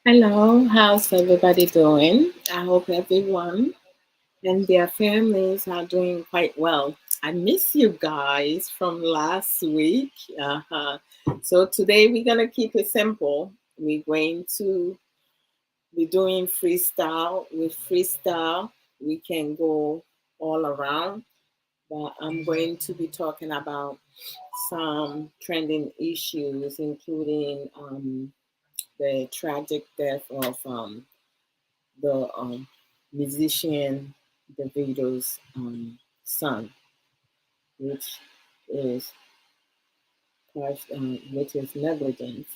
Hello, how's everybody doing? I hope everyone and their families are doing quite well. I miss you guys from last week. Uh-huh. So today we're gonna keep it simple. We're going to be doing freestyle. With freestyle, we can go all around, but I'm going to be talking about some trending issues, including the tragic death of the musician Davido's son, which is which is negligence.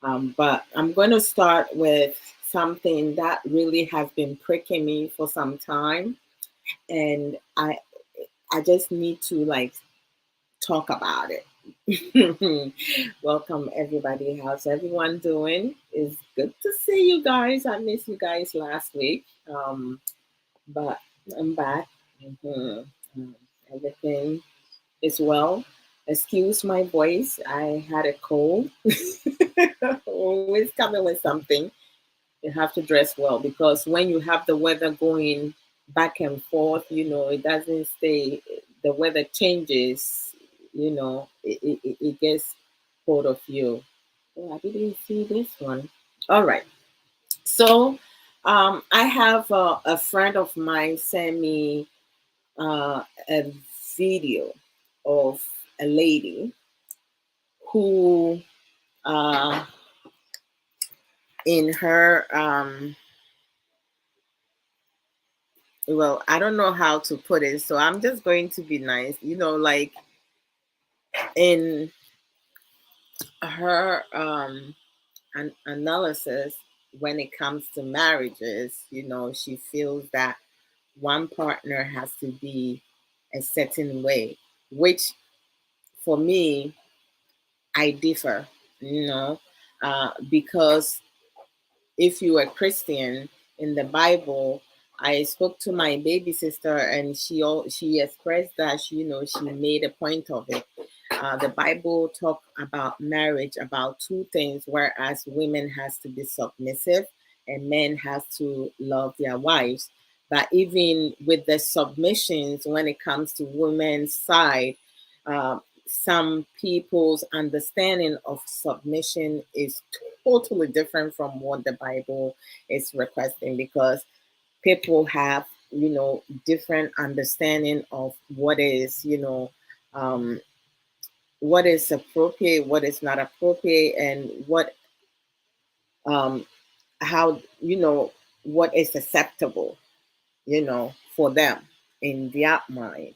But I'm going to start with something that really has been pricking me for some time, and I just need to like talk about it. Welcome everybody. How's everyone doing? It's good to see you guys. I missed you guys last week. But I'm back. Mhm. Um, Everything is well. Excuse my voice. I had a cold. Always coming with something. You have to dress well because when you have the weather going back and forth, it doesn't stay. The weather changes. It gets hold of you. Oh, I didn't see this one. All right. So, I have a friend of mine send me a video of a lady who, uh, in her, well, I don't know how to put it, so I'm just going to be nice. Like in her analysis when it comes to marriages, she feels that one partner has to be a certain way, which for me, I differ, because if you are Christian in the Bible, I spoke to my baby sister and she expressed that she made a point of it. The Bible talk about marriage about two things, whereas women has to be submissive and men has to love their wives. But even with the submissions, when it comes to women's side, some people's understanding of submission is totally different from what the Bible is requesting because people have, different understanding of um, what is appropriate, what is not appropriate, and um, how, what is acceptable, for them in their mind.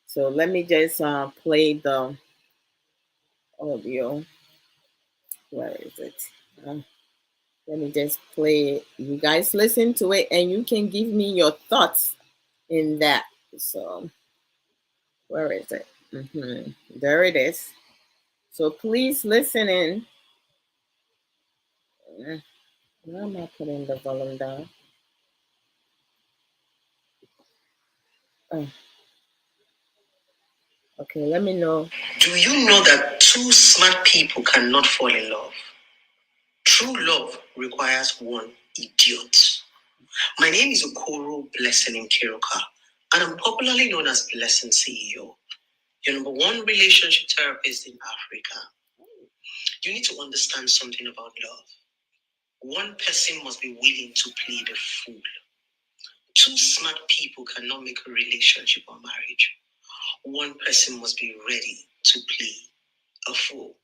So let me just play the audio. Where is it? Uh, Let me just play it. You guys listen to it and you can give me your thoughts in that. So, where is it? There it is. So, please listen in. Why am I putting the volume down? Oh, okay, let me know. Do you know that two smart people cannot fall in love? True love requires one idiot. My name is Okoro Blessing Kiroka, and I'm popularly known as Blessing CEO, your number one relationship therapist in Africa. You need to understand something about love. One person must be willing to play the fool. Two smart people cannot make a relationship or marriage. One person must be ready to play a fool.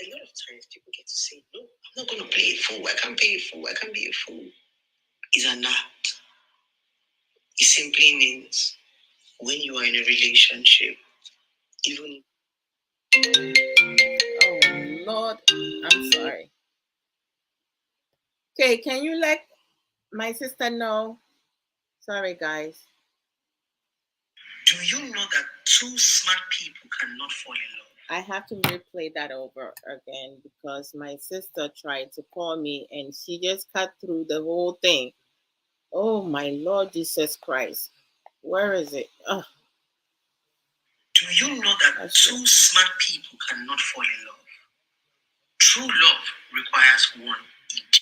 A lot of times people get to say, no, I'm not going to play a fool. I can't be a fool. I can't be a fool. It's an act. It simply means when you are in a relationship, even. Oh, Lord, I'm sorry. Okay, can you let my sister know? Sorry, guys. Do you know that two smart people cannot fall in love? I have to replay that over again because my sister tried to call me and she just cut through the whole thing. Oh my Lord Jesus Christ. Where is it? Oh, Do you know that two smart people cannot fall in love? True love requires one idiot.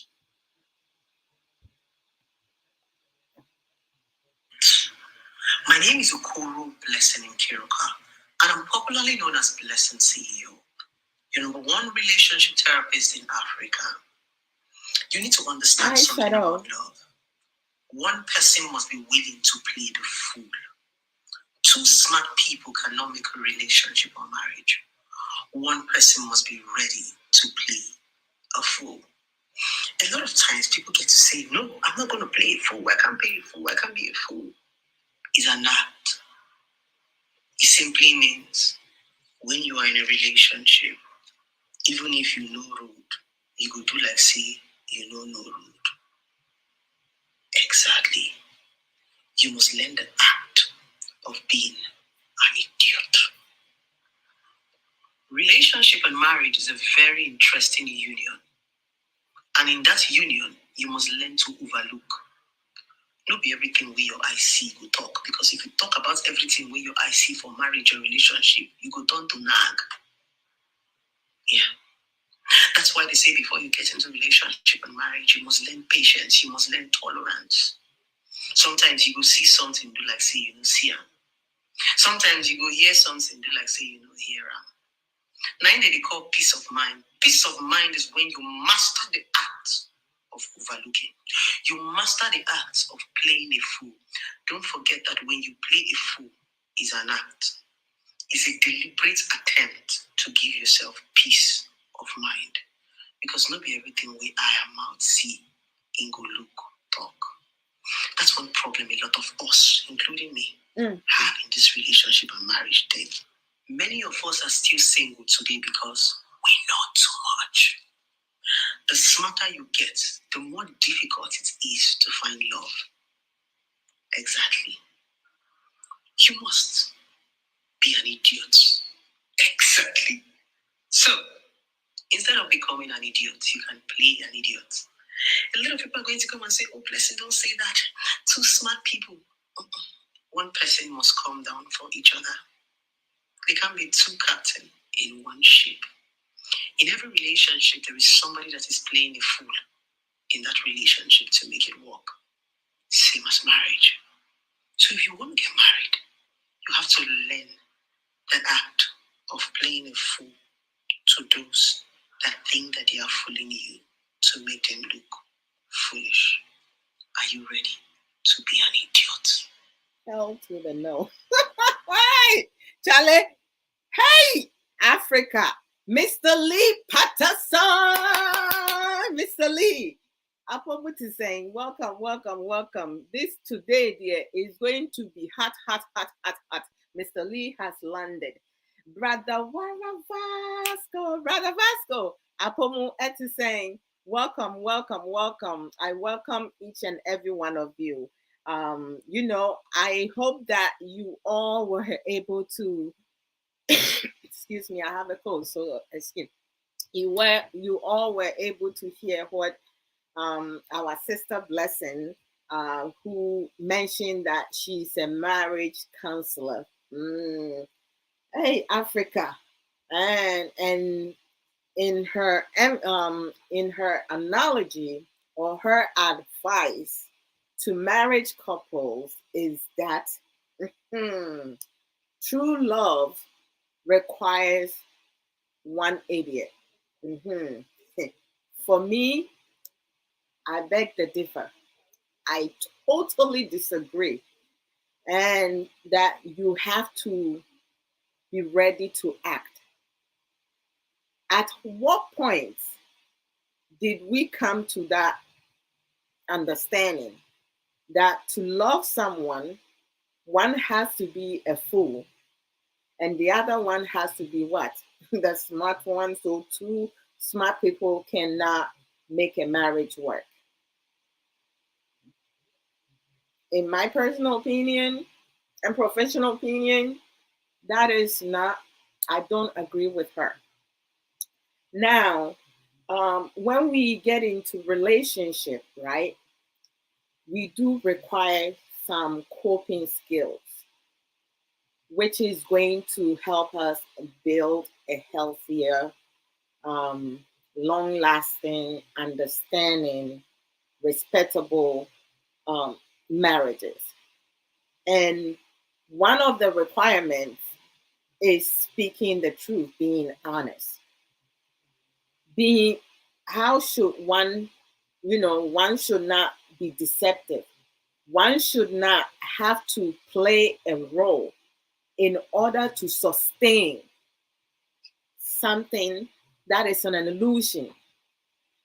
name is Okoro Blessing Kiruka, and I'm popularly known as Blessing CEO, your number one relationship therapist in Africa. You need to understand something about love. One person must be willing to play the fool. Two smart people cannot make a relationship or marriage. One person must be ready to play a fool. A lot of times people get to say, no, I'm not going to play a fool. I can't play a fool. I can't be a fool. It's an act. It simply means when you are in a relationship, even if you know road, you go do like say you know no road. Exactly. You must learn the act of being an idiot. Relationship and marriage is a very interesting union. And in that union, you must learn to overlook. Not be everything where your eye see go talk. Because if you talk about everything where your eye see for marriage or relationship, you go turn to nag. Yeah. That's why they say before you get into relationship and marriage, you must learn patience, you must learn tolerance. Sometimes you go see something, do like say you don't see them. Sometimes you go hear something, do like say you don't hear them. Now they call peace of mind. Peace of mind is when you master the act of overlooking. You master the act of playing a fool. Don't forget that when you play a fool, it's an act. It's a deliberate attempt to give yourself peace of mind. Because not be everything we I am out see in go look, talk. That's one problem a lot of us, including me, have in this relationship and marriage thing. Many of us are still single today because we know too much. The smarter you get, the more difficult it is to find love. Exactly. You must be an idiot. Exactly. So, instead of becoming an idiot, you can play an idiot. A lot of people are going to come and say, oh, Blessing, don't say that. Two smart people. One person must come down for each other. There can't be two captains in one ship. In every relationship, there is somebody that is playing a fool in that relationship to make it work. Same as marriage. So if you want to get married, you have to learn the act of playing a fool to those that think that they are fooling you to make them look foolish. Are you ready to be an idiot? Hell to the no. Hey, Charlie. Hey, Africa. Mr. Lee Patterson. Mr. Lee. Abrabo is saying, welcome, welcome, welcome. This today, dear, is going to be hot, hot, hot, hot, hot. Mr. Lee has landed. Brother Vasco. Abrabo is saying, welcome, welcome, welcome. I welcome each and every one of you. I hope that you all were able to excuse me, I have a cold, so excuse you all were able to hear what our sister Blessing, who mentioned that she's a marriage counselor. Hey, Africa, and in her analogy or her advice to marriage couples is that true love requires one idiot. For me, I beg to differ. I totally disagree. And that you have to be ready to act. At what point did we come to that understanding that to love someone, one has to be a fool and the other one has to be what? The smart one. So two smart people cannot make a marriage work. In my personal opinion and professional opinion, that is not, I don't agree with her. Now, when we get into relationship, right, we do require some coping skills, which is going to help us build a healthier, long-lasting, understanding, respectable marriages. And one of the requirements is speaking the truth, being honest. Being, how should one, one should not be deceptive. One should not have to play a role in order to sustain something that is an illusion.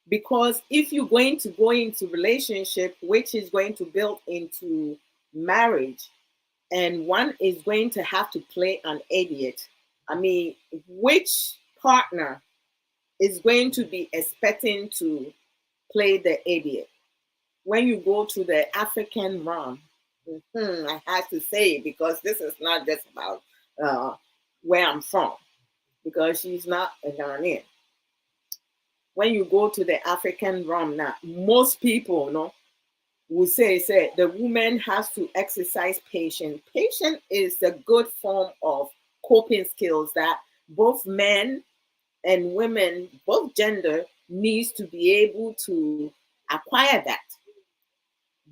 Because if you're going to go into relationship which is going to build into marriage, and one is going to have to play an idiot, I mean, which partner is going to be expecting to play the idiot? When you go to the African realm, I have to say it because this is not just about uh, where I'm from, because she's not a Ghanaian. When you go to the African realm now, most people will say the woman has to exercise patience. Patience is a good form of coping skills that both men and women, both gender, needs to be able to acquire that.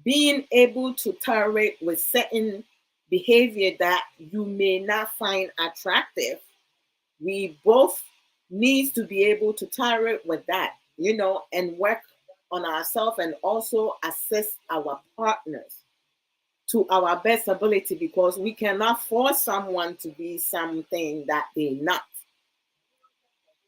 Being able to tolerate with certain behavior that you may not find attractive, we both needs to be able to tolerate with that, and work on ourselves and also assist our partners to our best ability, because we cannot force someone to be something that they're not.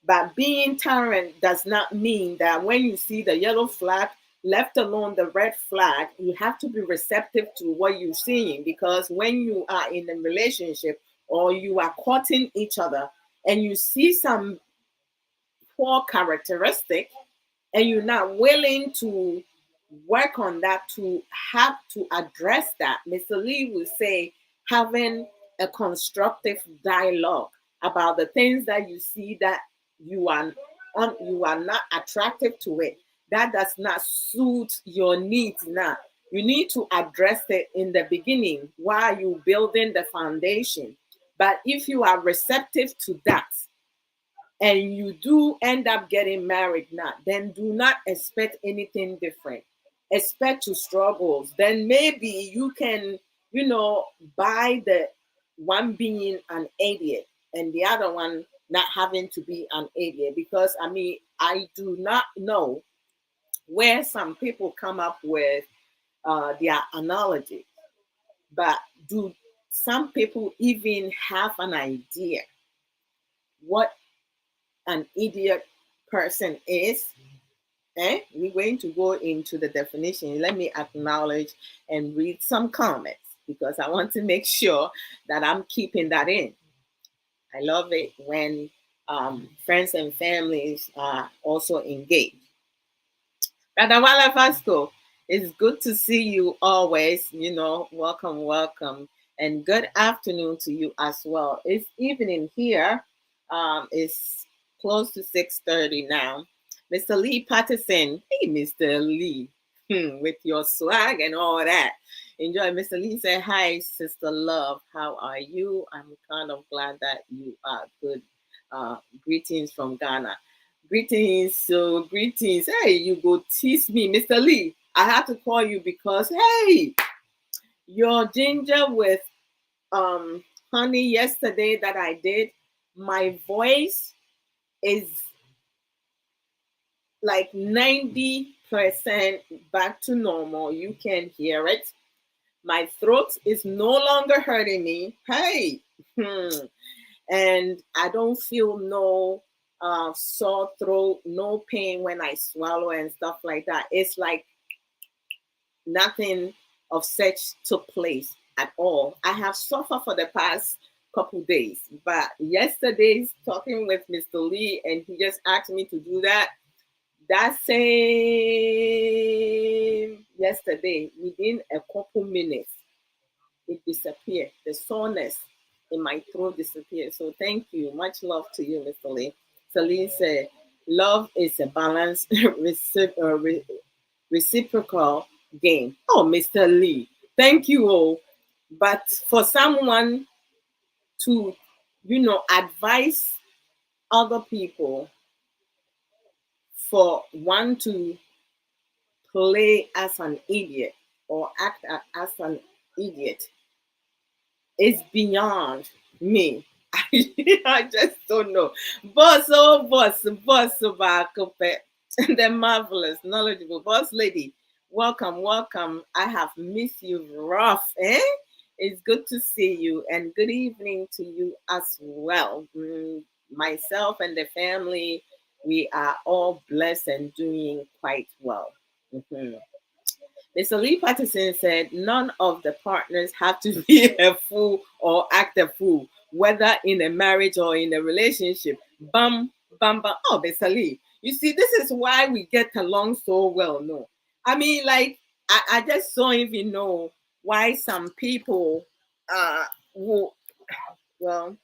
But being tolerant does not mean that when you see the yellow flag, left alone the red flag, you have to be receptive to what you're seeing. Because when you are in a relationship or you are courting each other and you see some poor characteristic and you're not willing to work on that, to have to address that, Mr. Lee would say having a constructive dialogue about the things that you see that you are you are not attractive to it, that does not suit your needs now. You need to address it in the beginning while you building the foundation. But if you are receptive to that and you do end up getting married now, then do not expect anything different. Expect to struggles. Then maybe you can, buy the one being an idiot and the other one not having to be an idiot. Because I mean, I do not know where some people come up with their analogy, but do some people even have an idea what an idiot person is? We're going to go into the definition. Let me acknowledge and read some comments because I want to make sure that I'm keeping that in. I love it when friends and families are also engaged. Radawala Vasco, it's good to see you always. Welcome, welcome. And good afternoon to you as well. It's evening here. It's close to 6:30 now. Mr. Lee Patterson. Hey, Mr. Lee. With your swag and all that. Enjoy. Mr. Lee said, hi, Sister Love. How are you? I'm kind of glad that you are good. Greetings from Ghana. Greetings, so greetings. Hey, you go tease me, Mr. Lee. I had to call you because hey, your ginger with honey yesterday that I did, my voice is like 90% back to normal. You can hear it. My throat is no longer hurting me. Hey, and I don't feel no sore throat, no pain when I swallow and stuff like that. It's like nothing of such took place at all. I have suffered for the past couple days, but yesterday's talking with Mr. Lee and he just asked me to do that. That same yesterday, within a couple minutes, it disappeared. The soreness in my throat disappeared. So thank you. Much love to you, Mr. Lee. Celine said, love is a balanced reciprocal game. Oh, Mr. Lee, thank you all. But for someone to, advise other people for one to play as an idiot or act as an idiot, is beyond me. I just don't know. Boss, Bakope, the marvelous, knowledgeable boss lady. Welcome, welcome. I have missed you rough, eh? It's good to see you, and good evening to you as well. Myself and the family, we are all blessed and doing quite well. Mhm. Mr. Lee Patterson said none of the partners have to be a fool or act a fool, whether in a marriage or in a relationship. Bum, bum, bum. Oh, Mr. Lee, you see, this is why we get along so well. No, I mean, like, I just don't even know why some people, will, well,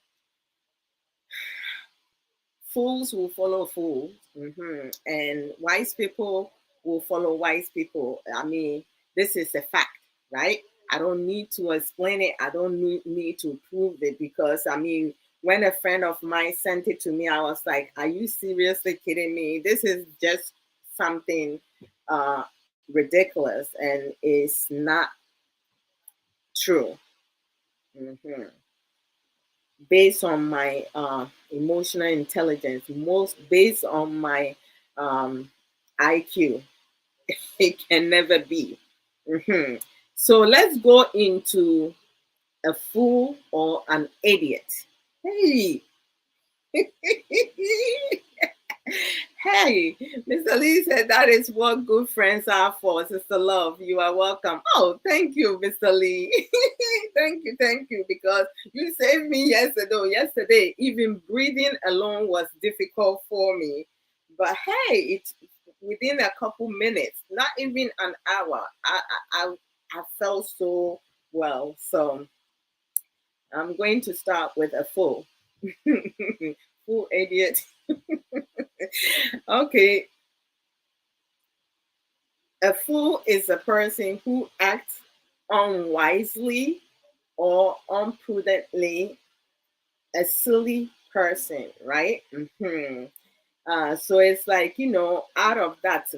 fools will follow fools, and wise people will follow wise people. I mean, this is a fact, right? I don't need to explain it. I don't need to prove it because, I mean, when a friend of mine sent it to me, I was like, "Are you seriously kidding me? This is just something uh, ridiculous, and it's not true." hmm Based on my emotional intelligence, most based on my IQ, it can never be. Mhm. So let's go into a fool or an idiot. Hey, hey, Mr. Lee said that is what good friends are for, Sister Love. You are welcome. Oh, thank you, Mr. Lee. Thank you, because you saved me yesterday. Yesterday, even breathing alone was difficult for me. But hey, it's within a couple minutes, not even an hour. I felt so well. So I'm going to start with a full. Full idiot. Okay, a fool is a person who acts unwisely or imprudently, a silly person, right? So it's like, out of that,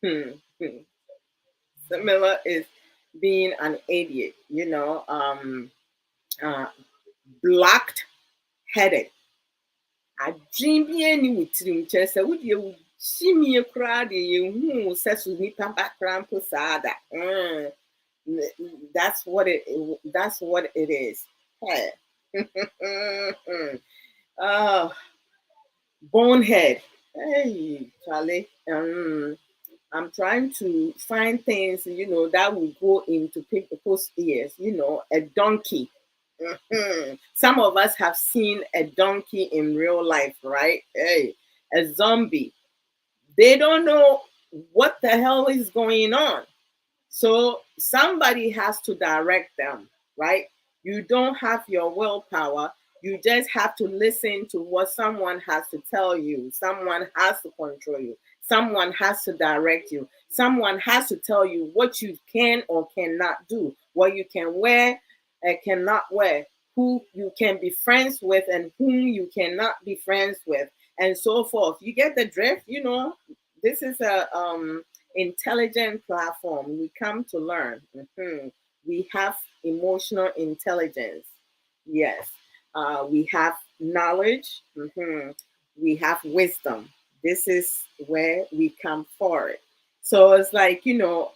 hmm, hmm, similar is being an idiot, uh, blocked headed. Adwene bi ani wo tirim kyerɛ sɛ wodeɛ wo hyimie koraa de yɛnhuu sɛ so nnipa ba koraa mpo saa da. That's what it is. Hey. Oh, bonehead. Hey, Charlie. I'm trying to find things, that will go into people's ears. A donkey. Some of us have seen a donkey in real life, right? Hey, a zombie. They don't know what the hell is going on. So somebody has to direct them, right? You don't have your willpower. You just have to listen to what someone has to tell you. Someone has to control you. Someone has to direct you. Someone has to tell you what you can or cannot do, what you can wear and cannot wear, who you can be friends with and whom you cannot be friends with, and so forth. You get the drift, This is a intelligent platform. We come to learn. We have emotional intelligence. Yes. We have knowledge. We have wisdom. This is where we come forward. So it's like,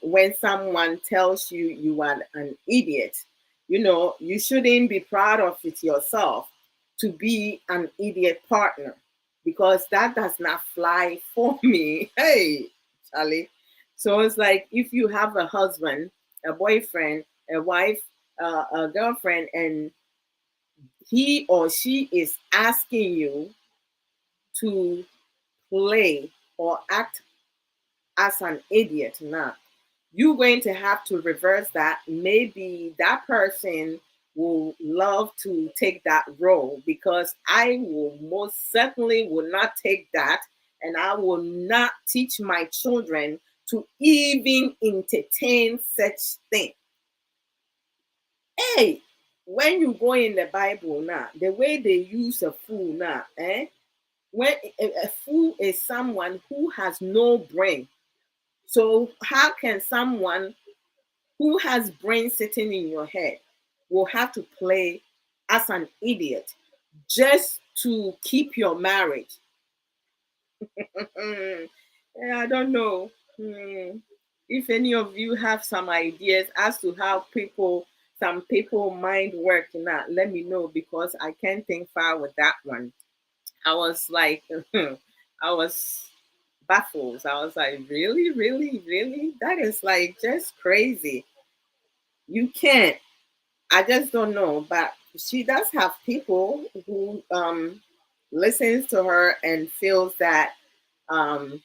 when someone tells you you are an idiot, you shouldn't be proud of it yourself to be an idiot partner, because that does not fly for me. Hey, Charlie. So it's like if you have a husband, a boyfriend, a wife, a girlfriend, and he or she is asking you to play or act as an idiot now, you're going to have to reverse that. Maybe that person will love to take that role, because I will most certainly will not take that, and I will not teach my children to even entertain such thing. Hey, when you go in the Bible now, the way they use a fool now, when a fool is someone who has no brain. So how can someone who has brain sitting in your head will have to play as an idiot just to keep your marriage. Yeah, I don't know. If any of you have some ideas as to how some people mind work now, let me know because I can't think far with that one. I was like, I was baffled. I was like, really, really, really? That is like just crazy. You can't. I just don't know. But she does have people who listens to her and feels that um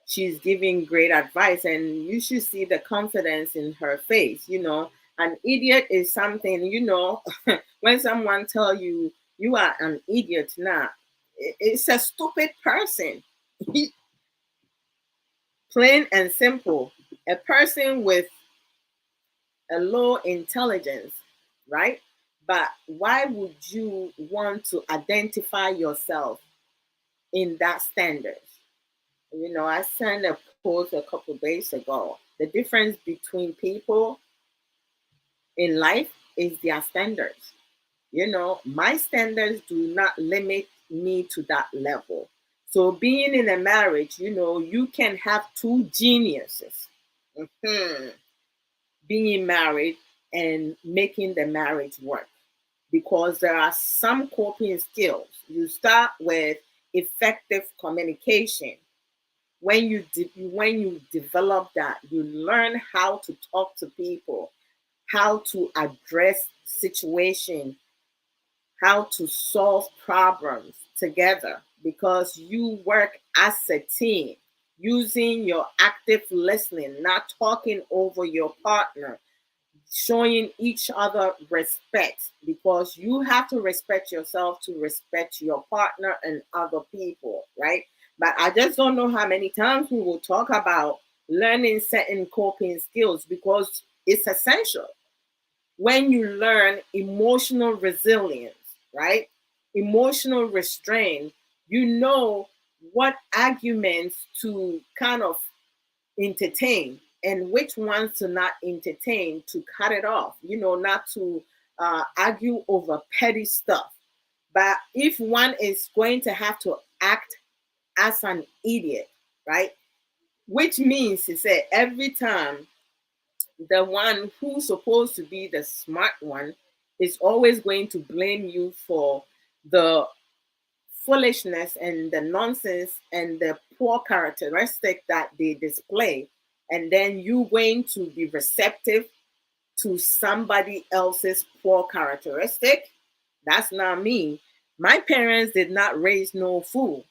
she's giving great advice, and you should see the confidence in her face. An idiot is something, when someone tell you you are an idiot now, it's a stupid person. Plain and simple. A person with a low intelligence, right? But why would you want to identify yourself in that standard? I sent a post a couple days ago. The difference between people in life is their standards. My standards do not limit me to that level. So, being in a marriage, you can have two geniuses mhm, being married and making the marriage work because there are some coping skills. You start with effective communication. When you develop that, you learn how to talk to people, how to address situation, how to solve problems together because you work as a team using your active listening, not talking over your partner, showing each other respect because you have to respect yourself to respect your partner and other people, right? But I just don't know how many times we will talk about learning certain coping skills because it's essential. When you learn emotional resilience, right? Emotional restraint, you know what arguments to kind of entertain and which ones to not entertain, to cut it off, not to argue over petty stuff. But if one is going to have to act as an idiot, right? Which means to say every time the one who's supposed to be the smart one is always going to blame you for the foolishness and the nonsense and the poor characteristic that they display, and then you going to be receptive to somebody else's poor characteristic. That's not me. My parents did not raise no fool.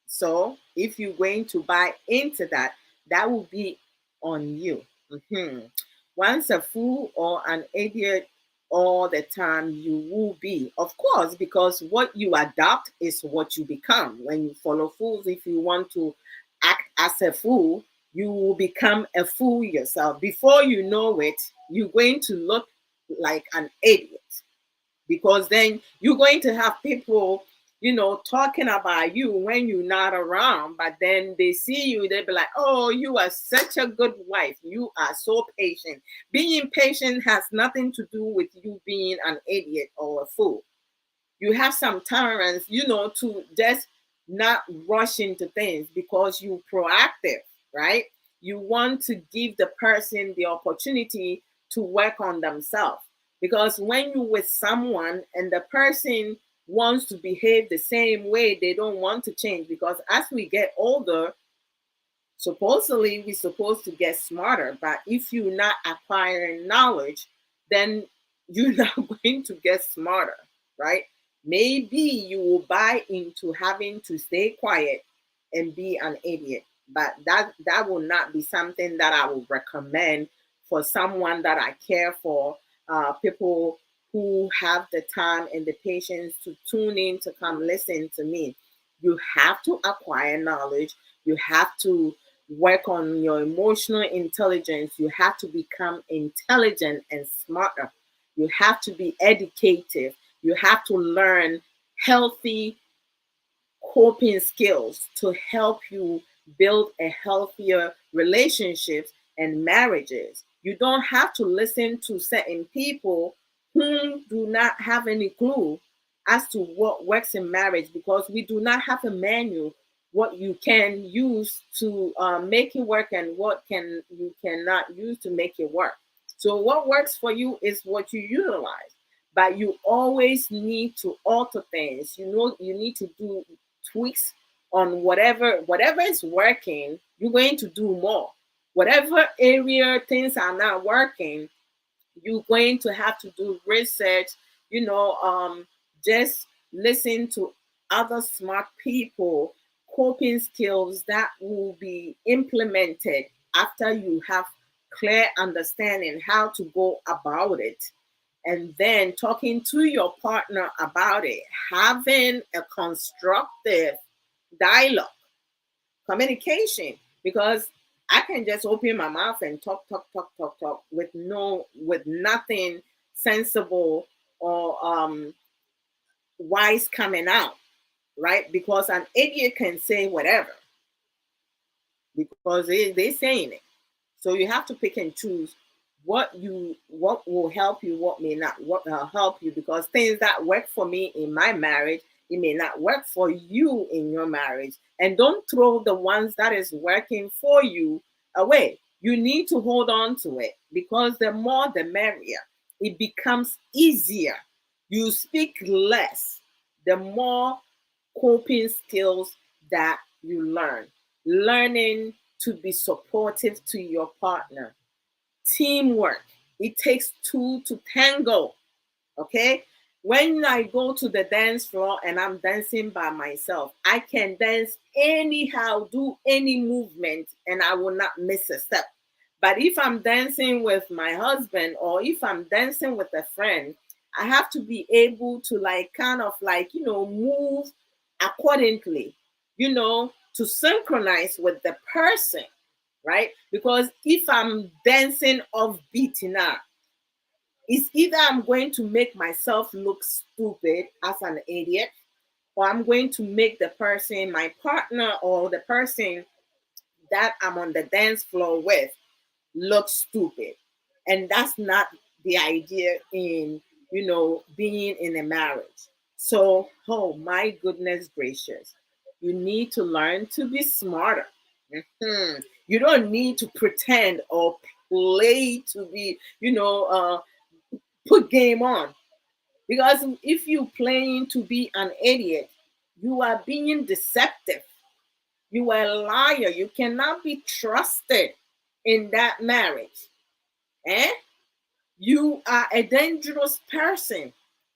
So if you're going to buy into that, that will be on you. Mhm. Once a fool or an idiot all the time, you will be, of course, because what you adopt is what you become. When you follow fools, if you want to act as a fool, you will become a fool yourself. Before you know it, you're going to look like an idiot because then you're going to have people talking about you when you're not around, but then they see you, they be like, oh, you are such a good wife, you are so patient. Being patient has nothing to do with you being an idiot or a fool. You have some tolerance, to just not rush into things because you're proactive, right? You want to give the person the opportunity to work on themselves. Because when you're with someone and the person wants to behave the same way, they don't want to change. Because as we get older, supposedly we're supposed to get smarter, but if you're not acquiring knowledge, then you're not going to get smarter, right? Maybe you will buy into having to stay quiet and be an idiot, but that will not be something that I would recommend for someone that I care for. People who have the time and the patience to tune in to come listen to me. You have to acquire knowledge. You have to work on your emotional intelligence. You have to become intelligent and smarter. You have to be educative. You have to learn healthy coping skills to help you build a healthier relationships and marriages. You don't have to listen to certain people who do not have any clue as to what works in marriage, because we do not have a manual what you can use to make it work and what can you cannot use to make it work. So what works for you is what you utilize, but you always need to alter things. You know, you need to do tweaks on whatever is working. You're going to do more. Whatever area things are not working, you're going to have to do research, you know, just listen to other smart people, coping skills that will be implemented after you have clear understanding how to go about it, and then talking to your partner about it, having a constructive dialogue, communication, because I can just open my mouth and talk with nothing sensible or wise coming out, right? Because an idiot can say whatever because they're saying it. So you have to pick and choose what will help you, what may not help you, because things that work for me in my marriage, it may not work for you in your marriage. And don't throw the ones that is working for you away. You need to hold on to it, because the more the merrier. It becomes easier. You speak less, the more coping skills that you learn. Learning to be supportive to your partner. Teamwork. It takes two to tango. Okay? When I go to the dance floor and I'm dancing by myself, I can dance anyhow, do any movement, and I will not miss a step. But if I'm dancing with my husband or if I'm dancing with a friend, I have to be able to like kind of like, move accordingly, to synchronize with the person, right? Because if I'm dancing off beat now, it's either I'm going to make myself look stupid as an idiot, or I'm going to make the person, my partner, or the person that I'm on the dance floor with look stupid. And that's not the idea in, being in a marriage. So, oh my goodness gracious, you need to learn to be smarter. You don't need to pretend or play to be, put game on. Because if you playing to be an idiot, you are being deceptive. You are a liar. You cannot be trusted in that marriage. Eh? You are a dangerous person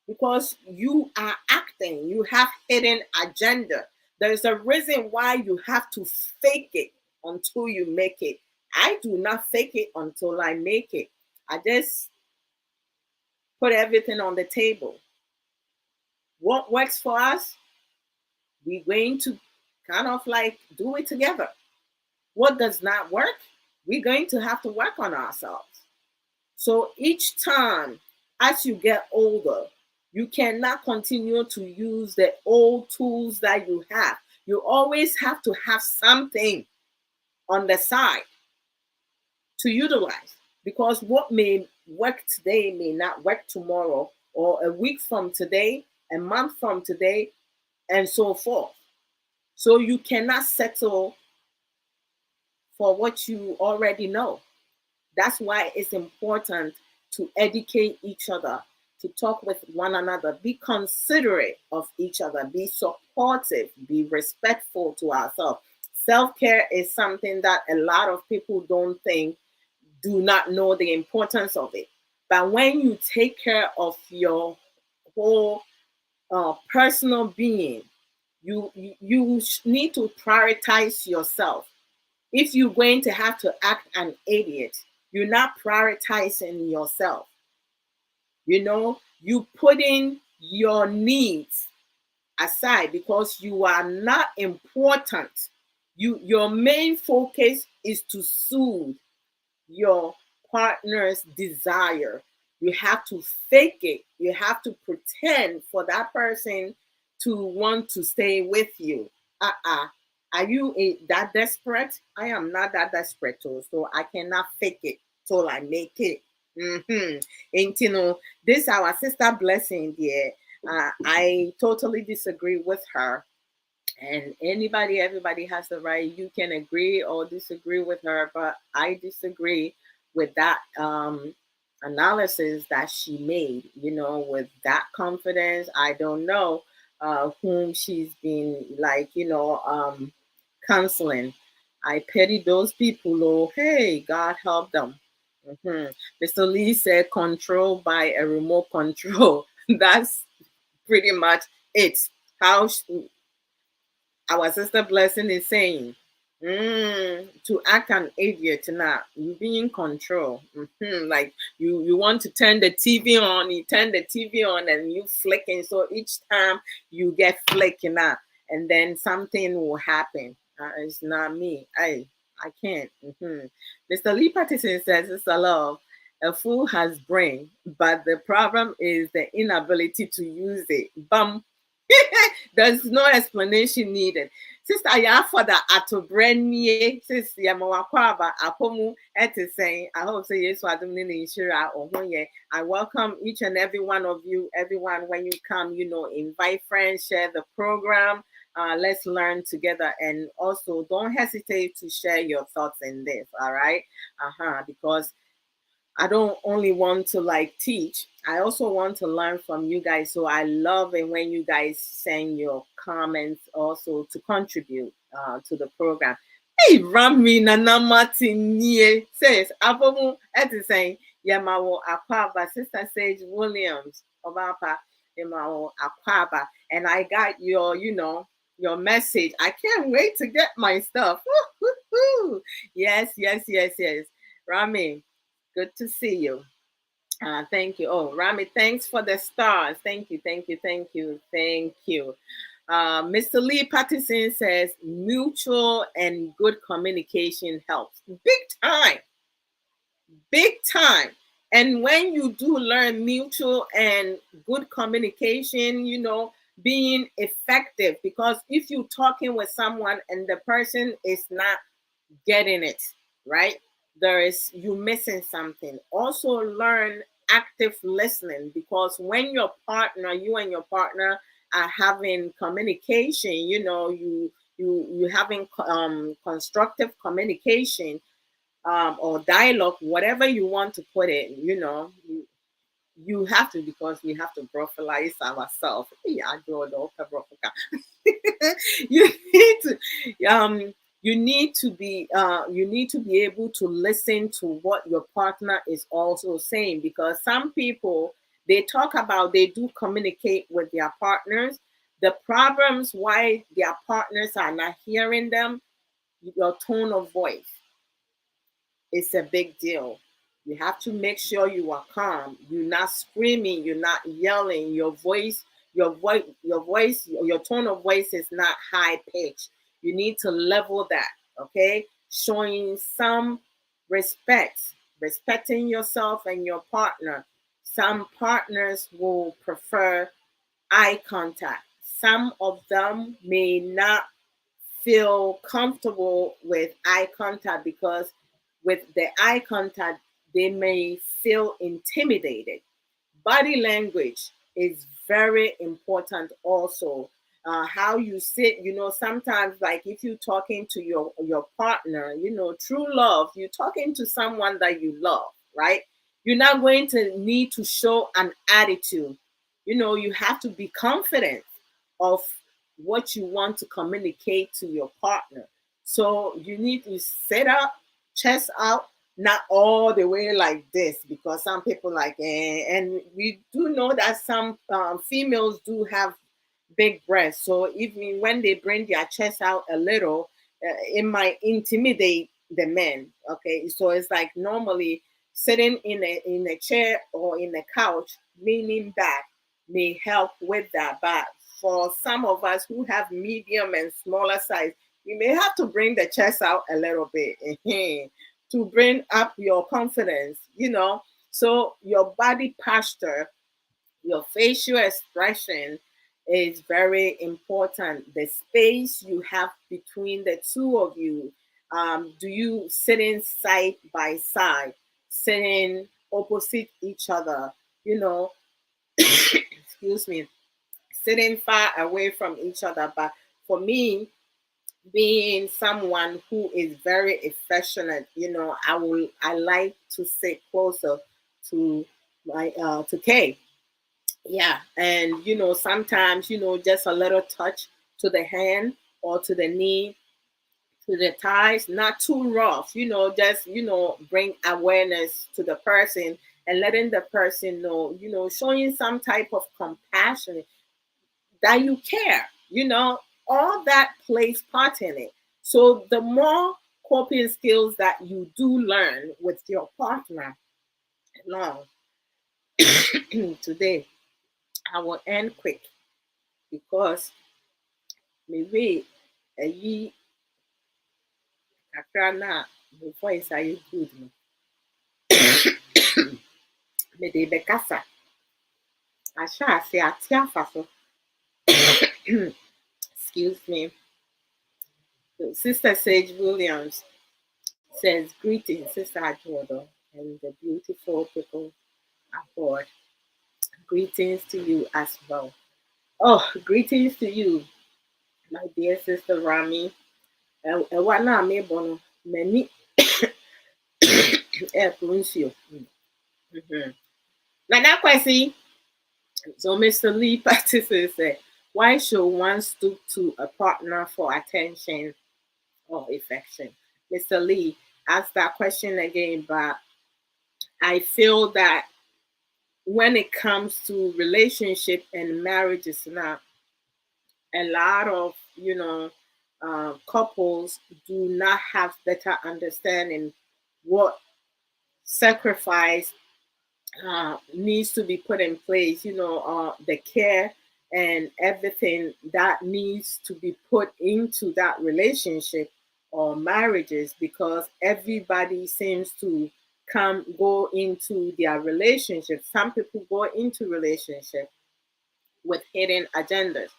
because you are acting. You have hidden agenda. There's a reason why you have to fake it until you make it. I do not fake it until I make it. I just put everything on the table. What works for us, we're going to kind of like do it together. What does not work, we're going to have to work on ourselves. So each time as you get older, you cannot continue to use the old tools that you have. You always have to have something on the side to utilize, because what may work today may not work tomorrow, or a week from today, a month from today, and so forth. So you cannot settle for what you already know. That's why it's important to educate each other, to talk with one another, be considerate of each other, be supportive, be respectful to ourselves. Self-care is something that a lot of people don't think, do not know the importance of it. But when you take care of your whole personal being, you need to prioritize yourself. If you're going to have to act an idiot, you're not prioritizing yourself. You putting your needs aside because you are not important. Your main focus is to soothe your partner's desire. You have to fake it. You have to pretend for that person to want to stay with you. Are you that desperate? I am not that desperate, so I cannot fake it. till I make it. And you know, this our sister Blessing there. I totally disagree with her. And everybody has the right. You can agree or disagree with her, but I disagree with that analysis that she made. You know, with that confidence, I don't know whom she's been like, counseling. I pity those people. Oh, hey, God help them. Mr. Lee said, "Control by a remote control." That's pretty much it. How our sister Blessing is saying, to act an idiot now, you be in control. Like you want to turn the TV on, you turn the TV on and you flicking. So each time you get flicking out, and then something will happen. It's not me. I can't. Mr. Lee Patterson says it's a love. A fool has brain, but the problem is the inability to use it. Bum. There's no explanation needed. Sister ya for the atobrenie, sis yamawakwaba apomu saying, I hope say yes, I don't need insure or I welcome each and every one of you, everyone when you come, invite friends, share the program. Let's learn together, and also don't hesitate to share your thoughts in this. All right, because I don't only want to like teach, I also want to learn from you guys. So I love it when you guys send your comments also to contribute to the program. Hey, Rami Nanamati says, Abomu saying, Yamawo Akwaba, Sister Sage Williams, Obapa, Yamawo Akwaba. And I got your message. I can't wait to get my stuff. Woo-hoo-hoo. Yes, yes, yes, yes. Rami, good to see you. Thank you. Oh, Rami, thanks for the stars. Thank you, thank you, thank you, thank you. Mr. Lee Patterson says mutual and good communication helps. Big time. Big time. And when you do learn mutual and good communication, being effective, because if you're talking with someone and the person is not getting it, right? You missing something. Also learn active listening, because when you and your partner are having communication, you having constructive communication, or dialogue, whatever you want to put it, you have to, because we have to prophilize ourselves. Yeah, you need to you need to be able to listen to what your partner is also saying, because some people, they do communicate with their partners. The problems why their partners are not hearing them, your tone of voice, it's a big deal. You have to make sure you are calm. You're not screaming. You're not yelling. Your tone of voice is not high pitched. You need to level that. Okay, showing some respect, respecting yourself and your partner. Some partners will prefer eye contact. Some of them may not feel comfortable with eye contact, because with the eye contact, they may feel intimidated. Body language is very important also. How you sit, sometimes, like if you're talking to your partner, true love, you're talking to someone that you love, right? You're not going to need to show an attitude. You have to be confident of what you want to communicate to your partner. So you need to sit up, chest out, not all the way like this, because some people like, and we do know that some females do have big breasts. So even when they bring their chest out a little, it might intimidate the men. Okay, so it's like normally sitting in a chair or in a couch, leaning back, may help with that. But for some of us who have medium and smaller size, you may have to bring the chest out a little bit to bring up your confidence. So your body posture, your facial expression is very important. The space you have between the two of you. Do you sitting side by side? sitting opposite each other, you know, excuse me, sitting far away from each other. But for me, being someone who is very affectionate, I like to sit closer to my to Kay. Yeah, and sometimes just a little touch to the hand or to the knee, to the thighs, not too rough, just bring awareness to the person and letting the person know, showing some type of compassion that you care, all that plays part in it. So the more coping skills that you do learn with your partner along today, I will end quick because maybe a ye kakra na before is I good no. Me de bekasa. Asha ase ate afa so. Excuse me. Sister Sage Williams says greetings, Sister Adwoa Odo, and the beautiful people aboard. Greetings to you as well. Oh, greetings to you, my dear Sister Rami. Ɛwɔ na mebɔ no, m'ani ɛɛpo nsuo. Nana Kwesi. So Mr. Lee Patterson said, why should one stoop to a partner for attention or affection? Mr. Lee asked that question again, but I feel that when it comes to relationship and marriages now, a lot of couples do not have better understanding what sacrifice needs to be put in place, the care and everything that needs to be put into that relationship or marriages, because everybody seems to go into their relationship. Some people go into relationship with hidden agendas.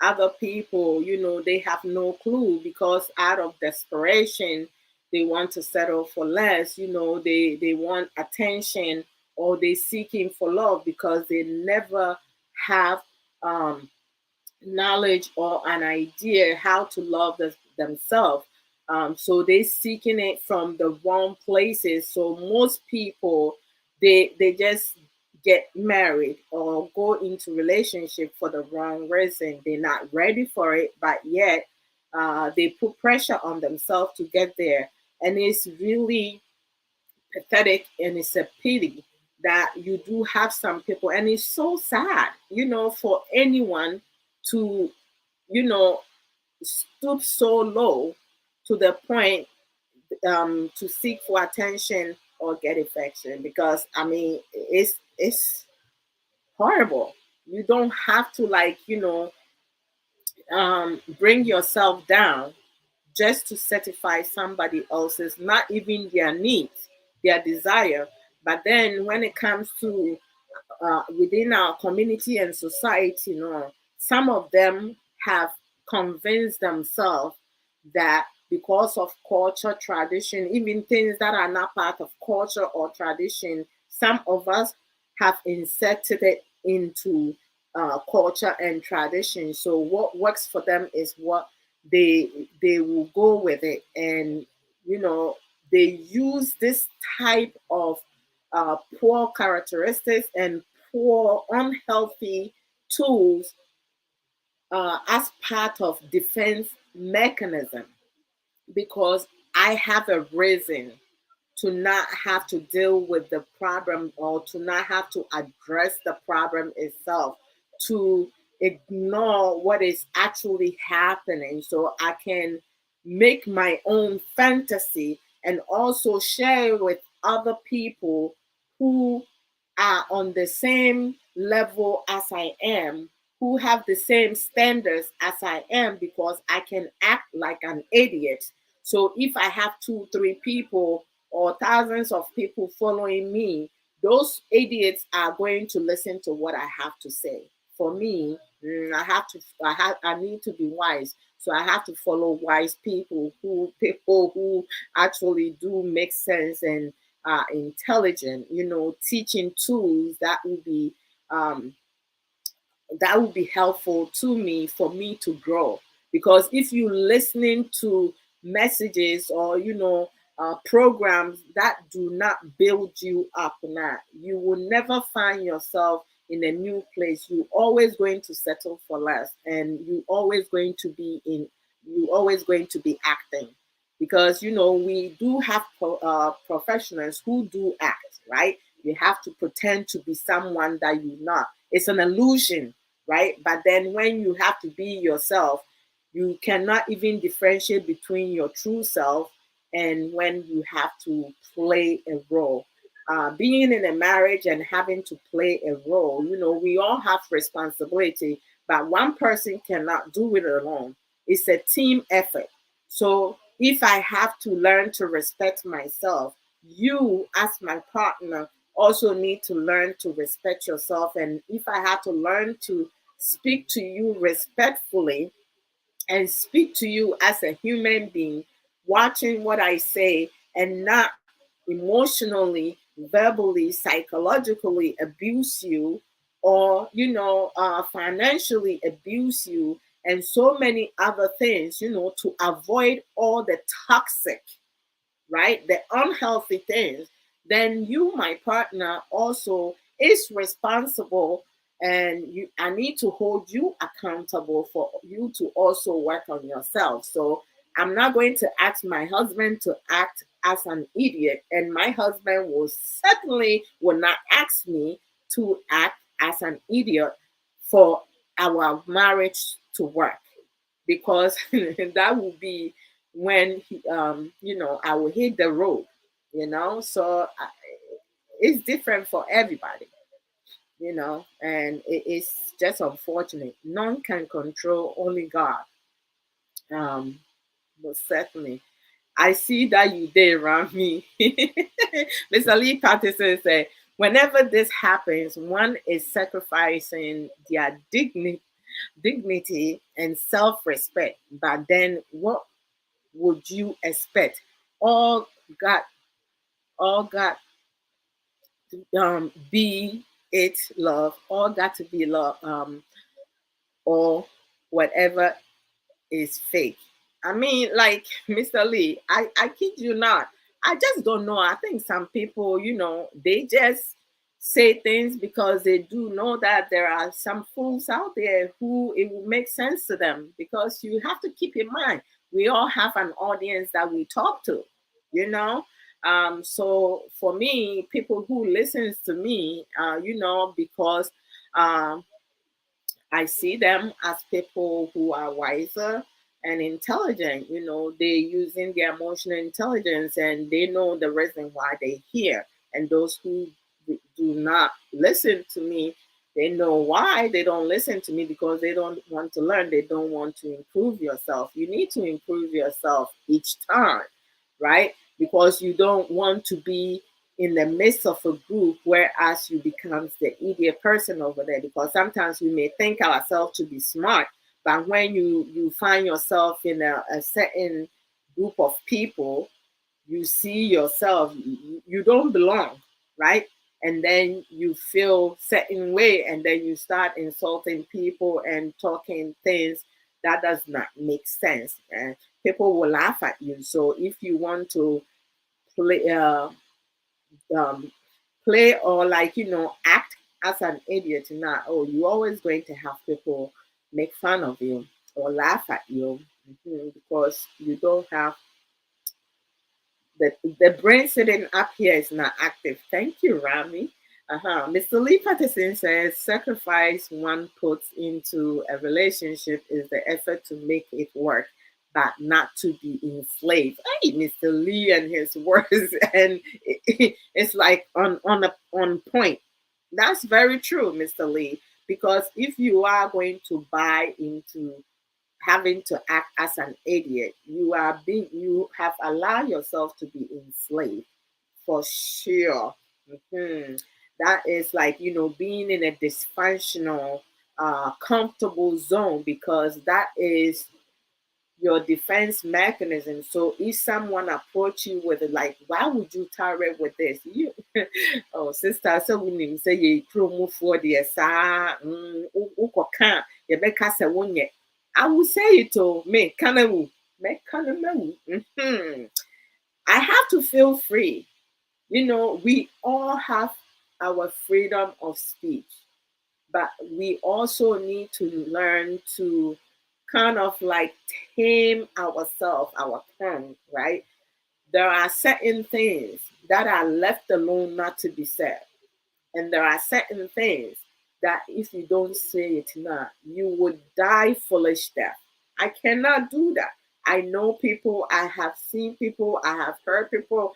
Other people, they have no clue because out of desperation, they want to settle for less. They want attention or they seeking for love because they never have um, knowledge or an idea how to love themselves. So they seeking it from the wrong places. So most people they just get married or go into relationship for the wrong reason. They're not ready for it, but yet they put pressure on themselves to get there, and it's really pathetic and it's a pity that you do have some people, and it's so sad, for anyone to, you know, stoop so low to the point to seek for attention or get affection. Because I mean, it's horrible. You don't have to bring yourself down just to satisfy somebody else's, not even their needs, their desire. But then when it comes to within our community and society, some of them have convinced themselves that because of culture, tradition, even things that are not part of culture or tradition, some of us have inserted it into culture and tradition. So what works for them is what they will go with it, and they use this type of poor characteristics and poor unhealthy tools as part of defense mechanism, because I have a reason to not have to deal with the problem or to not have to address the problem itself, to ignore what is actually happening so I can make my own fantasy and also share with other people who are on the same level as I am, who have the same standards as I am, because I can act like an idiot. So if I have two, three people or thousands of people following me, those idiots are going to listen to what I have to say. For me, I need to be wise. So I have to follow wise people who actually do make sense and are intelligent, teaching tools um, that would be helpful to me for me to grow. Because if you listening to messages or programs that do not build you up now, you will never find yourself in a new place. You always going to settle for less, and you always going to be acting. Because we do have professionals who do act, right? You have to pretend to be someone that you're not. It's an illusion, right? But then when you have to be yourself, you cannot even differentiate between your true self and when you have to play a role. Being in a marriage and having to play a role, we all have responsibility, but one person cannot do it alone. It's a team effort. So if I have to learn to respect myself, you as my partner also need to learn to respect yourself. And if I have to learn to speak to you respectfully and speak to you as a human being, watching what I say and not emotionally, verbally, psychologically abuse you, or financially abuse you, and so many other things, to avoid all the toxic, right? The unhealthy things, then you, my partner, also is responsible, and I need to hold you accountable for you to also work on yourself. So I'm not going to ask my husband to act as an idiot, and my husband will not ask me to act as an idiot for our marriage to work, because that will be when I will hit the road. So it's different for everybody. And it's just unfortunate. None can control, only God. But certainly, I see that you did around me. Mr. Lee Patterson said, whenever this happens, one is sacrificing their dignity and self-respect. But then what would you expect? All got all got be it love, all got to be love, or whatever is fake. I mean, like Mr. Lee, I kid you not. I just don't know. I think some people, they just say things because they do know that there are some fools out there who it will make sense to them. Because you have to keep in mind, we all have an audience that we talk to, you know. So for me, people who listens to me, because um, I see them as people who are wiser and intelligent. They're using their emotional intelligence, and they know the reason why they're here. And those who do not listen to me, they know why they don't listen to me, because they don't want to learn. They don't want to improve yourself. You need to improve yourself each time, right? Because you don't want to be in the midst of a group whereas you becomes the idiot person over there. Because sometimes we may think ourselves to be smart, but when you find yourself in a certain group of people, you see yourself, you don't belong, right? And then you feel certain way, and then you start insulting people and talking things that does not make sense, and people will laugh at you. So if you want to play um, play or act as an idiot now, oh, you're always going to have people make fun of you or laugh at you, because you don't have the brain sitting up here is not active. Thank you, Rami. Mr. Lee Patterson says sacrifice one puts into a relationship is the effort to make it work, but not to be enslaved. Hey, Mr. Lee and his words, and it's like on point. That's very true, Mr. Lee. Because if you are going to buy into having to act as an idiot, you have allowed yourself to be enslaved for sure. Mhm. That is like being in a dysfunctional, comfortable zone, because that is your defense mechanism. So if someone approach you with it, like, why would you tolerate with this? You, oh sister, so when you say you promo for the sa, can you make us a one yet? I will say it to me, can I? Me can I? I have to feel free. We all have our freedom of speech, but we also need to learn to kind of like tame ourselves, our tongue, right? There are certain things that are left alone not to be said. And there are certain things that if you don't say it now, you would die foolish death. I cannot do that. I know people, I have seen people, I have heard people,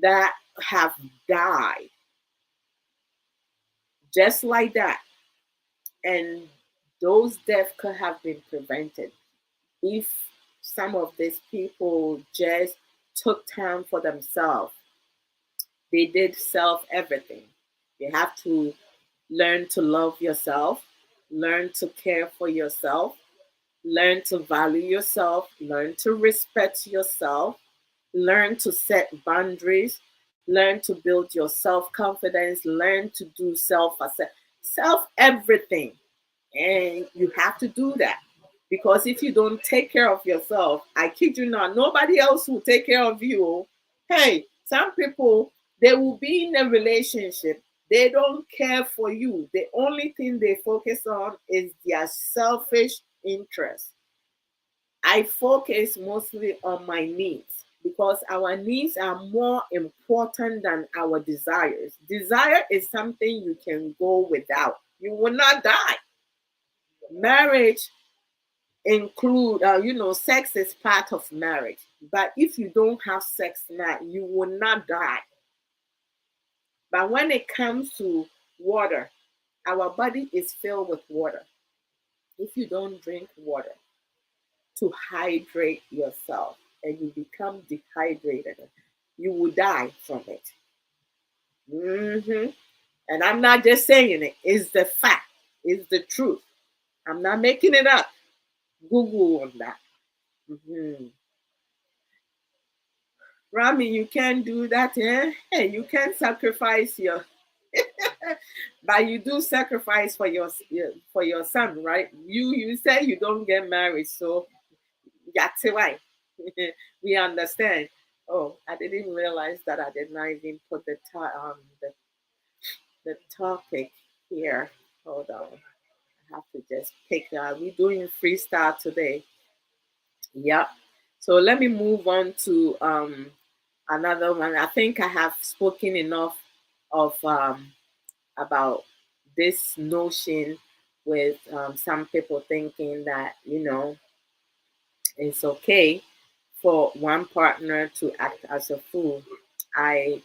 that have died just like that. And those deaths could have been prevented if some of these people just took time for themselves. They did self everything. You have to learn to love yourself, learn to care for yourself, learn to value yourself, learn to respect yourself, learn to set boundaries, learn to build your self confidence, learn to do self everything. And you have to do that. Because if you don't take care of yourself, I kid you not, nobody else will take care of you. Hey, some people, they will be in a relationship. They don't care for you. The only thing they focus on is their selfish interest. I focus mostly on my needs because our needs are more important than our desires. Desire is something you can go without. You will not die. Marriage include sex is part of marriage, but if you don't have sex now you will not die. But when it comes to water, our body is filled with water. If you don't drink water to hydrate yourself and you become dehydrated, you will die from it. And I'm not just saying it, it's the fact, it's the truth. I'm not making it up. Google on that. Mhm. Rami, you can't do that, eh? Hey, you can't sacrifice your, but you do sacrifice for your son, right? You say you don't get married, so that's why. We understand. Oh, I didn't realize that I did not even put the topic here. Hold on, I have to just pick. We're doing freestyle today. Yep. So let me move on to another one. I think I have spoken enough of about this notion with some people thinking that it's okay for one partner to act as a fool. I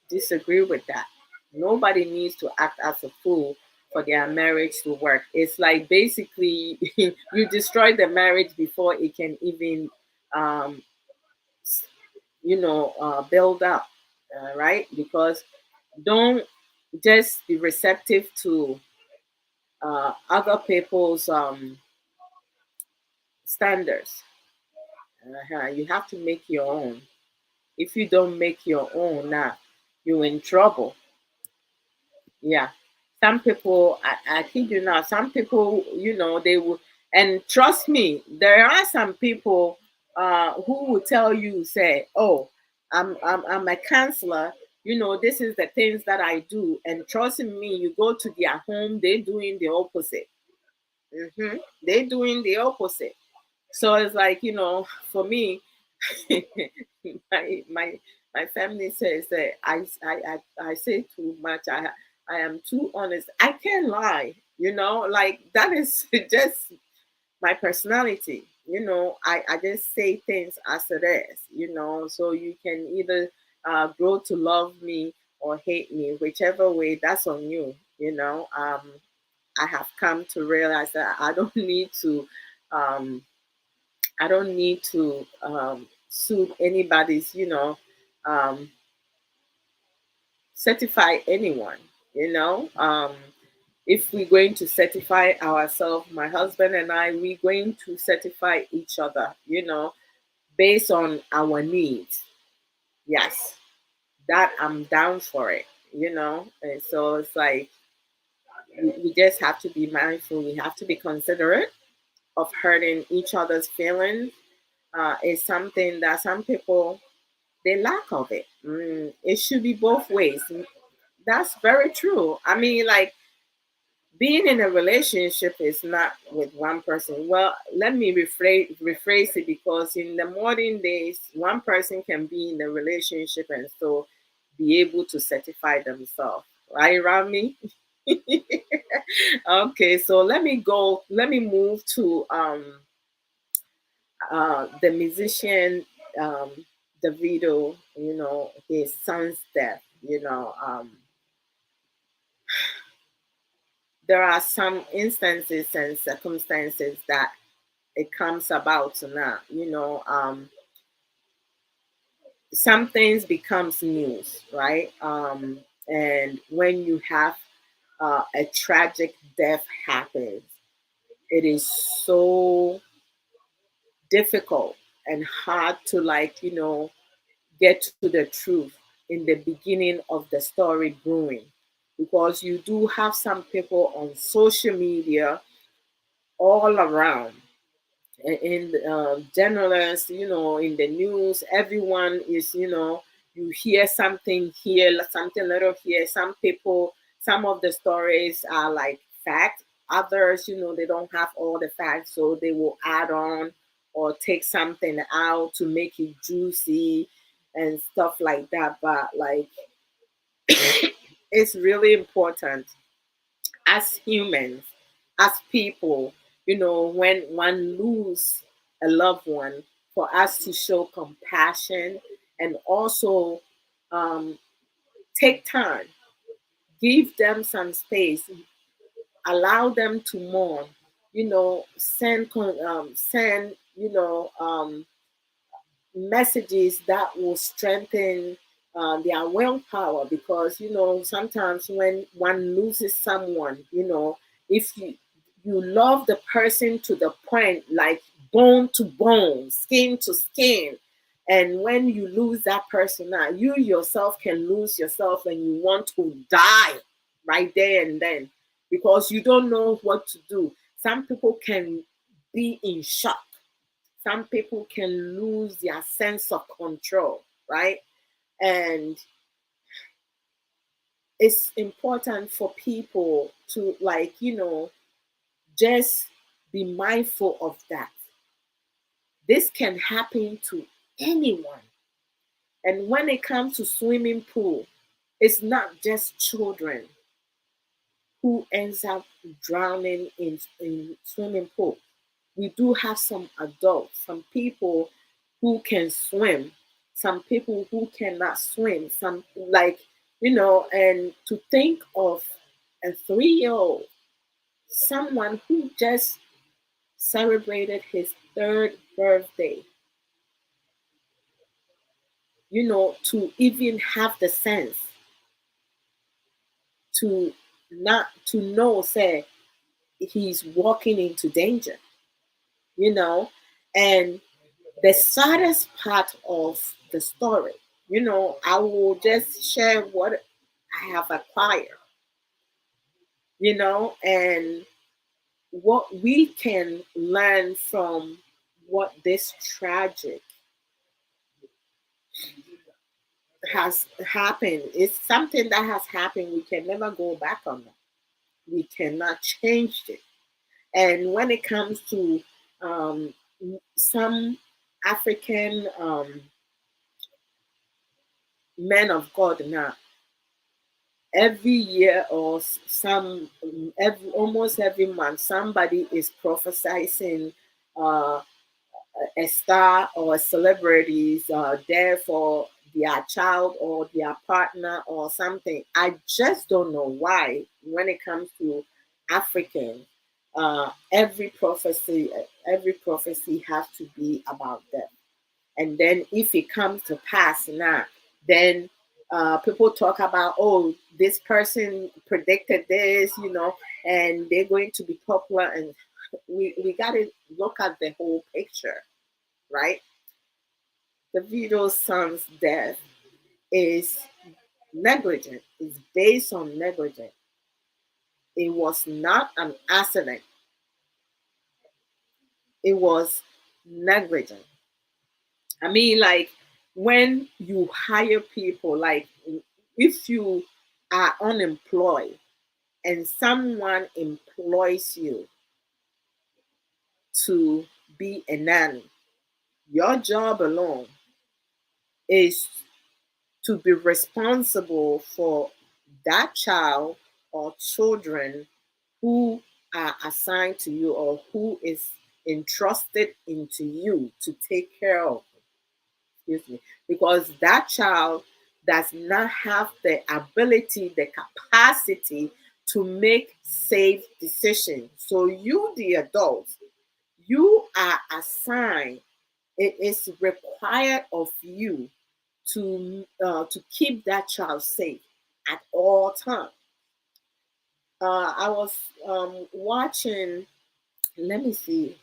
disagree with that. Nobody needs to act as a fool for their marriage to work. It's like basically you destroy the marriage before it can even um, build up, right? Because don't just be receptive to other people's standards. You have to make your own. If you don't make your own now, you're in trouble. Yeah. Some people, I kid you not, some people, they will, and trust me, there are some people who will tell you, say, oh, I'm a counselor, this is the things that I do. And trust me, you go to their home, they're doing the opposite. They're doing the opposite. So it's like, for me, my my my family says that I say too much. I am too honest. I can't lie. Like that is just my personality. I just say things as it is. So you can either grow to love me or hate me, whichever way. That's on you. I have come to realize that I don't need to suit anybody's, um, certify anyone, you know. If we're going to certify ourselves, my husband and I, we're going to certify each other, based on our needs. Yes, that I'm down for it, And so it's like we just have to be mindful. We have to be considerate of hurting each other's feelings. Is something that some people they lack of it. It should be both ways. That's very true. I mean, like being in a relationship is not with one person. Well, let me rephrase it, because in the modern days, one person can be in a relationship and still be able to certify themselves. Right, Rami? Okay, so let me move to the musician um Davido, his son's death. There are some instances and circumstances that it comes about now. Some things becomes news, right? And when you have a tragic death happens, it is so difficult and hard to get to the truth in the beginning of the story brewing, because you do have some people on social media all around, in journalists, in the news. Everyone is, you hear something here, something little here. Some people, some of the stories are like fact. Others, they don't have all the facts, so they will add on or take something out to make it juicy and stuff like that. But like, it's really important as humans, as people, when one lose a loved one, for us to show compassion and also um, take time, give them some space, allow them to mourn, send, messages that will strengthen their willpower, because sometimes when one loses someone, if you love the person to the point like bone to bone, skin to skin, and when you lose that person, now you yourself can lose yourself and you want to die right there and then, because you don't know what to do. Some people can be in shock. Some people can lose their sense of control, right? And it's important for people to just be mindful of that. This can happen to anyone. And when it comes to swimming pool, it's not just children who ends up drowning in swimming pool. We do have some adults, some people who can swim, some people who cannot swim, some and to think of a 3-year old, someone who just celebrated his third birthday, to even have the sense to not to know, say, he's walking into danger, you know, and the saddest part of the story, I will just share what I have acquired, and what we can learn from what this tragic has happened. It's something that has happened. We can never go back on that. We cannot change it. And when it comes to um, some African men of God now, every year or almost every month, somebody is prophesying uh, a star or celebrities there for their child or their partner or something. I just don't know why. When it comes to African, every prophecy has to be about them. And then if it comes to pass now, then people talk about, oh, this person predicted this, and they're going to be popular. And we got to look at the whole picture, right? Davido's son's death is negligent. It's based on negligence. It was not an accident. It was negligent. I mean, like when you hire people, like if you are unemployed and someone employs you to be a nanny, your job alone is to be responsible for that child or children who are assigned to you or who is entrusted into you to take care of. Excuse me. Because that child does not have the ability, the capacity to make safe decisions. So you, the adults, you are assigned, it is required of you to keep that child safe at all times. I was watching. Let me see.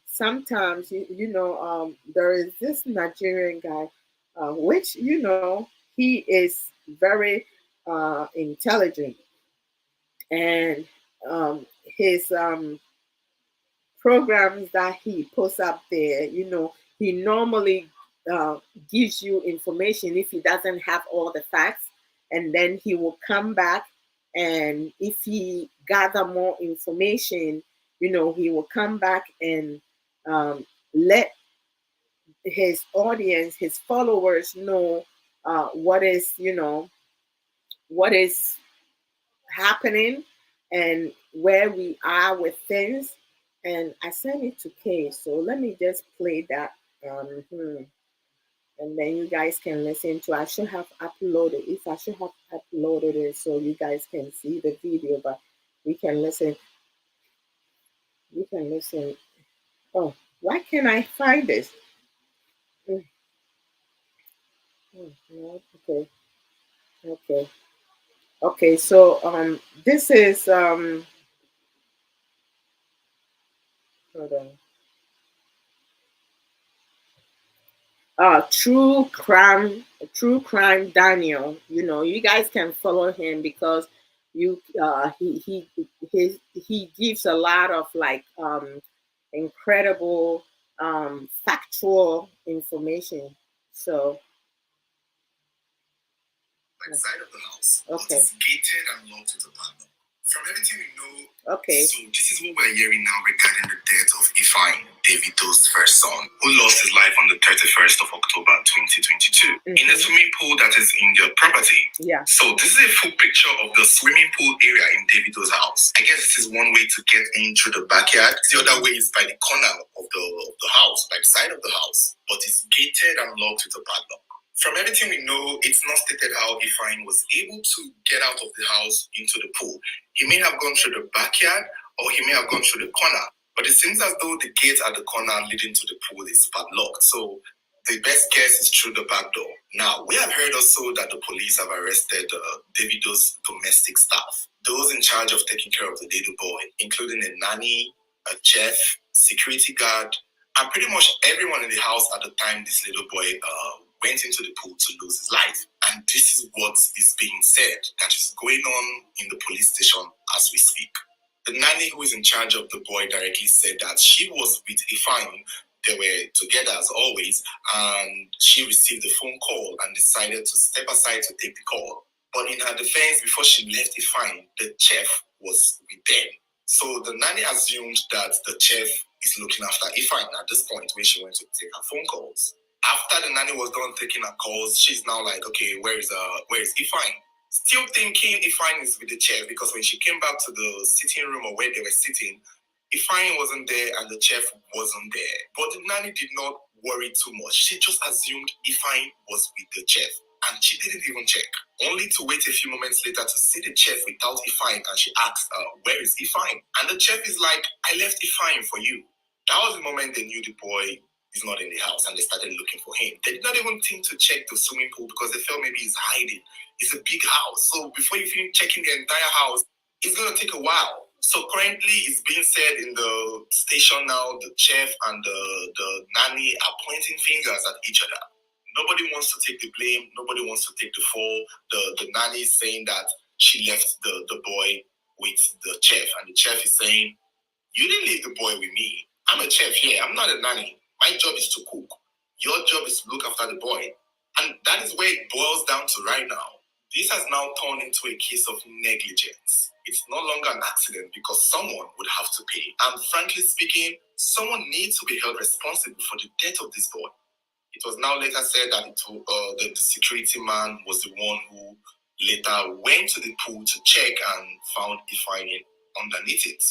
Sometimes there is this Nigerian guy, which he is very intelligent, and his programs that he puts up there, he normally uh, gives you information if he doesn't have all the facts, and then he will come back, and if he gather more information, he will come back and let his audience, his followers know what is happening and where we are with things. And I sent it to Kay. So let me just play that. And then you guys can listen to. I should have uploaded. If I should have uploaded it so you guys can see the video, but we can listen. We can listen. Oh, why can't I find this? Mm, no, okay, okay, okay. So this is hold on. True crime Daniel. You guys can follow him because you he gives a lot of like incredible factual information. So Side of the house. okay. It's gated and locked with a padlock. From everything we know, Okay. so this is what we're hearing now regarding the death of Ifeanyi, Davido's first son, who lost his life on the 31st of October 2022 in a swimming pool that is in their property. Yeah. So this is a full picture of the swimming pool area in Davido's house. I guess this is one way to get in through the backyard. The other way is by the corner of the house, by the side of the house, but it's gated and locked with a padlock. From everything we know, it's not stated how Ifeanyi was able to get out of the house into the pool. He may have gone through the backyard or he may have gone through the corner. But it seems as though the gate at the corner leading to the pool is padlocked. So the best guess is through the back door. Now, we have heard also that the police have arrested Davido's domestic staff, those in charge of taking care of the little boy, including a nanny, a chef, security guard, and pretty much everyone in the house at the time this little boy went into the pool to lose his life. And this is what is being said that is going on in the police station as we speak. The nanny who is in charge of the boy directly said that she was with Ifeanyi. They were together as always, and she received a phone call and decided to step aside to take the call. But in her defense, before she left Ifeanyi, the chef was with them. So the nanny assumed that the chef is looking after Ifeanyi at this point when she went to take her phone calls. After the nanny was done taking her calls, she's now like, okay, where is Ifeanyi? Still thinking Ifeanyi is with the chef because when she came back to the sitting room or where they were sitting, Ifeanyi wasn't there and the chef wasn't there. But the nanny did not worry too much. She just assumed Ifeanyi was with the chef. And she didn't even check. Only to wait a few moments later to see the chef without Ifeanyi, and she asked, where is Ifeanyi? And the chef is like, I left Ifeanyi for you. That was the moment they knew the boy is not in the house and they started looking for him. They did not even think to check the swimming pool because they felt maybe he's hiding. It's a big house. So before you finish checking the entire house, it's going to take a while. So currently, it's being said in the station now, the chef and the nanny are pointing fingers at each other. Nobody wants to take the blame. Nobody wants to take the fall. The nanny is saying that she left the boy with the chef, and the chef is saying, you didn't leave the boy with me. I'm a chef here. I'm not a nanny. My job is to cook. Your job is to look after the boy. And that is where it boils down to right now. This has now turned into a case of negligence. It's no longer an accident because someone would have to pay. And frankly speaking, someone needs to be held responsible for the death of this boy. It was now later said that the security man was the one who later went to the pool to check and found Ifeanyi underneath it.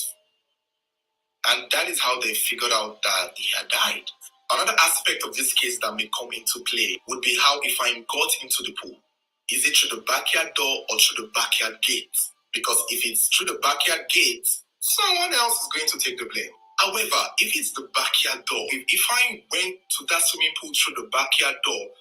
And that is how they figured out that he had died. Another aspect of this case that may come into play would be how Ifeanyi got into the pool. Is it through the backyard door or through the backyard gate? Because if it's through the backyard gate, someone else is going to take the blame. However, if it's the backyard door, if Ifeanyi went to that swimming pool through the backyard door,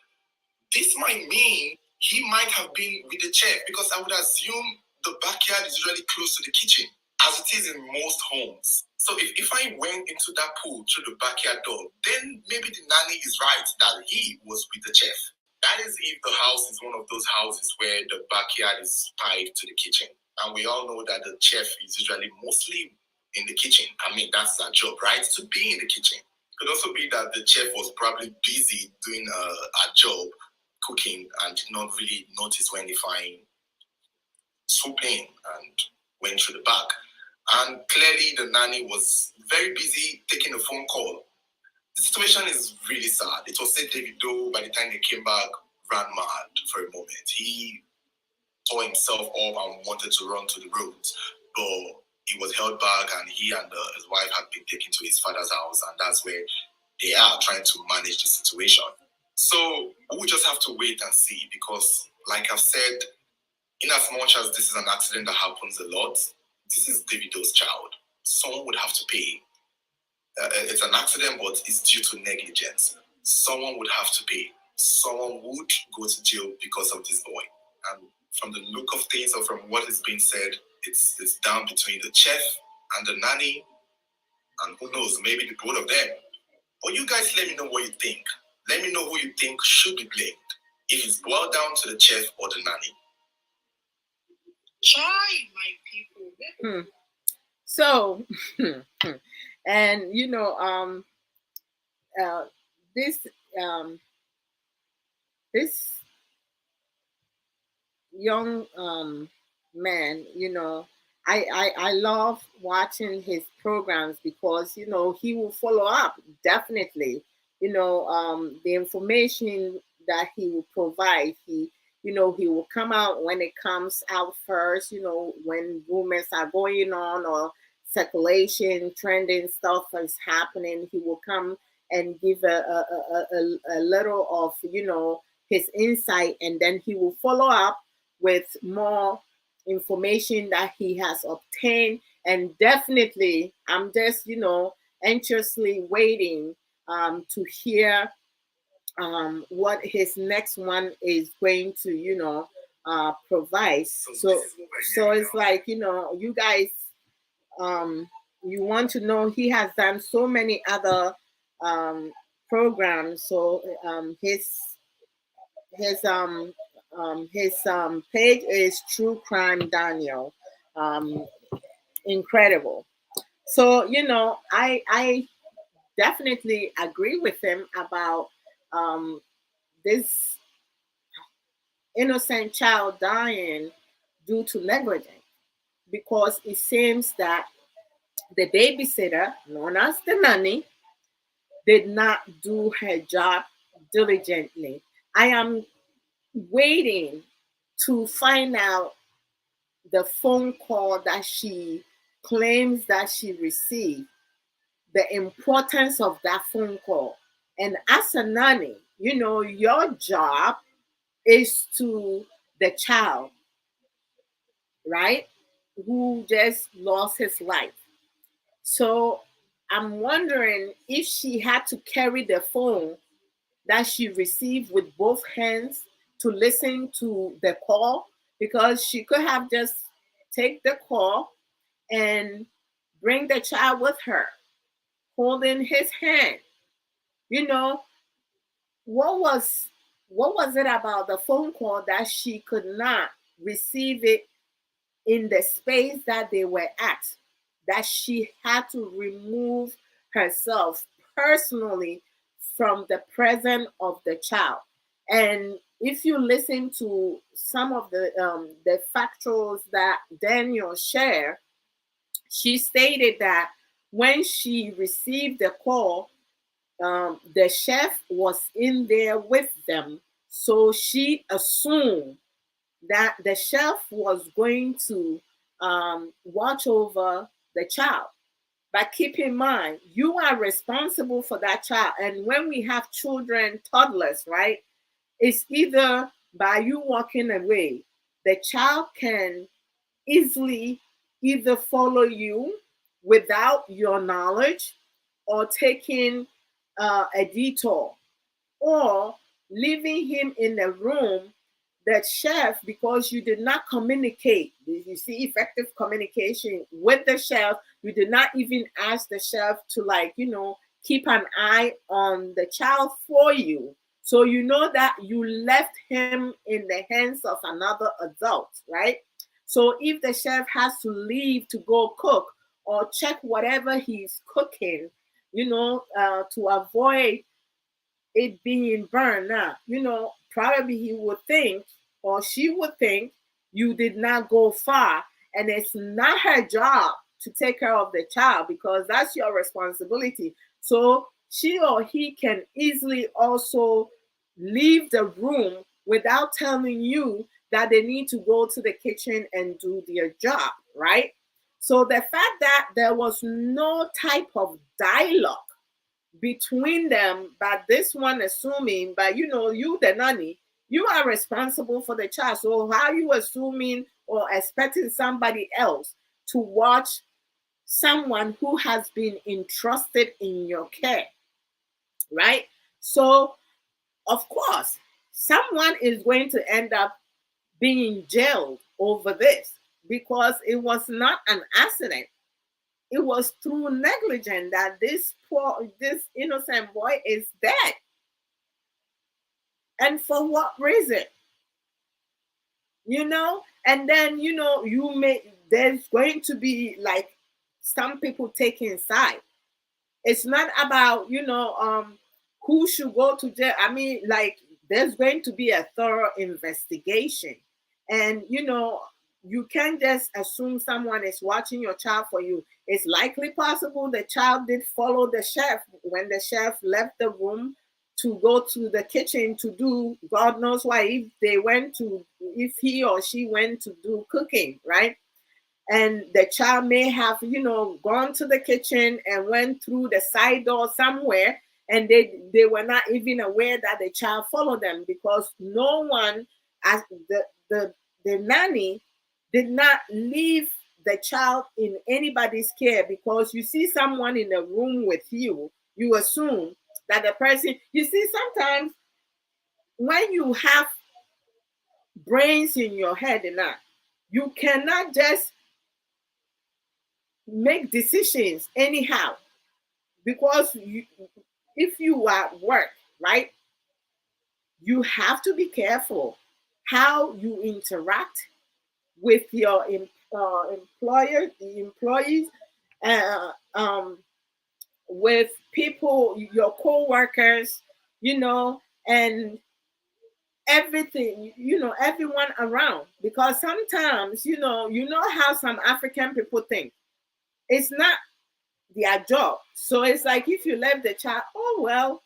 this might mean he might have been with the chef, because I would assume the backyard is really close to the kitchen, as it is in most homes. So if I went into that pool through the backyard door, then maybe the nanny is right that he was with the chef. That is if the house is one of those houses where the backyard is tied to the kitchen. And we all know that the chef is usually mostly in the kitchen. I mean, that's our job, right? To be in the kitchen. It could also be that the chef was probably busy doing a job, cooking, and did not really notice when Ifeanyi swooped in and went through the back. And clearly the nanny was very busy taking a phone call. The situation is really sad. It was said Davido, by the time they came back, ran mad for a moment. He tore himself up and wanted to run to the roads, but he was held back, and he and his wife had been taken to his father's house, and that's where they are trying to manage the situation. So we'll just have to wait and see, because like I've said, in as much as this is an accident that happens a lot, this is Davido's child. Someone would have to pay. It's an accident, but it's due to negligence. Someone would have to pay. Someone would go to jail because of this boy. And from the look of things, or from what is being said, it's down between the chef and the nanny, and who knows, maybe the both of them. But you guys let me know what you think. Let me know who you think should be blamed. If it's boiled down to the chef or the nanny. Try, my people. So, and this this young man, I love watching his programs, because he will follow up, definitely. The information that he will provide, he will come out when it comes out first, when rumors are going on, or circulation, trending stuff is happening. He will come and give a little of, his insight, and then he will follow up with more information that he has obtained. And definitely, I'm just, anxiously waiting to hear what his next one is going to, provide. So it's like, you guys, you want to know, he has done so many other programs. So his page is True Crime Daniel. Incredible. So I definitely agree with him about this innocent child dying due to negligence, because it seems that the babysitter, known as the nanny, did not do her job diligently. I am waiting to find out the phone call that she claims that she received, the importance of that phone call. And as a nanny, your job is to the child, right? Who just lost his life. So I'm wondering if she had to carry the phone that she received with both hands to listen to the call, because she could have just take the call and bring the child with her, holding his hand. You know, what was what was it about the phone call that she could not receive it in the space that they were at, that she had to remove herself personally from the presence of the child? And if you listen to some of the factuals that Daniel shared, she stated that when she received the call, the chef was in there with them. So she assumed that the chef was going to watch over the child. But keep in mind, you are responsible for that child. And when we have children, toddlers, right? It's either by you walking away, the child can easily either follow you without your knowledge, or taking a detour, or leaving him in a room, that chef, because you did not communicate. You see, effective communication with the chef. You did not even ask the chef to, like, keep an eye on the child for you. So you know that you left him in the hands of another adult, right? So if the chef has to leave to go cook or check whatever he's cooking, to avoid it being burned up, probably he would think, or she would think, you did not go far, and it's not her job to take care of the child, because that's your responsibility. So she or he can easily also leave the room without telling you that they need to go to the kitchen and do their job, right? So the fact that there was no type of dialogue between them, but this one assuming, but you the nanny, you are responsible for the child. So how you assuming or expecting somebody else to watch someone who has been entrusted in your care, right? So of course, someone is going to end up being jailed over this, because it was not an accident. It was through negligence that this innocent boy is dead. And for what reason? And then there's going to be, like, some people taking side. It's not about who should go to jail. I mean, like, there's going to be a thorough investigation. And you can't just assume someone is watching your child for you. It's likely possible the child did follow the chef when the chef left the room to go to the kitchen to do God knows why, if he or she went to do cooking, right? And the child may have gone to the kitchen and went through the side door somewhere, and they were not even aware that the child followed them, because no one, as the nanny, did not leave the child in anybody's care. Because you see someone in a room with you, you assume that the person, you see, sometimes when you have brains in your head enough, you cannot just make decisions anyhow, because if you are at work, right, you have to be careful how you interact with your employees, uh, um, with people, your co-workers, and everything, everyone around. Because sometimes, how some African people think. It's not their job. So it's like, if you left the child, oh well,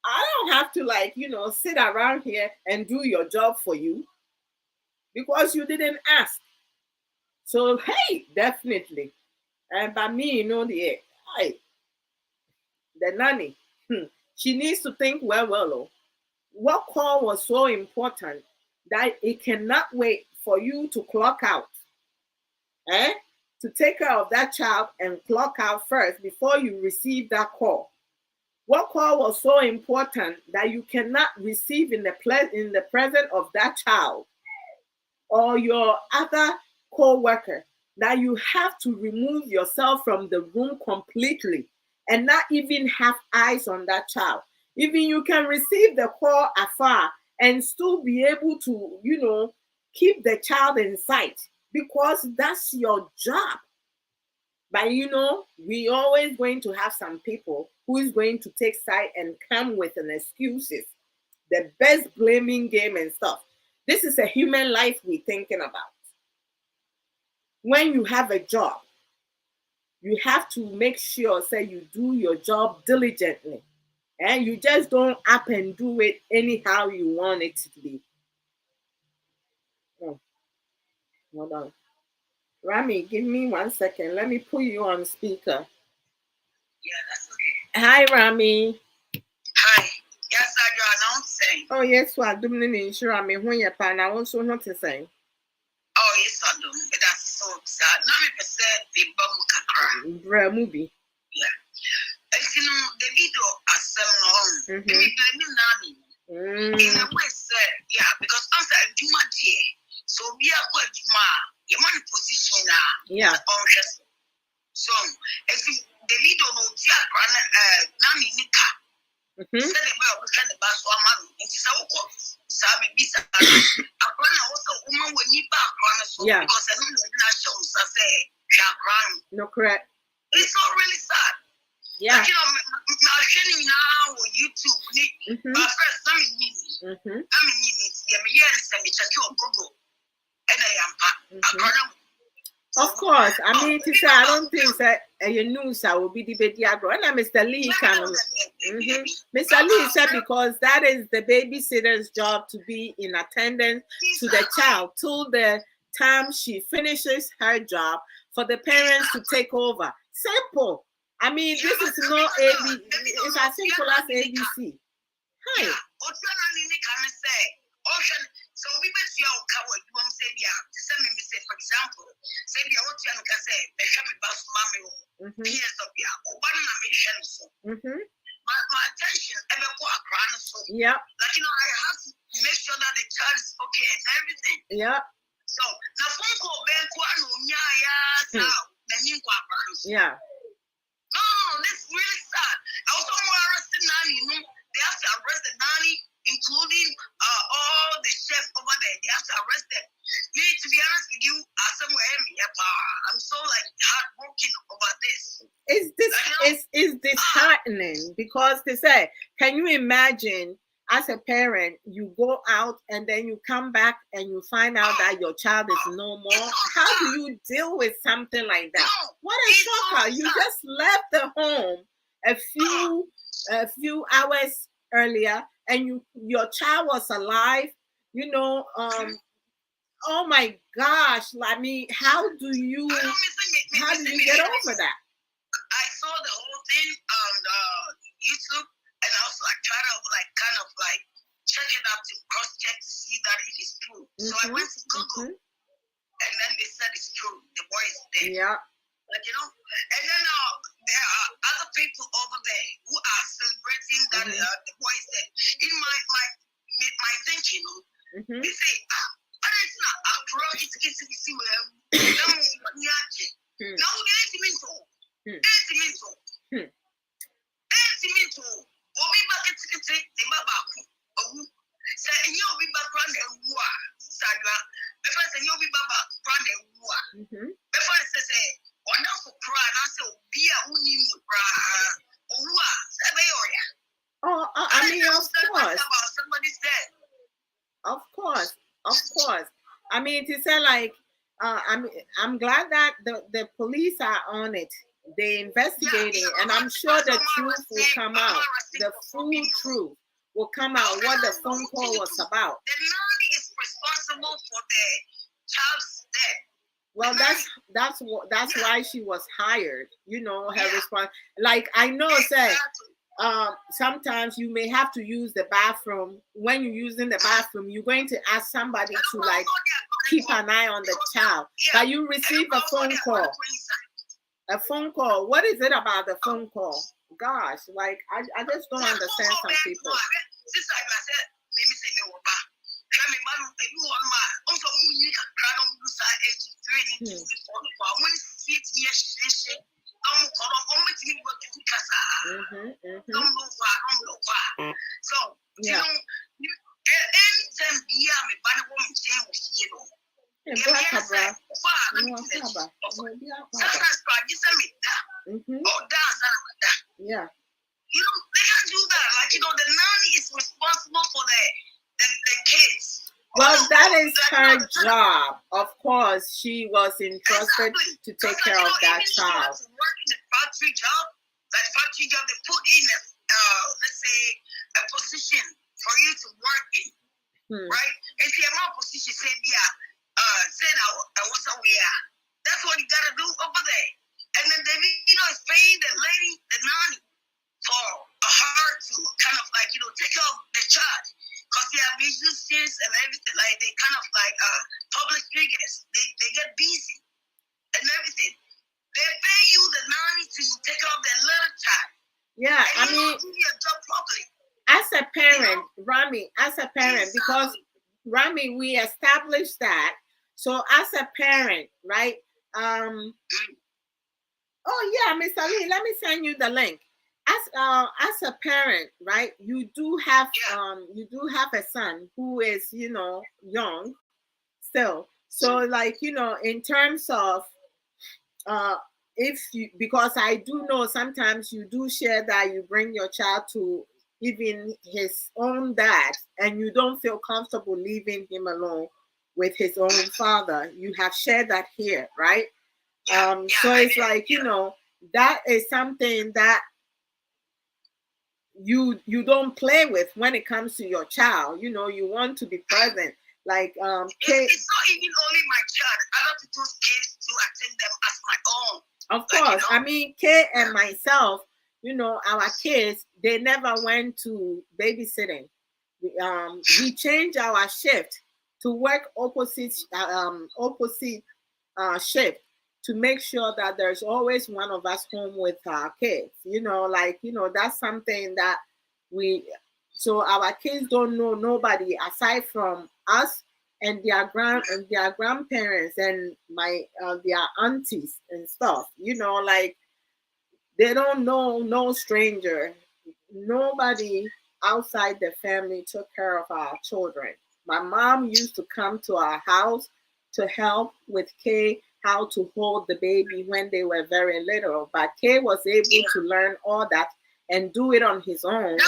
I don't have to, like, sit around here and do your job for you, because you didn't ask. So hey, definitely. And by me, the nanny, she needs to think well. Oh, what call was so important that it cannot wait for you to clock out, eh? To take care of that child and clock out first before you receive that call. What call was so important that you cannot receive in the presence of that child or your other co-worker that you have to remove yourself from the room completely and not even have eyes on that child. Even you can receive the call afar and still be able to, keep the child in sight because that's your job. But we always going to have some people who is going to take side and come with an excuses, the best blaming game and stuff. This is a human life we're thinking about. When you have a job, you have to make sure, say, you do your job diligently. And you just don't up and do it anyhow you want it to be. Oh, hold on. Rami, give me 1 second. Let me put you on speaker. Yeah, that's okay. Hi, Rami. Hi. Yes, I do announcing. Oh, yes, what do you insure me when you're pan? I also not to say. Oh, yes, I do. That's so sad. Now, me say the bum kakra. Bra movie. Yeah. And you know, Davido as some we blaming Nani. In a way, sir, yeah, because after a Juma day, so we are going Juma, your man position now. Yeah. So, if Davido no tia Nani Nika. Said the way we can the bus or man, and it's our course. Sabi Bisa. I run also woman when you back on yeah. Because I don't know say, no, correct. It's not really sad. Yeah. Like, I'm sharing now on YouTube. But first, let me need it. Let me need it. Yeah, me yes, me check your Google. And I am of course. I mean, to say, I don't think that your news will be the baby agro. And Mr. Lee can. Mr. Lee said because that is the babysitter's job to be in attendance to the child till the time she finishes her job for the parents to take over. Simple. I mean, this is not ABC. It's as simple as ABC. Hi. So we bet you our coward, you won't say, yeah, send me say, for example, say, yeah, what you can say, they show me bus mommy, peers of ya, or one nation. So, my attention, ever go across. So, yeah, like, I have to make sure that the child is okay and everything. Yeah. So, the phone call, Ben, now, the new yeah. No, this is really sad. I was somewhere arrested nanny, they have to arrest the nanny, including all the chefs over there. They have to arrest them. Me, to be honest with you, I'm so heartbroken over this. It's disheartening because they say, can you imagine as a parent, you go out and then you come back and you find out that your child is no more? How do you deal with something like that? What a shocker. You just left the home a few hours earlier and your child was alive, oh my gosh. I mean, how do you get over that? I saw the whole thing on YouTube and I was trying to check it out to cross check to see that it is true. So I went to Google and then they said it's true. The boy is dead. Yeah. And then there are other people over there who are celebrating that the boy is dead. In my thinking, they say, it's not after all, it's getting to see where now oh, I mean, of course. Somebody's dead. Of course. I mean, to say I'm glad that the police are on it. They investigating, and I'm sure the truth will come out. The full truth will come out what the phone call was about. The nanny is responsible for the child's death. Well, that's why she was hired. Her response. Like I know, say. Sometimes you may have to use the bathroom. When you're using the bathroom, you're going to ask somebody to keep an eye on the child. But you receive a phone call. A phone call. What is it about the phone call? Gosh, I just don't understand some people. Yeah. Anytime me ban woman change, you know. Black Abra. Yeah. You know, they can't do that. Like, you know, the nanny is responsible for the kids. Well, that is her job. Of course, she was entrusted to take care of that child. To work in a factory job, that factory job, they put in let's say, a position for you to work in, right? And the amount of position said, I was aware. That's what you gotta do over there. And then they, you know, is paying the lady, the nanny, for her to kind of like, you know, take care of the child. Because they are musicians and everything, like they kind of like public figures. They get busy and everything. They pay you the nanny to take care of their little child. Yeah, and I mean, do your job properly. As a parent, you know? Rami, as a parent, because Rami, we established that. So as a parent, right? Oh yeah, Mr. Lee, let me send you the link. As a parent, right? You do have a son who is, you know, young still. So like, you know, in terms of because I do know sometimes you do share that you bring your child to even his own dad and you don't feel comfortable leaving him alone with his own father. You have shared that here, right? So it's like, you know, that is something that you don't play with when it comes to your child. You know, you want to be present. Like it's not even only my child. I love those kids to attend them as my own. Of course, you know? I mean, Kay and myself, you know, our kids, they never went to babysitting. We changed our shift to work opposite shift to make sure that there's always one of us home with our kids. You know, like, you know, that's something that so our kids don't know nobody aside from us and their grandparents and their aunties and stuff. You know, like they don't know no stranger. Nobody outside the family took care of our children. My mom used to come to our house to help with Kay how to hold the baby when they were very little. But Kay was able to learn all that and do it on his own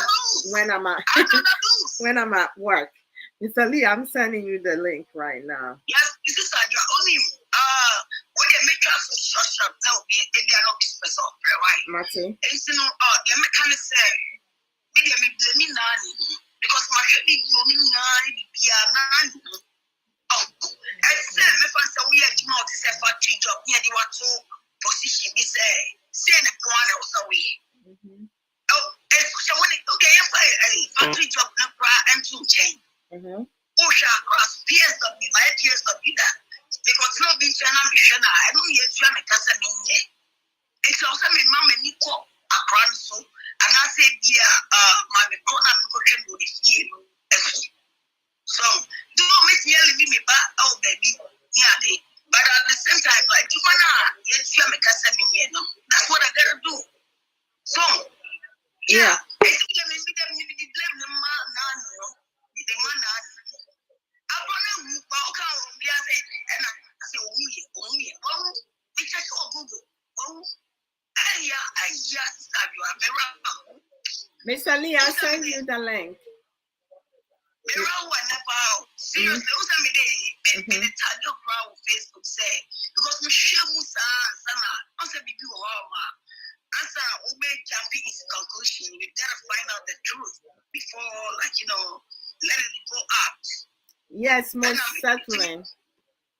when I'm at work. Mr. Lee, I'm sending you the link right now. Yes, this is your only when they make us structure now, they are not business of right. Marty. And you know, the mechanic said, maybe I blame nanny because my baby only nanny be a nanny. Oh, and say me fan say we are not say factory job near the what so position be say na plan also we. Oh, so when okay, if I factory job na pra and to change. Oh, cross PSW, my PSW that because no being China mission, I don't yet try my cousin in there. It's also my mom and Nico across so, and I said, yeah, my corner cooking with the field. So, do make me leave me back, oh, baby, yeah, but at the same time, like, you wanna yet try my cousin in here, no, that's what I gotta do. So, yeah, it's maybe the blame the man, no, the man. I don't know and I say, oh, we check Google. Oh, I just have you. Mr. Lee, I'll send you the link. Seriously, the target crowd Facebook say because we share Musa Sana, answer be answer obey jumping is conclusion. We gotta find out the truth before, like, you know, let it go out. Yes, most certainly.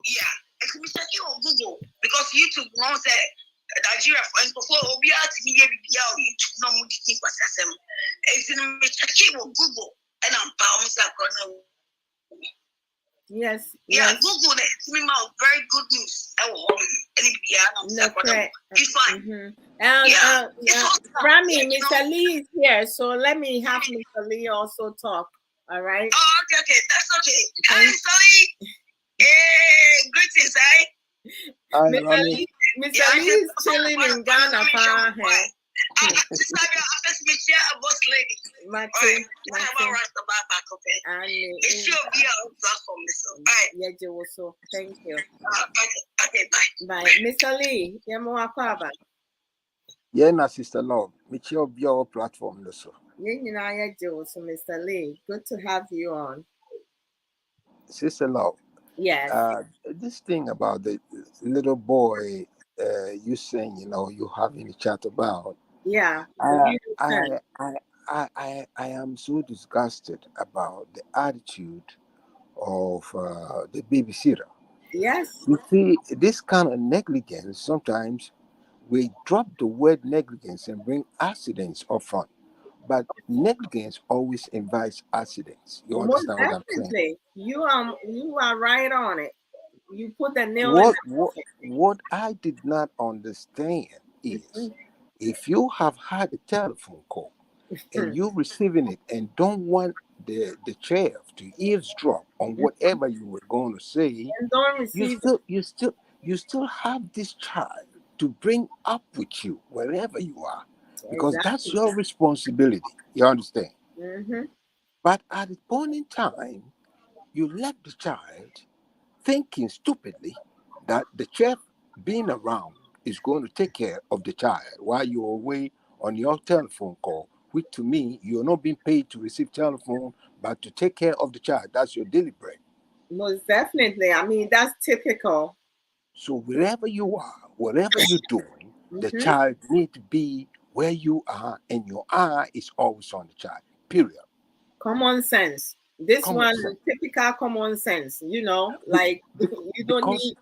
Yeah, it's me checking on Google because YouTube knows that Nigeria, for before Obia to me, YouTube no more think was SM. It's in me checking on Google and I'm bound to Yes. Yeah, Google that it's me more very good news. Rami, Mr. Lee is here, so let me have Mr. Lee also talk. All right. Oh, okay, that's okay. Hi, Mr. Lee. Hey, greetings, Mr. Lee is chilling in Ghana. I first meet a boss lady. Mate, Alright, when I Mate. rush the back, okay? And It should be on platform, so. Alright, yeah, Joe, so thank you. okay, bye. Bye. Mr. Lee, Yamo Akwaba. Yeah, na Sister Love. Michio your platform no so. Yeah, Joe, so Mr. Lee, good to have you on. Sister Love. Yes. This thing about the little boy you saying, you having a chat about. Yeah. The I beautiful I son. I I am so disgusted about the attitude of the babysitter. Yes. You see, this kind of negligence sometimes we drop the word negligence and bring accidents up front. But negligence always invites accidents. You Most understand what I'm saying? definitely. You are right on it. You put the nail in What the what what I did not understand is coffin. if you have had a telephone call and Mhm. you receiving it and don't want the sheriff to eavesdrop on whatever you were going to say, And don't you receive it. still you still you still have this child to bring up with you wherever you are because that's Exactly. your responsibility. You understand? Mm-hmm. But at the point in time, you left the child thinking stupidly that the chef being around is going to take care of the child while you're away on your telephone call, which to me, you're not being paid to receive telephone, but to take care of the child. That's your daily bread. Most definitely. I mean, that's typical. So wherever you are, whatever you're doing, the Mm-hmm. child need to be where you are, and your eye is always on the child. Period. Common sense. This Common one, sense. typical common sense. Be- Like you don't because need.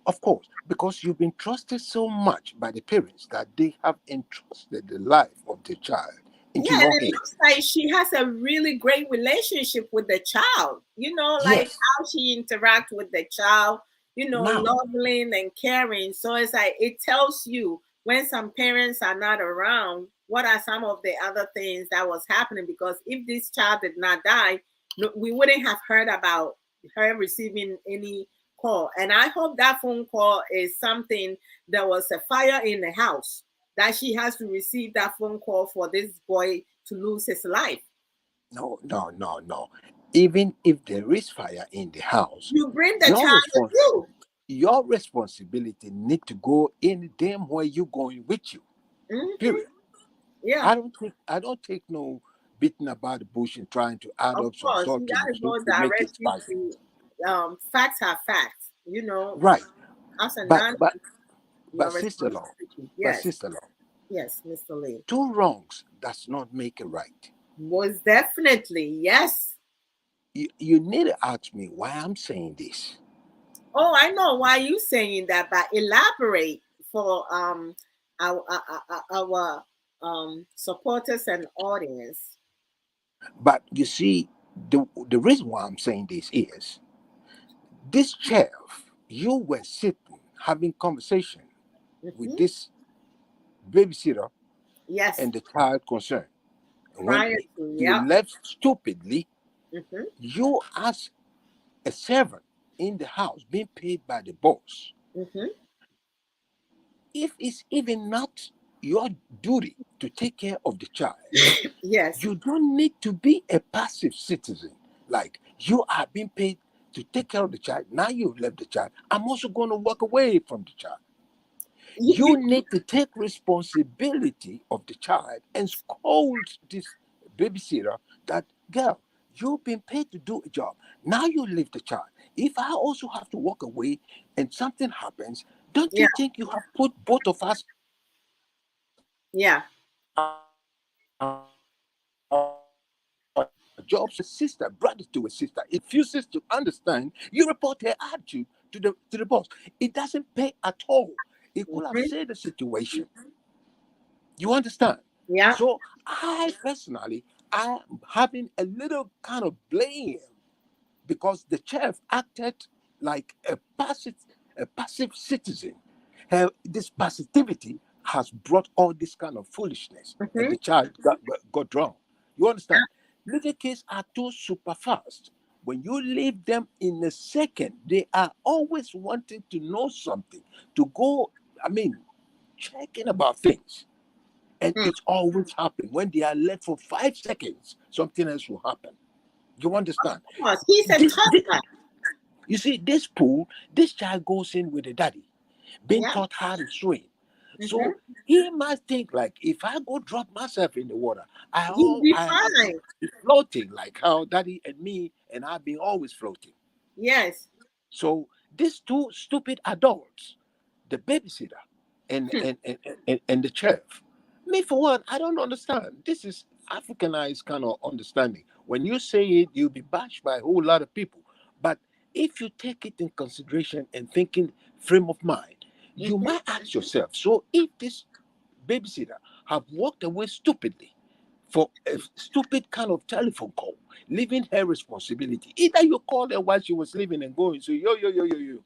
of course, because you've been trusted so much by the parents that they have entrusted the life of the child into Yeah, and your it hands. looks like she has a really great relationship with the child. Like Yes. how she interact with the child. Now, Loving and caring. So it's like it tells you when some parents are not around, what are some of the other things that was happening? Because if this child did not die, no, we wouldn't have heard about her receiving any call. And I hope that phone call is something. There was a fire in the house that she has to receive that phone call for this boy to lose his life. no, no, no, no. Even if there is fire in the house, You bring the your child with respons- you. your responsibility need to go in the damn way you going with you. Hmm. Period. Yeah, I don't take no beating about the bush and trying to add of up some course. salt You to got the to soup go to make it directly spicy. to facts are facts. Right. As a But non, but but your sister law. responsibility. But Yes, sister law. yes, Mr. Lee. Two wrongs does not make it right. Was definitely yes. You need to ask me why I'm saying this. Oh, I know why you saying that, but elaborate for our supporters and audience. But you see, the reason why I'm saying this is this chef, you were sitting having conversation with Hmm. this babysitter Yes, and the child concerned. And when prior to, you yeah. left stupidly, Hmm. you as a servant in the house being paid by the boss, Hmm. if it's even not your duty to take care of the child, Yes. you don't need to be a passive citizen. Like you are being paid to take care of the child. Now you've left the child. I'm also going to walk away from the child. You, You need to take responsibility of the child and scold this babysitter that girl, you've been paid to do a job. Now you leave the child. If I also have to walk away and something happens, don't yeah, you think you have put both of us yeah. jobs sister, brother to a sister. It refuses to understand. You report her attitude to the boss. It doesn't pay at all. It could have Hmm. saved the situation. You understand? Yeah. So I personally, I am having a little kind of blame because the chef acted like a passive citizen. This passivity has brought all this kind of foolishness, and Hmm. the child got drowned. You understand? Little kids are too super fast. When you leave them in a second, they are always wanting to know something, to go, I mean, checking about things. And it's always happened. When they are left for 5 seconds, something else will happen. You understand? Of course, he's a This, toddler. you see, this pool, this child goes in with the daddy, being Yeah. taught how to swim. Mm-hmm. So he must think like, if I go drop myself in the water, You'll be I have to fine. be floating like how daddy and me and I've been always floating. Yes. So these two stupid adults, the babysitter and the chef, me for one, I don't understand. This is Africanized kind of understanding. When you say it, you'll be bashed by a whole lot of people. But if you take it in consideration and thinking frame of mind, you Mm-hmm. might ask yourself, so if this babysitter have walked away stupidly for a stupid kind of telephone call, leaving her responsibility. Either you call her while she was leaving and going, so yo,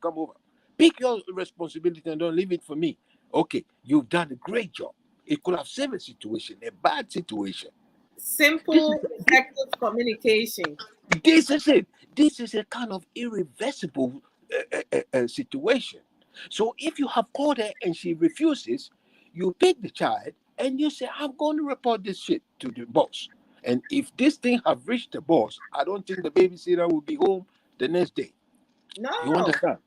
come over. Pick your responsibility and don't leave it for me. Okay, you've done a great job. It could have saved a situation, a bad situation. This is Simple, effective communication. this is it. This is a kind of irreversible situation. So if you have called her and she refuses, you pick the child and you say, "I'm going to report this shit to the boss." And if this thing have reached the boss, I don't think the babysitter will be home the next day. You No. understand?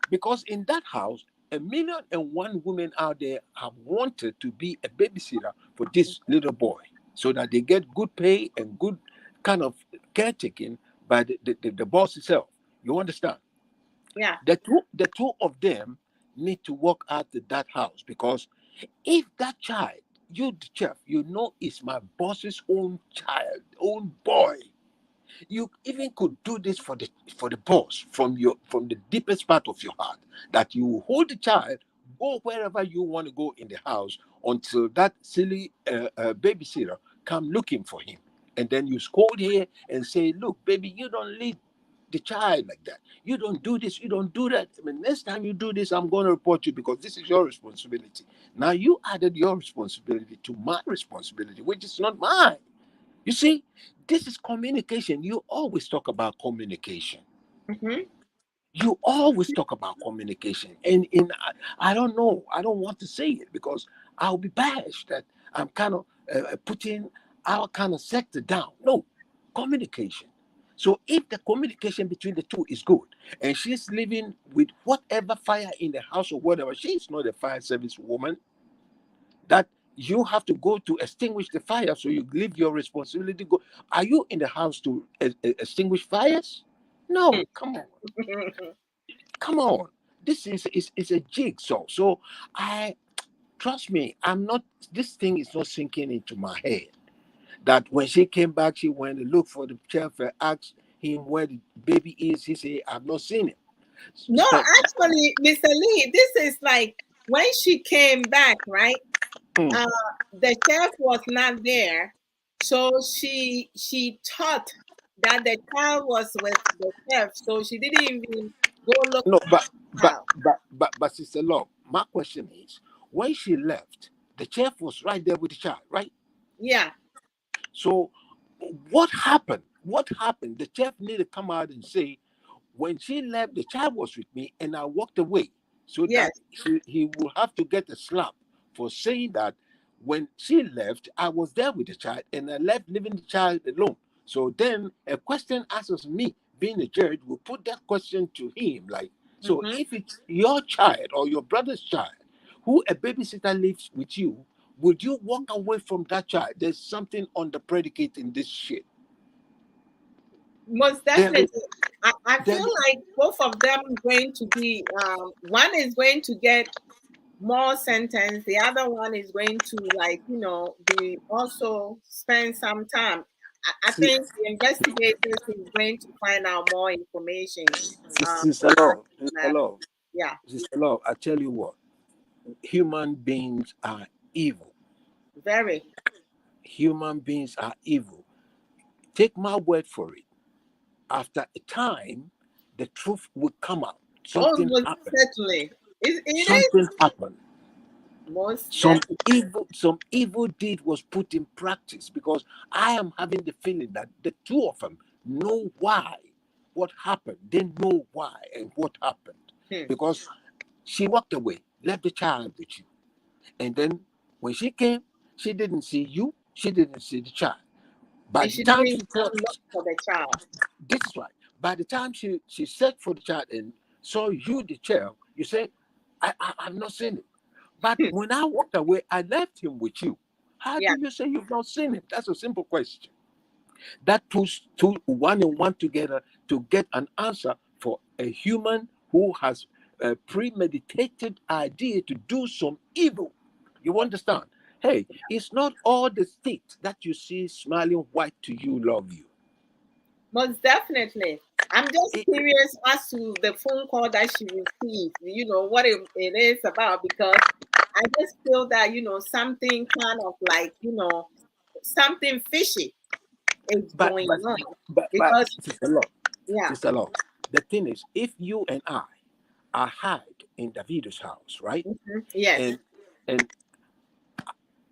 Because in that house, 1,000,001 women out there have wanted to be a babysitter for this little boy so that they get good pay and good kind of caretaking by the boss itself. You understand? Yeah. The two of them need to walk out of that house because if that child, you the chef, you know it's my boss's own child, own boy, you even could do this for the boss from the deepest part of your heart, that you hold the child, go wherever you want to go in the house until that silly babysitter come looking for him, and then you scold here and say, "Look, baby, you don't leave the child like that. You don't do this, you don't do that. I mean, next time you do this, I'm going to report you because this is your responsibility." Now you added your responsibility to my responsibility, which is not mine. You see, this is communication. You always talk about communication. Mm-hmm. You always talk about communication. And I don't know, I don't want to say it because I'll be bashed that I'm kind of putting our kind of sector down. No, communication. So if the communication between the two is good and she's living with whatever fire in the house or whatever, she's not a fire service woman that you have to go to extinguish the fire, so you leave your responsibility go. Are you in the house to extinguish fires? No, come on, come on. This is a jigsaw. So I trust me, I'm not, this thing is not sinking into my head that when she came back, she went to look for the chef and asked him where the baby is. He said, "I've not seen him." No, So, actually, Mr. Lee, this is like when she came back, right? mm, Uh, the chef was not there, so she thought that the child was with the chef, so she didn't even go look no, for the child. but Sister Love, my question is, when she left, the chef was right there with the child, right? Yeah. So, what happened? What happened? The chef need to come out and say, when she left, the child was with me, and I walked away, so Yes. that he will have to get a slap for saying that when she left, I was there with the child, and I left, leaving the child alone. So then a question asks me, being a judge, will put that question to him, like, so Mm-hmm. if it's your child or your brother's child, who a babysitter lives with you, would you walk away from that child? There's something on the predicate in this shit. Most There is, definitely. I there feel like both of them going to be one is going to get more sentence, the other one is going to, like, be also spend some time. I is, think the investigators is going to find out more information Sister Love, regarding the Sister matter. Love, Yeah. Sister Love, I tell you what, human beings are evil. Very. Human beings are evil. Take my word for it. After a time, the truth will come out. Oh, Something most happened. certainly. It is Something happened. most Some definitely. evil deed was put in practice because I am having the feeling that the two of them know why, what happened. They know why and what happened Hmm. because she walked away, left the child with you. And then when she came, She didn't see you. She didn't see the child. By And the she time didn't she tell, look for the child. this is right. By the time she searched for the child and saw you, the child, you say, I've not seen it. But when I walked away, I left him with you. How Yeah, do you say you've not seen him? That's a simple question. That puts two one and one together to get an answer for a human who has a premeditated idea to do some evil. You understand? Hey, it's not all the state that you see smiling white to you love you. most definitely. I'm just It, curious as to the phone call that she received, what it is about, because I just feel that, something kind of like, something fishy is but going but on. but Because, sister law, yeah, sister law. The thing is, if you and I are hide in Davido's house, right? yes, And and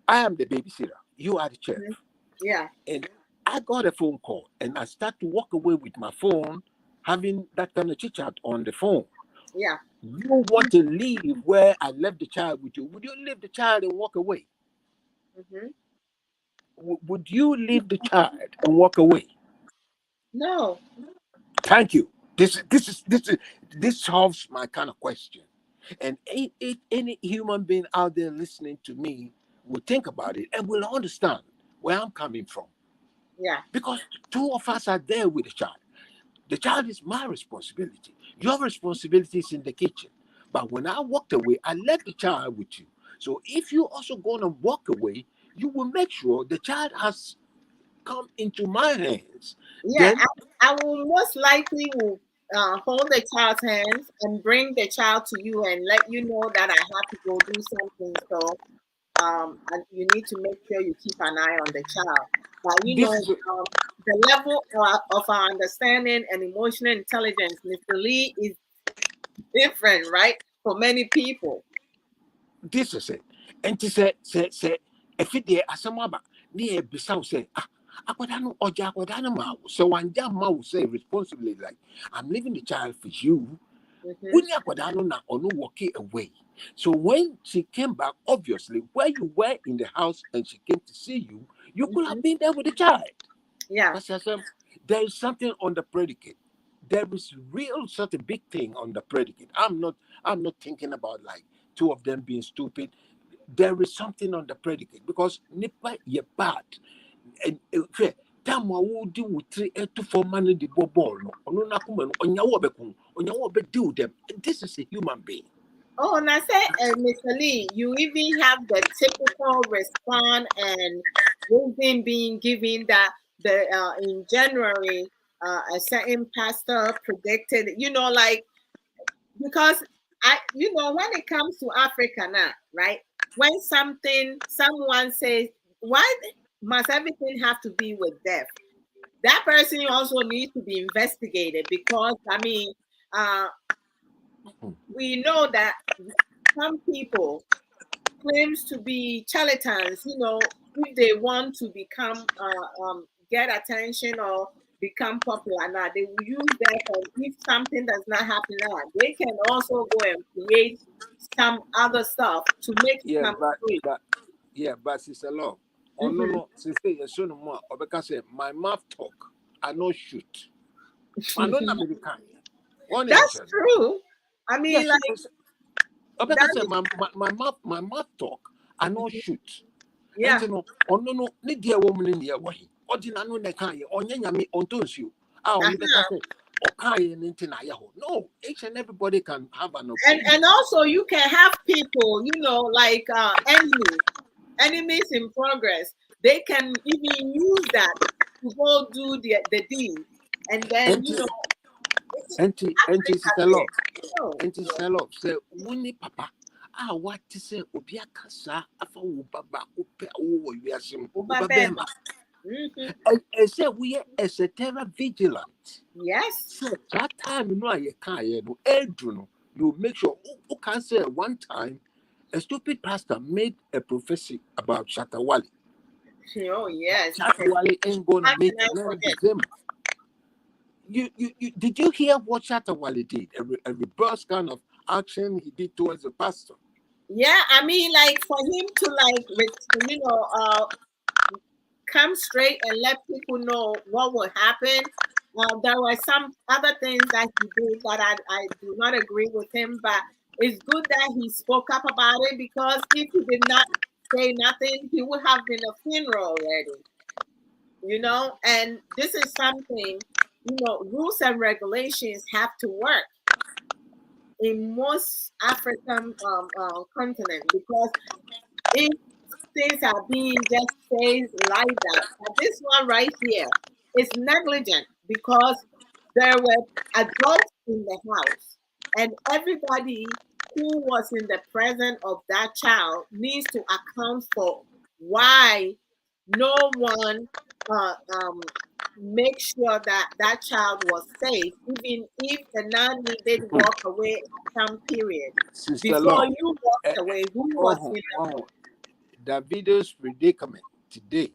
I am the babysitter, you are the chef, mhm, yeah, and I got a phone call and I start to walk away with my phone, having that kind of chit chat on the phone. yeah. You want to leave where I left the child with you. Would you leave the child and walk away? Hmm. Would you leave the child and walk away? No, Thank you. This solves my kind of question. And any human being out there listening to me will think about it and will understand where I'm coming from. yeah, Because two of us are there with the child. The child is my responsibility. Your responsibility is in the kitchen. But when I walked away, I left the child with you. So if you also going to walk away, you will make sure the child has come into my hands. yeah. Then I will most likely will hold the child's hands and bring the child to you and let you know that I have to go do something. So and you need to make sure you keep an eye on the child. But this is the level of our understanding and emotional intelligence, Mr. Lee, is different, right? For many people. this is it. And to say if it there as some about near Bissau say akwadaa no ɔgye akwadaa no ma wo sɛ wangye amma wo say responsibly like I'm leaving the child for you. Hmm. Wuni akwadaa no na ɔno walk away. So when she came back, obviously where you were in the house and she came to see you, you could Hmm. have been there with the child. Yeah. But I said, there is something on the predicate. There is real such a big thing on the predicate. I'm not thinking about like two of them being stupid. There is something on the predicate because nipa ye bad. And time wa wo di wo tiri etu for money the ball no ono na kuma no onyawo obekun onyawo obedeal them. This is a human being. Oh, and I say, Mr. Lee, you even have the typical response and reason being given that in January, a certain pastor predicted, like, because when it comes to Africa now, right? When someone says, why must everything have to be with death? That person also needs to be investigated because, I mean, uh, we know that some people claims to be charlatans, if they want to become, get attention or become popular now, they will use that. And if something does not happen now, they can also go and create some other stuff to make it Yeah, come but free. but yeah, but sister love. Oh no Mhm. no, sister, you son more. Obeka say my mouth talk. I no shoot. I don't know American. One That's answer. true. I mean, Yes, like Obeka that say is, my mouth talk. I no mhm, shoot. And yeah. you know, oh no no, ni dear woman in here wahi. Ordina no ne kan ye. Onye nyame ontonsu. Ah, oni beka Uh-huh. say. Okay, no, each and everybody can have an and opinion. and also you can have people, like enemies in progress. They can even use that to go do the deed. And then, And it's and Africa sister there. love. Oh, And sister love say wuni papa. Ah, what to say? Obi akasa afa wo baba ope wo wiase mu. Wo Obabema. baba Hmm. and say we are esoteric vigilant. Yes. So that time no I can no edu no you make sure who can say one time a stupid pastor made a prophecy about Shatawali. Oh, yes. Shatawali ain't gonna How can make I a man forget? December. You did you hear what Shatawali did? A reverse kind of action he did towards the pastor. Yeah, I mean, like for him to like, come straight and let people know what will happen. There were some other things that he did that I do not agree with him, but it's good that he spoke up about it because if he did not say nothing, he would have been a funeral already, And this is something, rules and regulations have to work in most African continent because if things are being just said like that. But this one right here is negligent because there were adults in the house, and everybody who was in the presence of that child needs to account for why no one make sure that that child was safe, even if the nanny did walk away at some period. Sister Before Law, you walked away, who was in the Davido's predicament today,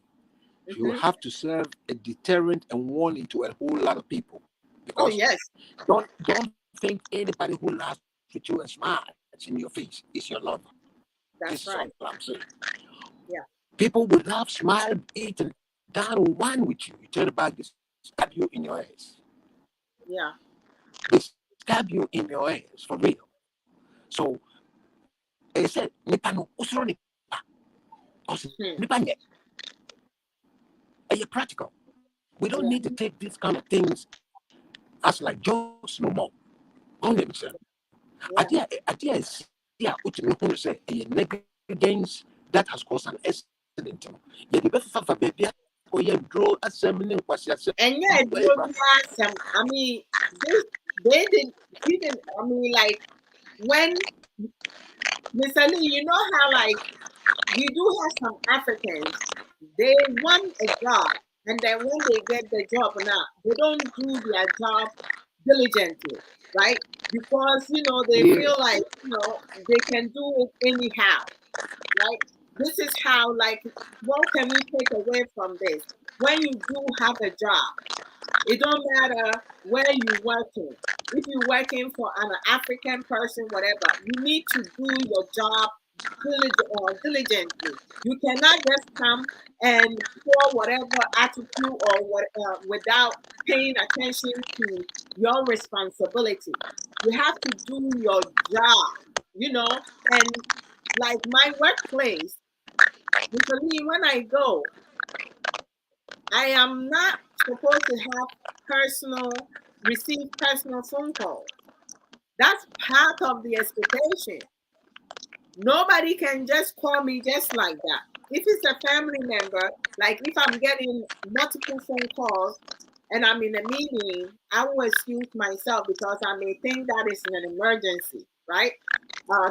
you Mhm. have to serve a deterrent and warning to a whole lot of people. Oh Because yes, don't think anybody who laughs with you and smiles in your face is your lover. This is that's all right. I'm saying. Yeah, People will laugh, smile, eat, and down one with you. You turn back, they stab you in your ass. yeah. They stab you in your ass for real. So they said, Nipa no, usoro nipa. Because nipa Hmm. nye, are you practical? We don't need Yeah, to take these kind of things as like jokes no more. On themselves. yeah. Idea is yeah, ultimately who say a negligence that has caused an accident. Yeah, the best for baby or yeah, draw assembly was And yeah, yeah, it will be awesome. I mean, this they did. He didn't. I mean, like when Mr. Lee, you know how like we do have some Africans. They want a job, and then when they get the job now, they don't do their job diligently, right? Because they yeah, feel like they can do it anyhow, right? This is how, like, what can we take away from this? When you do have a job, it don't matter where you working. If you're working for an African person, whatever, you need to do your job diligently. You cannot just come and pour whatever attitude or what without paying attention to your responsibility. You have to do your job, and like my workplace, because when I go, I am not supposed to have receive personal phone calls. That's part of the expectation. Nobody can just call me just like that. If it's a family member, like if I'm getting multiple phone calls and I'm in a meeting, I will excuse myself because I may think that is an emergency, right?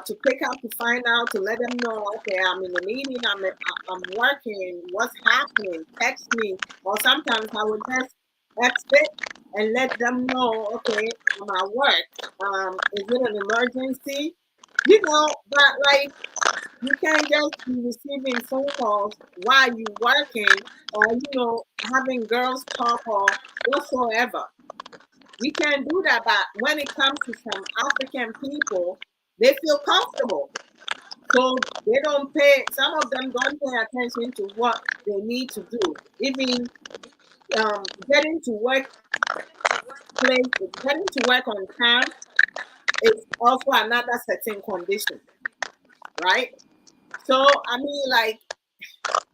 To pick up, to find out, to let them know, okay, I'm in a meeting, I'm working, what's happening, text me, or sometimes I would just text it and let them know, okay, I'm at work. Is it an emergency? But like you can't just be receiving phone calls while you working or having girls talk or whatsoever. We can't do that. But when it comes to some African people, they feel comfortable. So they don't pay, some of them don't pay attention to what they need to do. Even getting to getting to work on time is also another certain condition, right? So I mean, like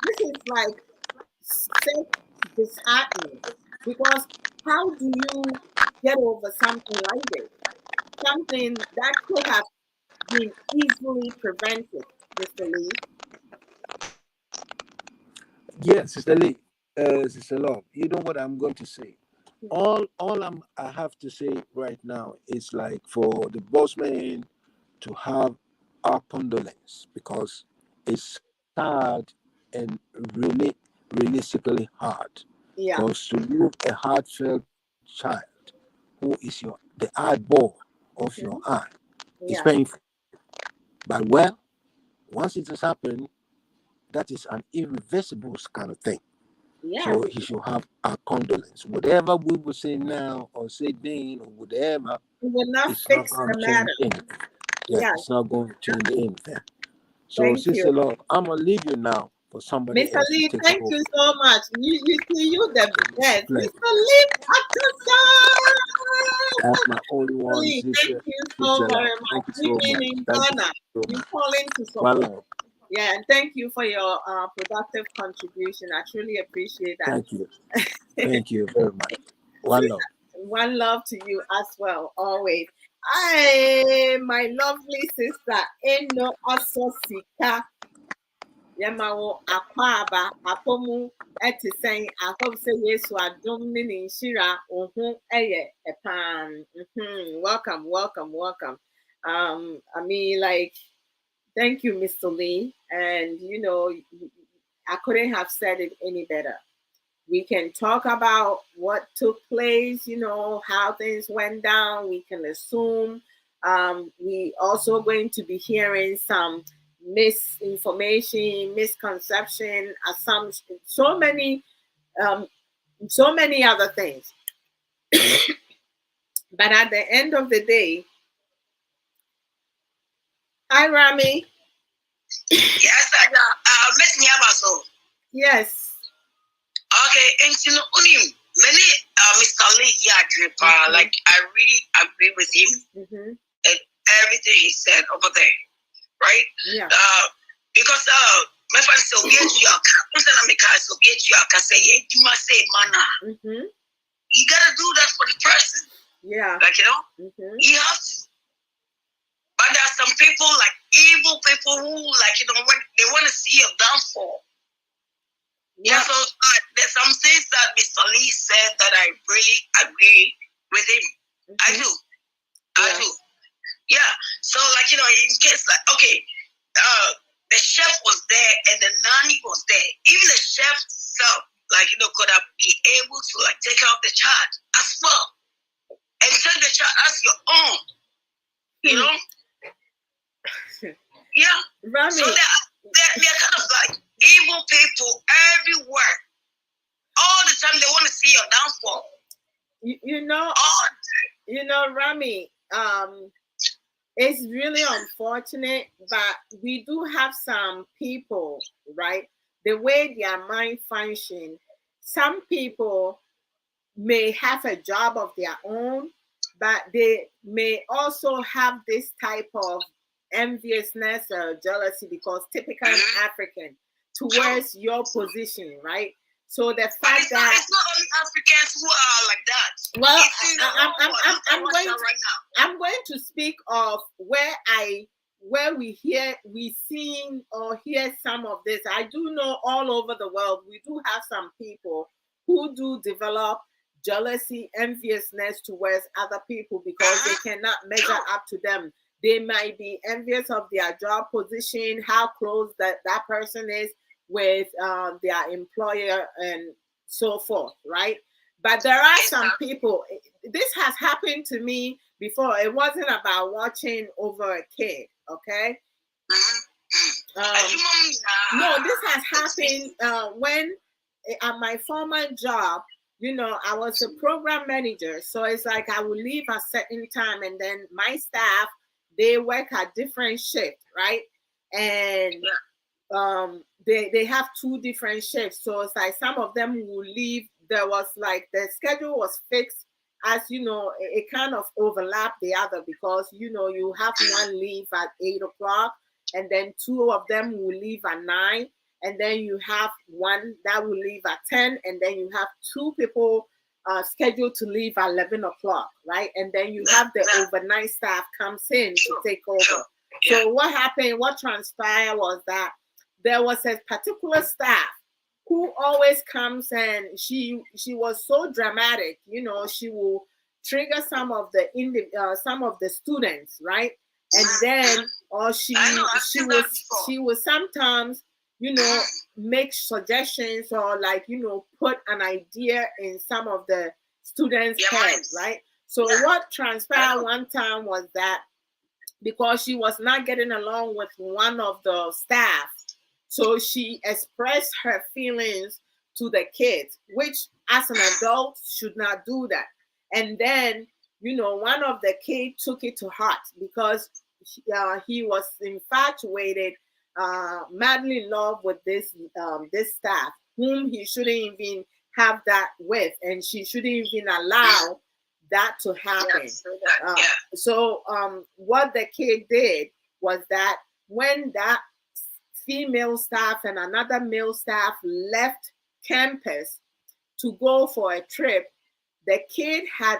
this is like so disheartening because how do you get over something like this? Something that could have been easily prevented, Mr. Lee. yeah, Sister Lee, Sister Law, you know what I'm going to say. I have to say right now is like for the boss man to have our condolence because it's sad and really realistically hard. Yeah, Because to lose a heartfelt child who is the eyeball of your hmm, eye is yeah, painful. But well, once it has happened, that is an irreversible kind of thing. yeah. So he should have our condolence. Whatever we will say now or say then or whatever, It will not it's not fix going the to change matter. anything. Yeah, Yeah, it's not going to change anything. So, Sister Love, I'm gonna leave you now for somebody Mr. else Lee, to take thank over. you so much. You see, you the best. Pleasure. Mr. Lee, That's my only one, Lee, thank Sister. you so Sister Love. very much. Thank you We've so been much. in Thank you Ghana. so You much. calling to One support. love. Yeah, and thank you for your productive contribution. I truly appreciate that. Thank you. Thank you very much. One love. One love to you as well, always. Hi, my lovely sister, Eno Ososika. Yamawo Akwaba, Apomu, eti saying, I hope say yes, I don't mean Shira, epan. Welcome, welcome, welcome. I mean, like, thank you, Mr. Lee. And, you know, I couldn't have said it any better. We can talk about what took place, you know, how things went down. We can assume. We also going to be hearing some misinformation, misconception, assumption, um, so many other things. But at the end of the day, hi Rami. Yes, I met me about. Yes. Okay, and you know, many Mr. Lee Yadripa, like I really agree with him and everything he said over there, right? Yeah. Because my friend said, "We are say you must say mana." You gotta do that for the person. Yeah. Like you know, you have to. But there are some people like evil people who like you know when they want to see your downfall. Yeah, so there's some things that Mr. Lee said that I really agree with him. I do. I do. Yeah. So like, you know, in case like, okay, the chef was there and the nanny was there. Even the chef himself, like, you know, could have been able to like take out the child as well. And take the child as your own. You know? Yeah. Rami. So they're kind of like evil people everywhere. All the time they want to see your downfall. You know, Rami, it's really unfortunate, but we do have some people, right? The way their mind function, some people may have a job of their own, but they may also have this type of enviousness or jealousy because typically African towards your position, right? So the fact that it's not only Africans who are like that. Well, I'm going to speak of where we seen or hear some of this. I do know all over the world we do have some people who do develop jealousy, enviousness towards other people because they cannot measure up to them. They might be envious of their job position, how close that person is with their employer and so forth, right? But there are some people, this has happened to me before. It wasn't about watching over a kid, okay? No, this has happened when at my former job, you know, I was a program manager. So it's like I would leave at certain time and then my staff, they work at different shifts, right? And they have two different shifts. So it's like some of them will leave. There was like the schedule was fixed as you know, it kind of overlapped the other because you know you have one leave at 8 o'clock and then two of them will leave at 9, and then you have one that will leave at 10, and then you have two people scheduled to leave at 11 o'clock, right? And then you have the overnight staff comes in to take over. So what happened, what transpired was that there was a particular staff who always comes and she was so dramatic, you know, she will trigger some of the students, right? And then or she was sometimes, you know, make suggestions or like, you know, put an idea in some of the students' heads, right? So what transpired one time was that because she was not getting along with one of the staff, so she expressed her feelings to the kids, which as an adult should not do that. And then, you know, one of the kids took it to heart because he was infatuated madly in love with this staff, whom he shouldn't even have that with, and she shouldn't even allow that to happen. So what the kid did was that when that female staff and another male staff left campus to go for a trip, the kid had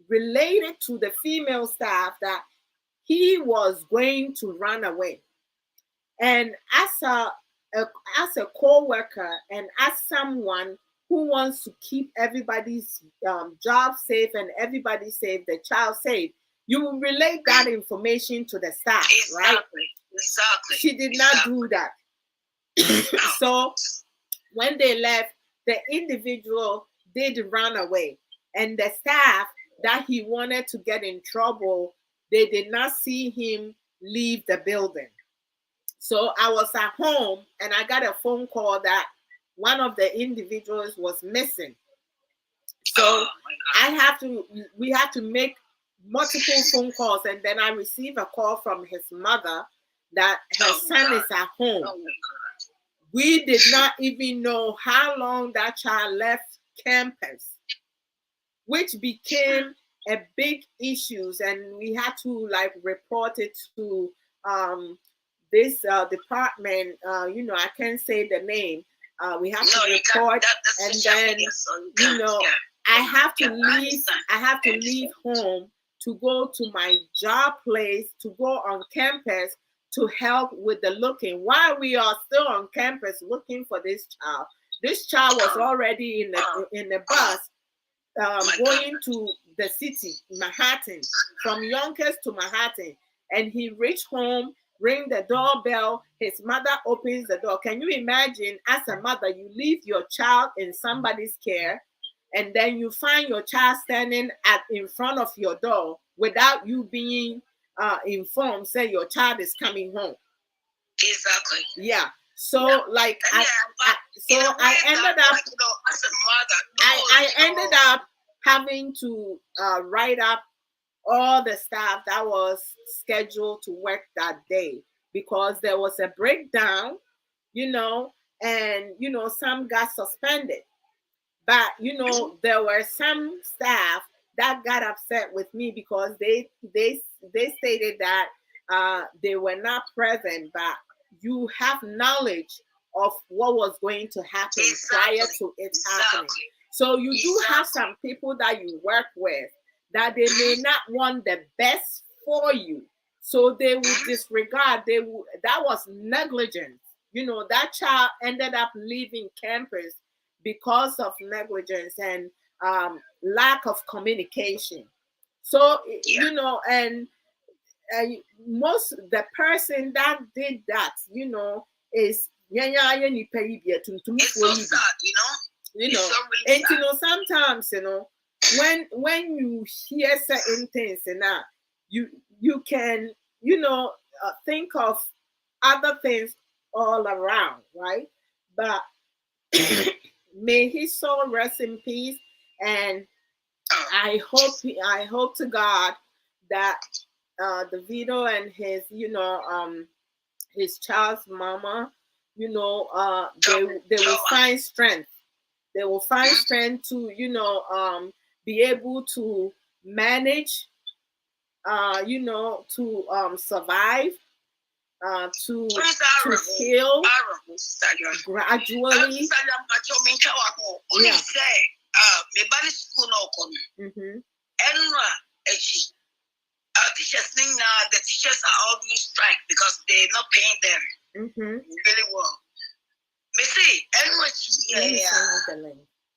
related to the female staff that he was going to run away. And as a co-worker and as someone who wants to keep everybody's job safe and everybody safe, the child safe, you will relate that information to the staff, right? Exactly. She did not do that. So when they left, the individual did run away. And the staff that he wanted to get in trouble, they did not see him leave the building. So I was at home and I got a phone call that one of the individuals was missing. So we have to make multiple phone calls, and then I received a call from his mother that her son is at home. We did not even know how long that child left campus, which became a big issue, and we had to like report it to this department. I can't say the name. We have to report, and then I have to leave. I have to leave home to go to my job place, to go on campus to help with the looking. While we are still on campus looking for this child was already in the bus going to the city, Manhattan, from Yonkers to Manhattan, and he reached home. Ring the doorbell. His mother opens the door. Can you imagine, as a mother, you leave your child in somebody's care, and then you find your child standing in front of your door without you being informed, say your child is coming home. Exactly. Yeah. So like I ended up as a mother, I ended up having to write up all the staff that was scheduled to work that day, because there was a breakdown, and some got suspended. But there were some staff that got upset with me because they stated that they were not present, but you have knowledge of what was going to happen prior to it happening. So you do have some people that you work with that they may not want the best for you, so they would disregard. That was negligence. That child ended up leaving campus because of negligence and lack of communication. So and the person that did that, is it's so sad, sometimes when you hear certain things, you can think of other things all around, right? But may his soul rest in peace, and I hope to God that Davido and his child's mama, they will find strength. They will find strength to be able to manage, to survive, to heal gradually. Yeah. The teachers are all doing strike because they're not paying them really well. Me say, anyway,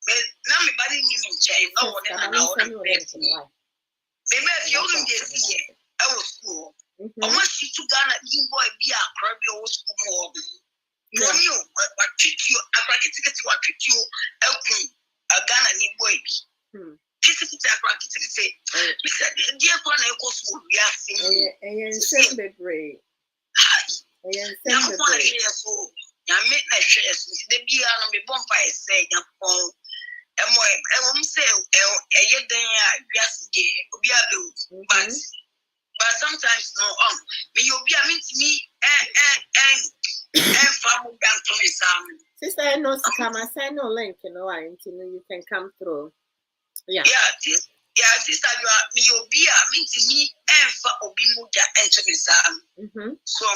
now me body me change. No one ever know what I'm doing. Maybe if you only get here, I was school. I want you to Ghana, you boy be a crabby old school more. No, what treat you, I practice what treat you, a Ghana new boy. Kiss it, I practice it. He said, dear Pana, I go school, we are seeing. And send the break. And send the break. I make my shares. The beer on the bonfire say, Yapon. And I say, a year then, yes, but sometimes no, me, you'll be a mean to me, and Sister, no, Sikama, send no link, you know, you can come through. Yeah. Sister, you are me obia, mean to me, and for Obimuda and to Miss Sam. So,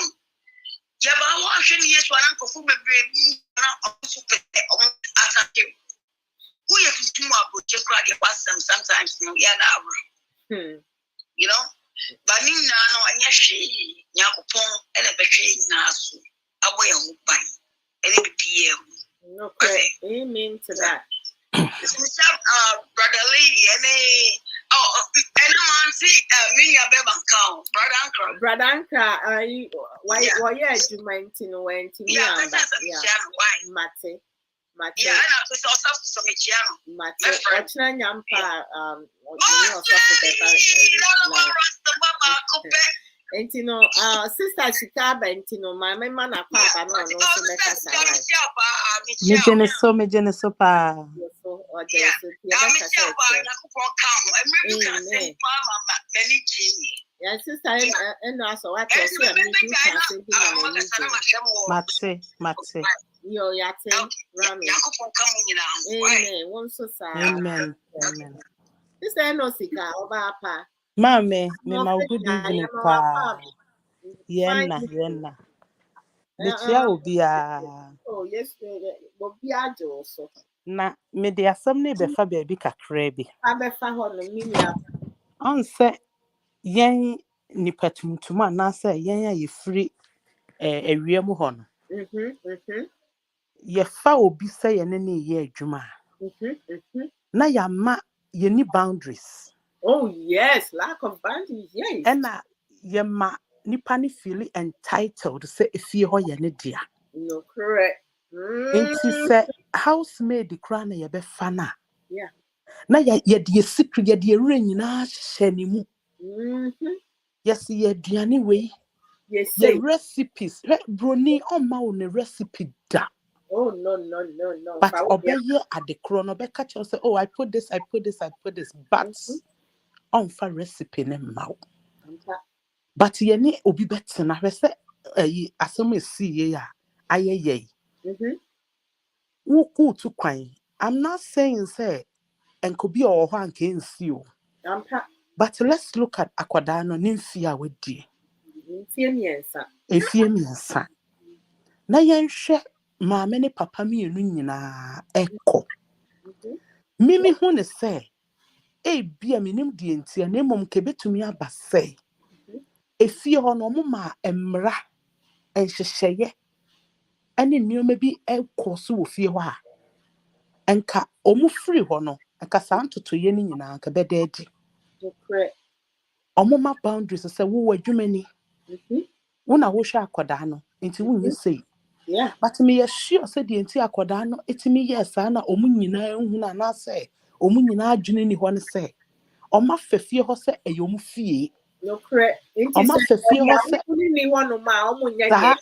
Yaba washing years one uncle for the baby, also attack him. We have to do more, just cry your past sometimes, no, you know. But Nina, no, and yes, she, Yakupon, and a betray Nasu, away on Bang, and it be okay, amen to that. Brother Lee, and man, see, me a baby Brother Anka, why you mind to know when to me? Yeah, Mate. Yeah, and I was also some Michiano. Mate, what's na nyampa, Sister Shikaba, my man, Papa, no, me pa. Yeah, sister, and also what I say, Mate. Yo, yatin, Rami. Amen. One so sad. Amen. Sister, no sika, Obapa. Mame, me ma good evening, pa. Yenna. Metia obia. Oh, yes, Bobia also. Na me de asam ne befa baby kakra bi. Abefa ho no minia. On se yen nipa tuntum anase yen ya yefiri ewiem ho no. Ye fa obi se ye ne ye adwuma. Na ya ma ye ni boundaries. Oh yes, lack of boundaries, yes. And ye ma nipa ni feel entitled say efie ho ye ne dia. No, correct. Enti se housemaid kra na ye be fa na. Yeah. Na ye de secret ye de ewura nyina hye ni mu. Yes, ye aduane we. Yes, ye recipes. Broni on ma on recipe da. Oh no. But obey at the chrono be catch say, oh, I put this. But on for recipe ne mau. But ye ne obi betina we say asem see ye aye. Wo to kwan. I'm not saying say enko bi o ho anka nsi o. But let's look at akwada no nimfia wedi. Efie miensa. Na yenhwe maame ne papa mienu nyina eko. Mimi hu ne se bia menim die ntia na emom ke betumi aba se. Efie ho no mo ma emra enhyehyeye ene nneoma bi eko so wo fie ho a. Enka omu free ho no, enka sa ntotoye ni nyina anka bedaadi. Omo ma boundaries se wo wadwumani. Wo na wo hwe akoda no, nti wo nyi sei. Yeah. But me sure said the entire akoda no etimi yes na omu nyina ehunu na na say omu nyina adwene ni ho ne say oma fafie ho say eyomu fie no correct oma fafie ho say ni one ma omu nya ye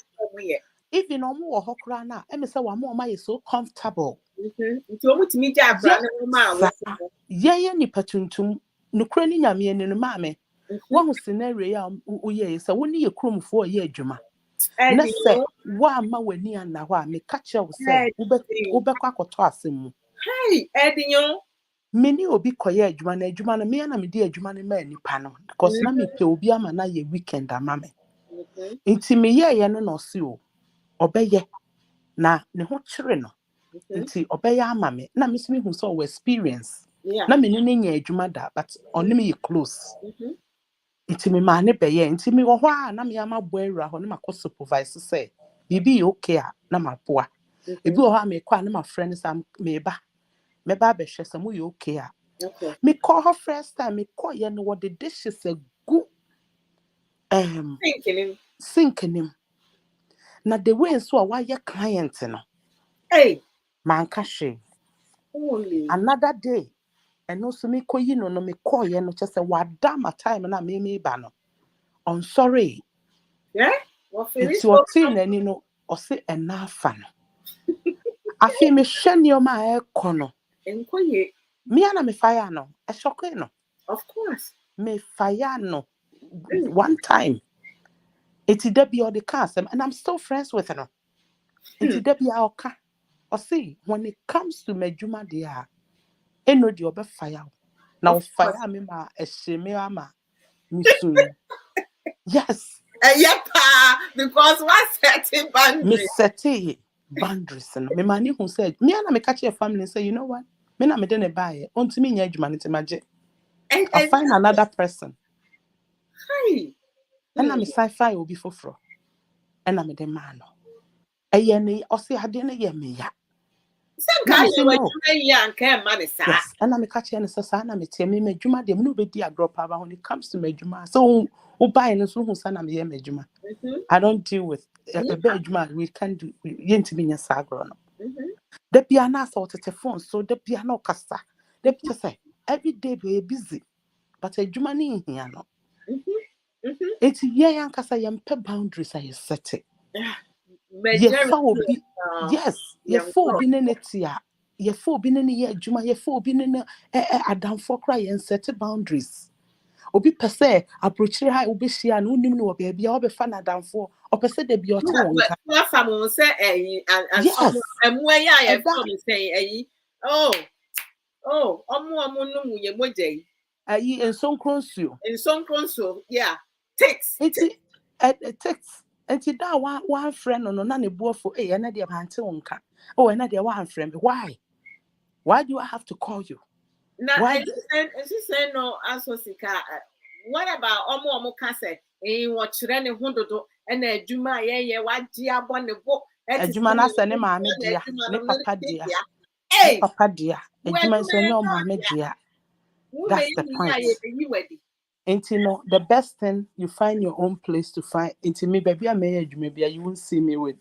even omu wo ho kra na e me say wa ma ye so comfortable nti omu timi ja akra na ma wo ye ni patuntum no kra ni nyame ni no ma me wo scenario ya uye say woni ye kromfo ye adwuma na se wa ma wani ana ho a me ka che wo se wo be kwa akoto asem mu hey edinyo me ni obi koye adwuma na me na me di adwuma na ma nipa no because na me pe obi ama na ye weekend ama me nti me ye no no se o obeye na ne ho kire no nti obeye ama me na me so me hu so we experience na me ni nya adwuma da but on me ye close nti me ma ne beye nti me wo ho a na me ama bo awura ho na makọ supervise say bibi okay a na mapoa ebi wo ho a me kwa na ma friend sam me ba me ba be hwe sam you okay a me call her first time me call ye no what the dishes a good sinking na the way so a why your client no hey man ka hwe only another day and also me call you no me call ye no just say wada my time na me ba no I'm sorry. Yeah? What finish? It's your thing and you know, or say enough fun. I feel me shen your my corner. Me and me fire no, a shock no. Of course. Me fire no. One time. It's Debbie or the cast, and I'm still friends with her. Nti da bia oka. O say when it comes to medjuma dia, eno di obe fire. Now fire me ma esheme ama misun. Yes. Yeah, because one setting Me boundaries. set boundaries no. Me mani who said me and me catch your family and say, you know what? Me na me de ne buy. Onto me nya adwuma nti maje. And I find another person. hi. And I'm sci-fi obi foforo. And I'm the man. Ayene o say ade na ye me ya. Some Na guy me you say were no. doing young care money, sir. Yes. And I'm catch and say sa na me tie me medjuma de me no be di agro pa when it comes to medjuma. So who buy no so who sa na me ye medjuma. I don't deal with a bedjuma we can do yentimi nya sagro no. The piano so the phone so the piano kasa. The picture say every day we busy but a juma ni here no. It's yeah kasa yempe boundaries I set it. Ye fa obi yes ye fa obi ne netia ye fa obi ne ye adwuma ye fa obi ne adamfo kra ye set boundaries obi pese approach ha obi hia no nim no obi bia obi fa na adamfo o pese de bi o te wonka What family say and some yes and where ya from say omo no mu ye moje ayi enso nkronsuo in some console yeah takes enti it takes enti da one friend no na ne buofo na de ba ante wonka oh na de one friend why do I have to call you now why and she say no asosika what about omo kase wo kire ne hododo na adwuma ye wagye abɔ ne bo adwuma na sɛ ne maame dia ne papa dia ne hey papa dia adwuma nso ne o maame dia that's the point enti no the best thing you find your own place to find enti me baby a me adwuma bia you won't see me with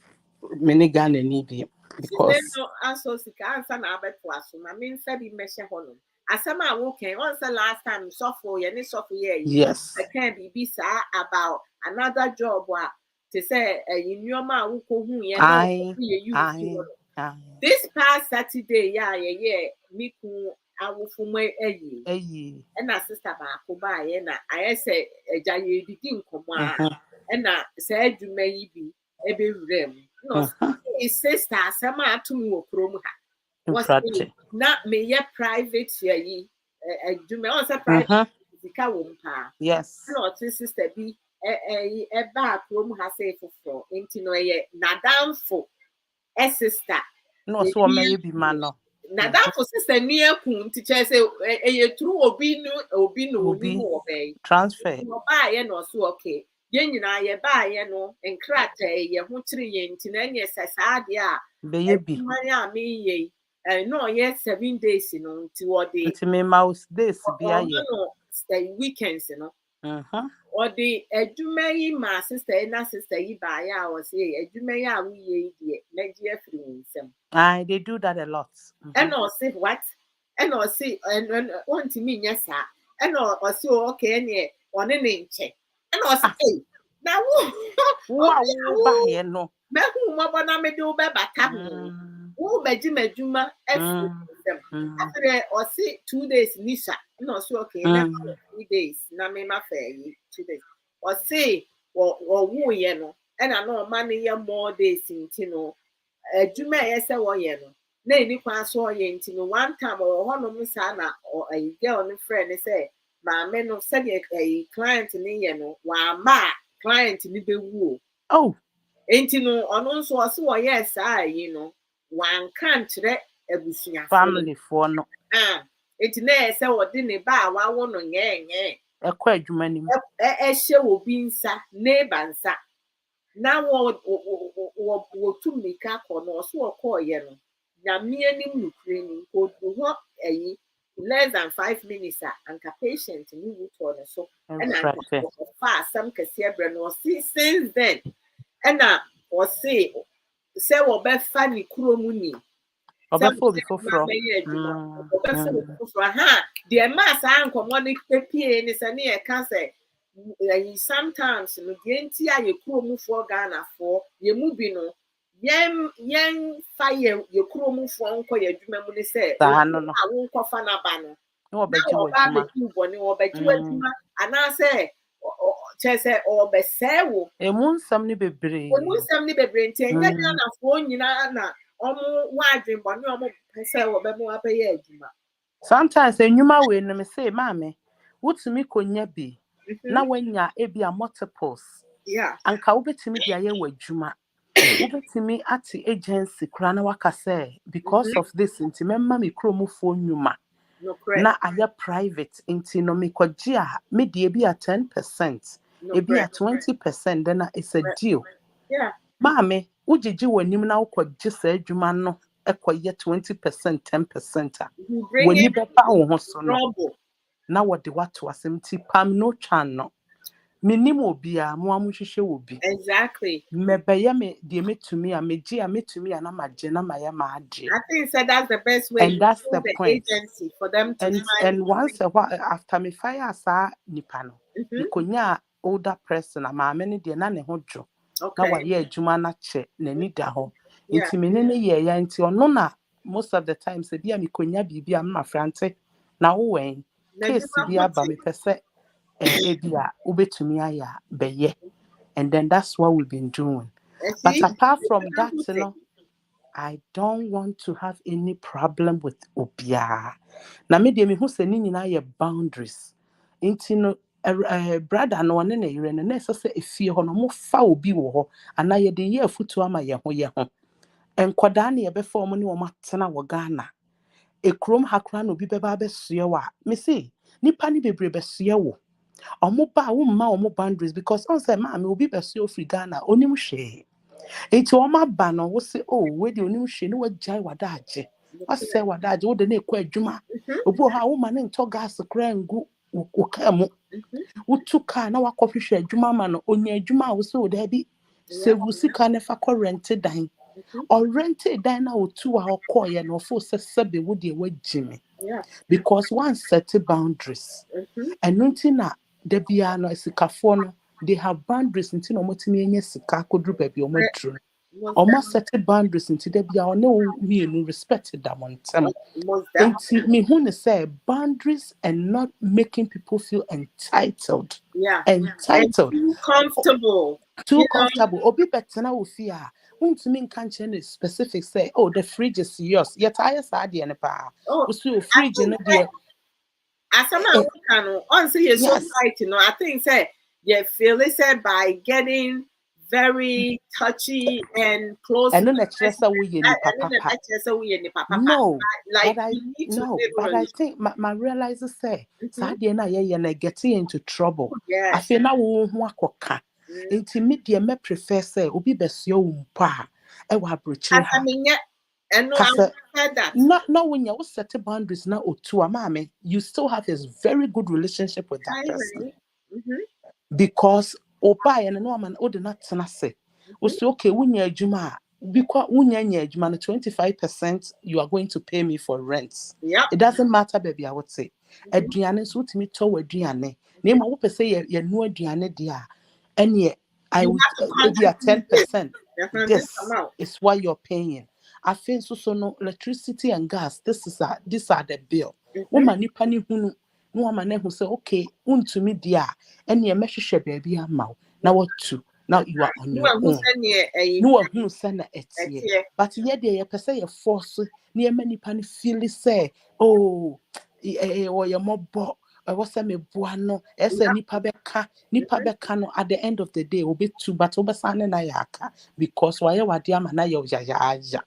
many Ghana ni bi because no asosika ansa na abeto aso ma me nsa bi mehye hono asɛm a wo kan on say last time sofo ye ne sofo ye yes I can be sa about another job to say nneoma a wo ko hu ye na ye use this past Saturday me ku awofo mo ayi na sister ba ko ba ye na ayese eja ye didi nkomo a na sa adwuma yi bi ebe wurem no sister asɛm a ato mu wɔ kurom ha was na me ye private yi adwuma on say private sika wo mpa yes na o sister bi ba kurom ha say foforo enti no ye nadamfo sister no so me bi ma no nadamfo sister ni aku nti che say ye true obi no ni mo obey transfer no ba ye no so okay ye nyina ye ba ye no nkrata ye ho kire ye nti na nye sasade a be ye bi manya me ye no ye 7 days no nti wo de nti me mouse days bia ye no weekends no or the adwuma yi ma sister na sister yi ba ya o say adwuma yi a wo ye die na gie free nsem they do that a lot and or say what and or say and want me nya sa and or say okay ne one ne nche and or say na wo ba ye no me hu mo bona me do be bata hu wo beji madwuma afri nsem after or say 2 days nisha and or say okay na 3 days na me ma fa yi 2 days or say wo ye no and I know man ye more days nti no adwuma yese wo ye no na eni kwa so ye nti no one time or hono sa na a girl no friend say maame no said a client ni ye no wa ma client ni be wu oh enti no ono nso o se wo ye sa yi no wan kan kire abusuafo family for no enti na yese wo de ne ba wa wo no nye ekwa adwuma nim hye wo bi nsa neighbor nsa na wo tumika ko no so wo ye no na me anim nukure ni ko ho ayi less than 5 minutes anka patient ni wo to no so and anka fa some kase bre no see since then and o say wo be fa ni kuro mu ni obefo bi foforo ha the mass ankomo ni pepie ni se na ye ka say sometimes no the enti a ye kuro mu for Ghana for ye mu bi no yen fire ye kuro mu for nko ye adwuma mu ni say awo nko fa na ba no no oba be tubo ni oba ji adwuma ana say Chese or besewo. Emu nsɛm ne bebree. Emu ni bebre nti enya na fo nyina na omo wadwen bone omo pese wo be mo abeye adwuma. Sometimes enyuma we no me say maame, wotumi konya bi na wanya ebi a multiples. Yeah. Anka wobetumi de aye wadwuma. Wobetumi ati agency kura na waka say because of this nti memma me kromufo nyuma. No correct. Na aye private nti no me kwaji a me de ebi a 10%, ebi a 20%, then it's a deal. Yeah. Maame, ujiji wanim na ukwaji sa adwuma no ekoye 20%, 10%. When you be pa wo ho so no. Na wode wato asem ti pam no twa no. Minim obi a mo amuhwehwe obi. Exactly. Mebeye me de metumi a meji a metumi a na maje na maye ma ade. I think that's the best way. And that's the point. Agency for them to and once a while after me fire asa nipa no. Mikonya older person a maame ne de na ne ho dwo. Na wa ye adwuma na che na ni da ho. Nti me ne ye ya nti ono na most of the time se bia mikonya bibi a ma frante na wo wen case bia ba me pese ebia ubetumi aya beye. And then that's what we've been doing. But apart from that, you know, I don't want to have any problem with obia. Na me de me hu se ni nyina ye boundaries. Nti no brother no one na yire no na so se efie ho no mo fa obi wo ho ana ye de ye afutu ama ye ho. Enkoda na ye be form ni wo matena wo Ghana. Ekrom hakra no obi beba besue wa. Me say nipa ni bebre besue wo. Omo ba wo mma omo boundaries because on say ma me obi besue ofri Ghana onim hwe. Enti oma ba no wo say oh we de onim hwe no wagya wadaagye. Wase wadaagye wo de na ekwa adwuma. Obi ha wo ma ne nto gas kra ngu wo ka mu. Wo tu ka na wakɔhwehwɛ adwuma ma no onya adwuma wo so da bi se wo sika ne fa kɔ rent dan. Or rent dan na wo tu a okoye no fo sebe wo de wagime. Yeah. Because one set boundaries. And nothing na de bia no sikafo no they have boundaries until no motimi enye sika kodru baby omodru. Almost set boundaries until de bia no me no respected that one time. Until me who say boundaries and not making people feel entitled. Yeah. Entitled. And too comfortable. Too comfortable. Obi betena wo fi a untumi nkan chene specific say oh the fridge is yours. Yet I said the pa. Oh, so fridge no there. As a man on say you're so right, you know. I think say you feel it said by getting very touchy and close. And then we no, like but I think my realizer say Sadia na ye get into trouble. Yeah. I feel now who Intimate me prefer say obi besio umpa e wa brochi ha. And no, I said that. Not when you set boundaries now or two amame, you still have a very good relationship with that person. Because opa and no man old not say. Was okay when you're juma because when you're juma 25% you are going to pay me for rent. Yeah. It doesn't matter, baby, I would say. Adriane suit me to Adriane. Name I would say you know Adriane dear. And yet I would maybe a 10%. This is what you're paying. I feel so no electricity and gas. These are the bill. Woman, you pani hunu. No woman who say okay, to me dear. And your message baby amount. Now what to? Now you are on your own. No one who send it. But yet they per se a force near many pani feel say oh or your mob. I was a me buano, as a nipa beka no at the end of the day will be two but over san and ayaka because why you are dear man ya.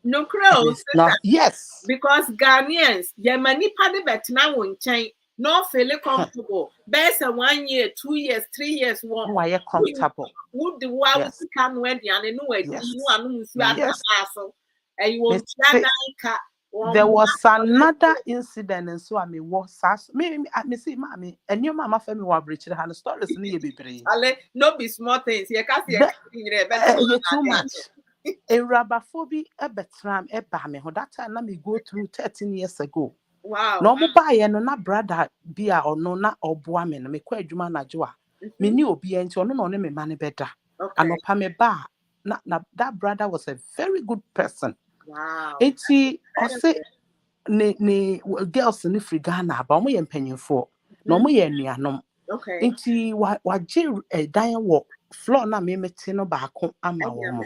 No crows. Yes. Because Ghanaians, your money paddy bet now won't change. No feel comfortable. Best 1 year, 2 years, 3 years, one. Why you comfortable? Would the one come when the and no way and you won't there was another incident and so I mean was me see mommy and your mama family were breaching her stories near be no be small things you can't see too much. A rabaphobia a betram a bame that time let me go through 13 years ago. Wow. No more buy and no brother beer or no na or boaman me quite juma na joa. Me knew be and no no me money better. And no pame bar. That brother was a very good person. Wow. It's I say ne girls in free Ghana, but we penny for no more nuanom. Okay. Nti waje dan wo floor na me mete no baako ama wo mo.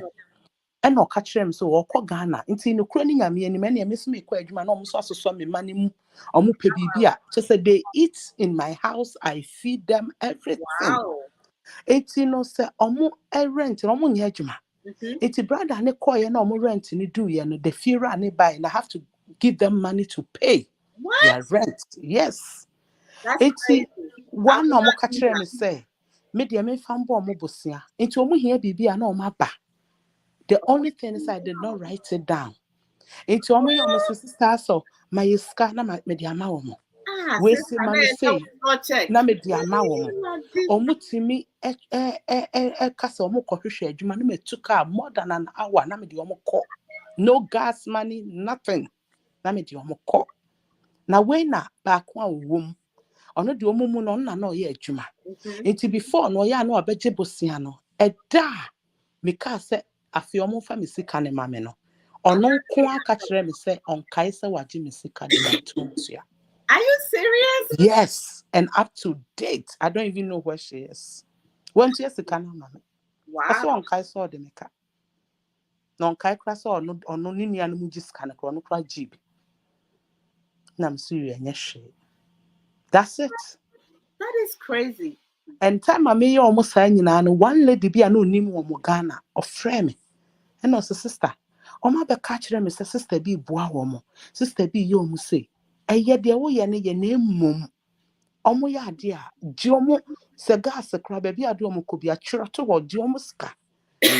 Eno ka kire me so wo kọ Ghana. Nti no kura ni nyame ani me na me so me kọ adwuma na omo so asoso me mane mu. Omo pe bibia. Just say they eat in my house, I feed them everything. Wow. Nti no say omo rent, omo nya adwuma. Nti brother ne kọ ye na omo rent ni do ye no the funeral ne buy and I have to give them money to pay their rent. Yes. That's Nti crazy. one omo ka kire me say me de me fa mbo omo bosia. Nti omo hia bibia na omo aba. The only thing is I did not write it down. Into omo yo my sister so my ska na me di ama wo mo. We say mama say na me di ama wo mo. Omo timi kasa omo kohwehwe adwuma na me took more than an hour na me di omo call. No gas money, nothing. Na me di omo call. Na we na ba ko a wom. Ono di omo mu no na na oye adwuma. Into before no ya na obeje bosia no. Eda me ka say afi omo fa me sika ne mame no. Ono nko aka kire me say onkai say waje me sika de matuntua. Are you serious? Yes, and up to date. I don't even know where she is. When she sika na mame. Wow. Also onkai so de meka. No onkai kra so ono ni nia no mu sika na kra no kra jib. Na me so yenye hwe. That's it. That is crazy. And time me ye almost say nyina no one lady bi na onim wo mo Ghana of frame me. And also sister Oma be catch them say sister bi boa wo mo. Sister bi ye omu say. Eye de wo ye ne ye na emum. Omo ya ade a ji omo se gas kra ba bi ade omo ko bi a twere to wo ji omo ska.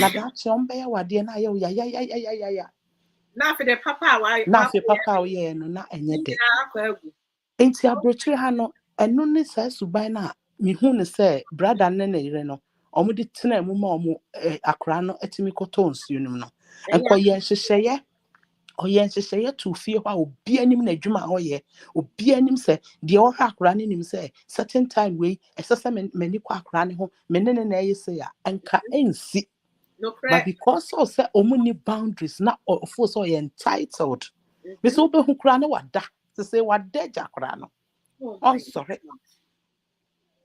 Na da che ombe ya wade na ye ya. Na for the papa why Na fe papa o ye no na enye de. Enti abrochire ha no eno ne sa suban na mi hu ne say brother ne na ire no. Omo de tena mu ma omo akra no etimi koto nsuo num no. Enko ye hyehyeye oye nhyehyeye to fie hwa obi anim na adwuma hoye obi anim se de o hwa akra ne nim se certain time we esese mani kwa akra ne ho menene na yese ya enka ensi no correct. But because of say omuni boundaries na of so you entitled me so be hu kra na wada to say wada ja kra no on sorry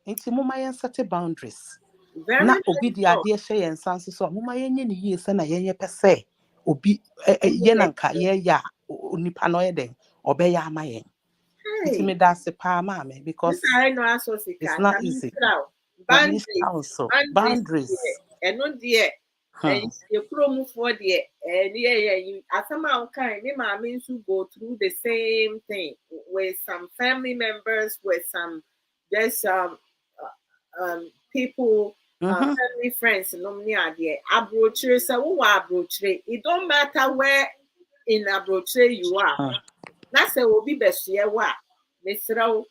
enti moma yen set boundaries na obi di ade hye yen sanse so moma yen nye ne yie se na yen ye pese obi ye nanka ye ya onipa no ye den obeya ama yen enti me da se pa ma me because it's not easy. Boundaries eno de you promo for the asama kind me ma mean to go through the same thing with some family members, with some just people family friends no me ade abrochire say wo abrochire it don't matter where in abrochire you are na say obi besue wa mesrawo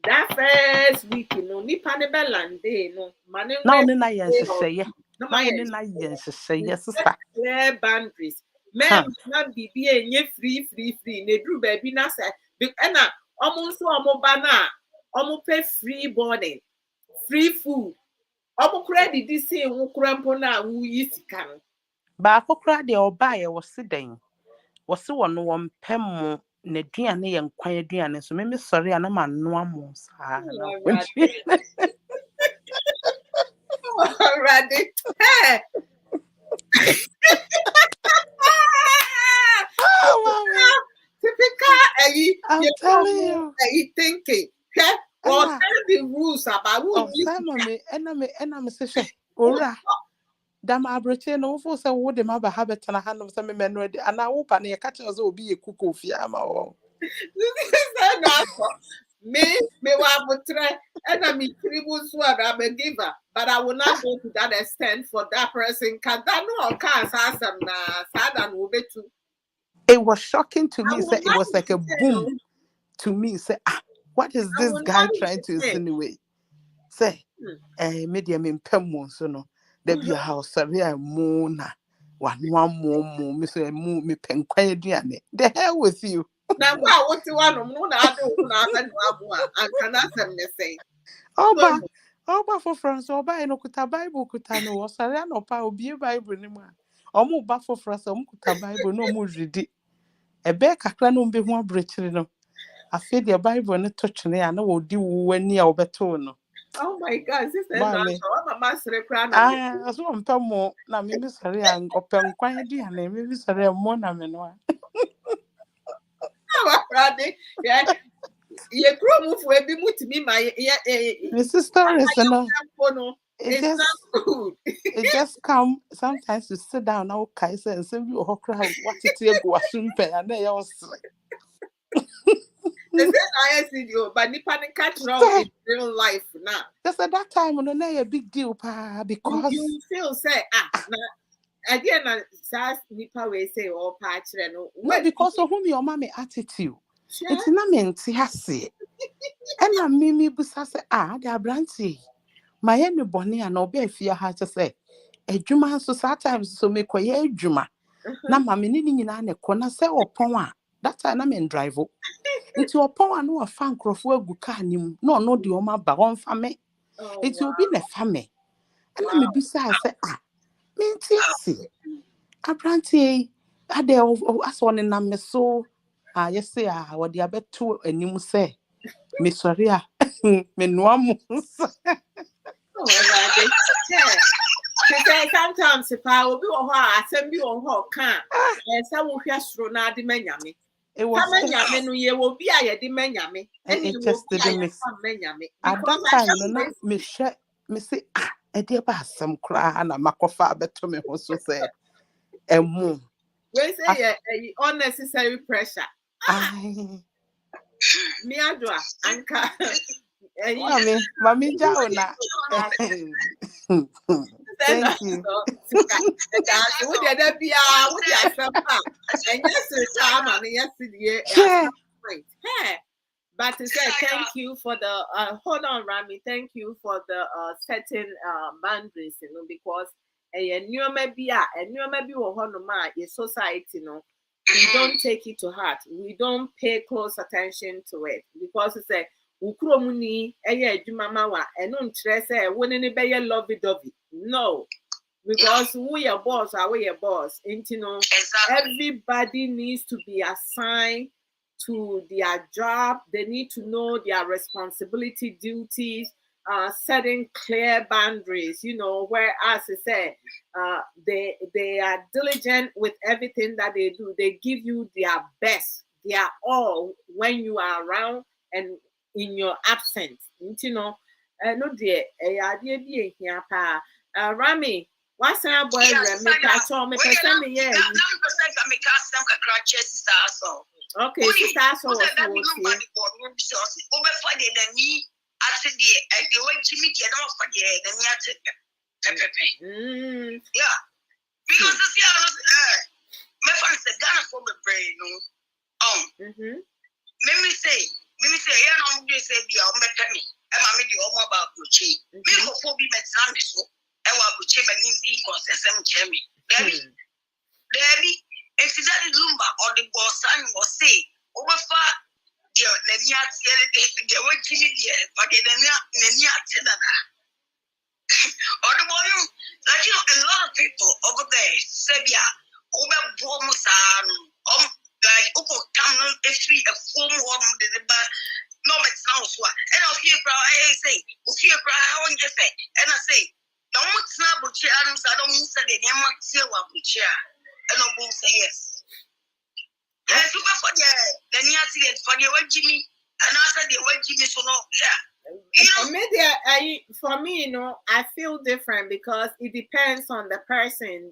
that first week no nipa ne belande no mane na oni na yen hyehyeye na oni na yen hyehyeye sister clear boundaries men na bibi enye free ne dru ba bi na say na omo nso omo ba na omo pay free boarding free food omo credit di say wo krampo na wo yi sika no ba akokra de oba ye wo seden wo se wo no wo mpem na duane ye nkwan aduane so me sorry ana ma no amo sa na already hey typical I'm telling you thinking well the rules about who me say ora da ma abroche no fo se wo de ma ba habet na hanom se me meno de ana wo pa na ye ka che zo obi ye kuko fi ama wo me wa butre and I mean tribute so I'm a giver but I will not go to that extent for that person cuz that no can asam na sada no be too. It was shocking to me say it was like a boom to me say what is this guy trying to insinuate say media me mpem so no there be a house sorry mo na one mo me say mo me penkwan aduane the hell with you na kwa what you want no na ado na afa no abo an kana sem ne say oba for France oba no kuta bible kuta no o sorry no pa obi bible ni mu a omo ba for France omo kuta bible no mo read ebe kakra no mbe hu abrechire no afi the bible no to twene ya na wo di wo ani a wo beto no Oh my God, sister, no, Mami. so I'm a master crown. Ah, so mo na me sorry an opem kwan di na me sorry mo na me no. Yeah, you grow move where be mutimi my My sister is no. it's not good. It just come sometimes you sit down now kaisa and say you okra what it e go asumpe and then you They say I see you, but the panic catch wrong in real life now. just at that time no na a big deal pa because You feel say now again SAS nipa we say all patch no. no because of whom your mommy attitude. Sure. It's na me nti ase. And na mimi busa say the abranti. My any boni and obe afia ha to say adwuma so sometimes so me koye adwuma. Na mama ni nyina na kona say opon a that time na me drive o. Nti opon a no afa nkrofo agu car nim no de o ma ba on fa me. Nti obi na fa me. And na me bisa say me nti ase. Abranti ade aso ne na me so yes say what the abeto anim say me sorry me noa mu. Sometimes if I will be on her, I send you on her can and some will hear strona de menyame. It was just, you will be a demenyame and it you just will be didn't a miss. menyame. At that time, no, na me share me say e dey ba some cry na makofa beto me ho so say emu. We say unnecessary pressure. Me Adwoa anka. Mami jao na. Thank you. But to say thank you for the hold on, Rami. Thank you for the setting boundaries, because new maybe your society, we don't take it to heart. We don't pay close attention to it because it's a ukromuni mama and don't stress when be lovey dovey. No, because we are boss, we are boss. And everybody needs to be assigned to their job. They need to know their responsibility, duties, setting clear boundaries, whereas I say they are diligent with everything that they do. They give you their best, their all when you are around and in your absence. No dear, idea be here, pa. Rami, what's our boy? Okay, sister, so yeah, because my friend said Ghana for the brain, let me say, yeah, no, you say, be on me, and I made you all about Bucci. Me for be met so, and what Bucci and me because some chemmy. Debbie, if you that lumber or the boss son was say, over far, dear, let me ask you, they were Jimmy, but they didn't or the boy, like a lot of people over there, Sebia, over Bomusan, like Oko Cameron, a free, a form woman, the bar, no, it's now so. And I'll hear I say, fear cry, I want to say, and I say, don't snap with chair, I don't say the name of Silver with chair, and I will say yes. And super for the near for the way Jimmy, and after the way Jimmy, so no, yeah. For me, I feel different because it depends on the person.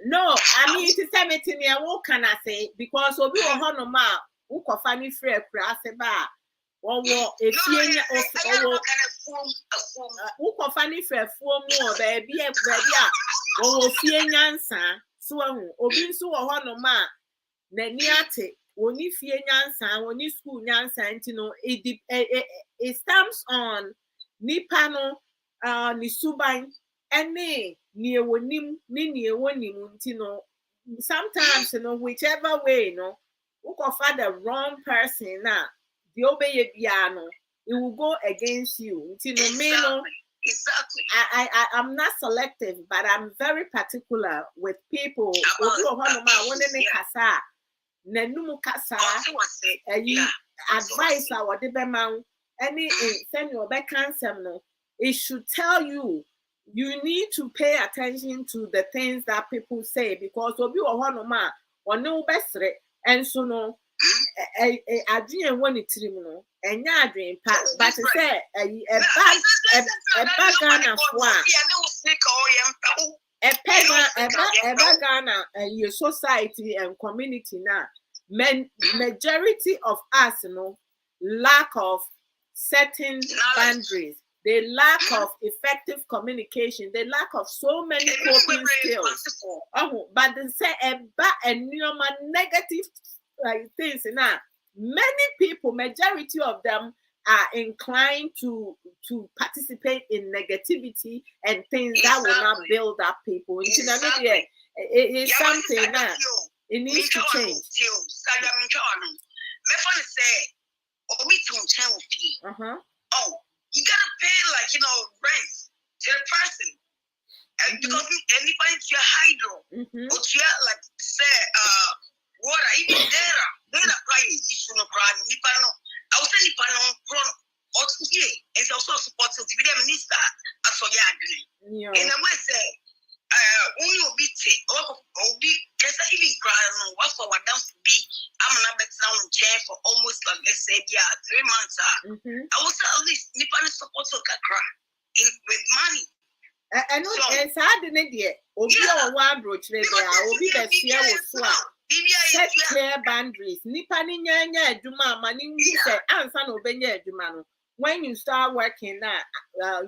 No, I mean to say me to me, what can I say? Because we were on no ma, who can find free a class about. Or if who can find free a form more, baby, or Fiansa, so Obin so or no ma, Naniate. Only fear nyansa, only school nyansa, it stamps on Nipano, Nisuban, and near wonim, near wonim, sometimes, whichever way, who can find the wrong person now, the obey piano, it will go against you. Exactly. I'm not selective, but I'm very particular with people. Nanumu kasa advice our debemau any send your back cancer no, it should tell you need to pay attention to the things that people say because obi wo ho no ma ono besre enso no adwen won itirim no enya adwen pa but say e bag Ghana fo a Ghana your society and community now majority of us lack of certain boundaries. They lack of effective communication. They lack of so many coping skills. But they say and negative things now. Many people, majority of them are inclined to participate in negativity and things that will not build up people. Exactly. It's something that it needs to change. Oh, you gotta pay rent to the person. And because anybody to your hydro or to your say water, even data price you should not cry. Nipano, I was saying Nipano from or to here, and also support to be the minister as for your and I will say only will be or be just even crying what for what does to be. I'm not better chair for almost like let's say 3 months. I was at least Nippon support to cry with money. I know it's hard in India. Obi or one brooch there, Obi the fear was swap. Set clear boundaries. Nippon in Yanya, Juma, Maning said, and son of Benya Jumano. When you start working now,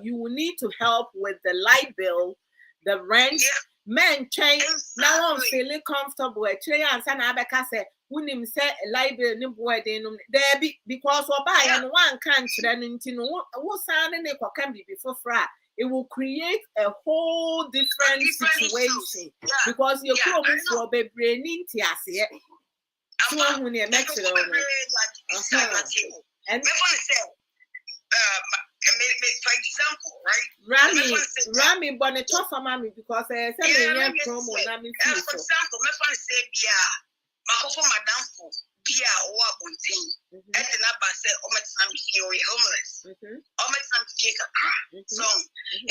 you will need to help with the light bill, the rent. Men change now. I'm feeling comfortable. Actually, and son Abeka said, "Wouldn't say library no boy they no there be because or buy and one can't run into no what sound and can be before fra." It will create a whole different situation because you're coming for the brain in Tiasia. So when you make and for example, right? Rami bonnet for mommy because I said promo. For example, my friend said, "Yeah, for madam for beer or bunting." And the number said, "Oh, my son is homeless. Oh, my son is take a car." So,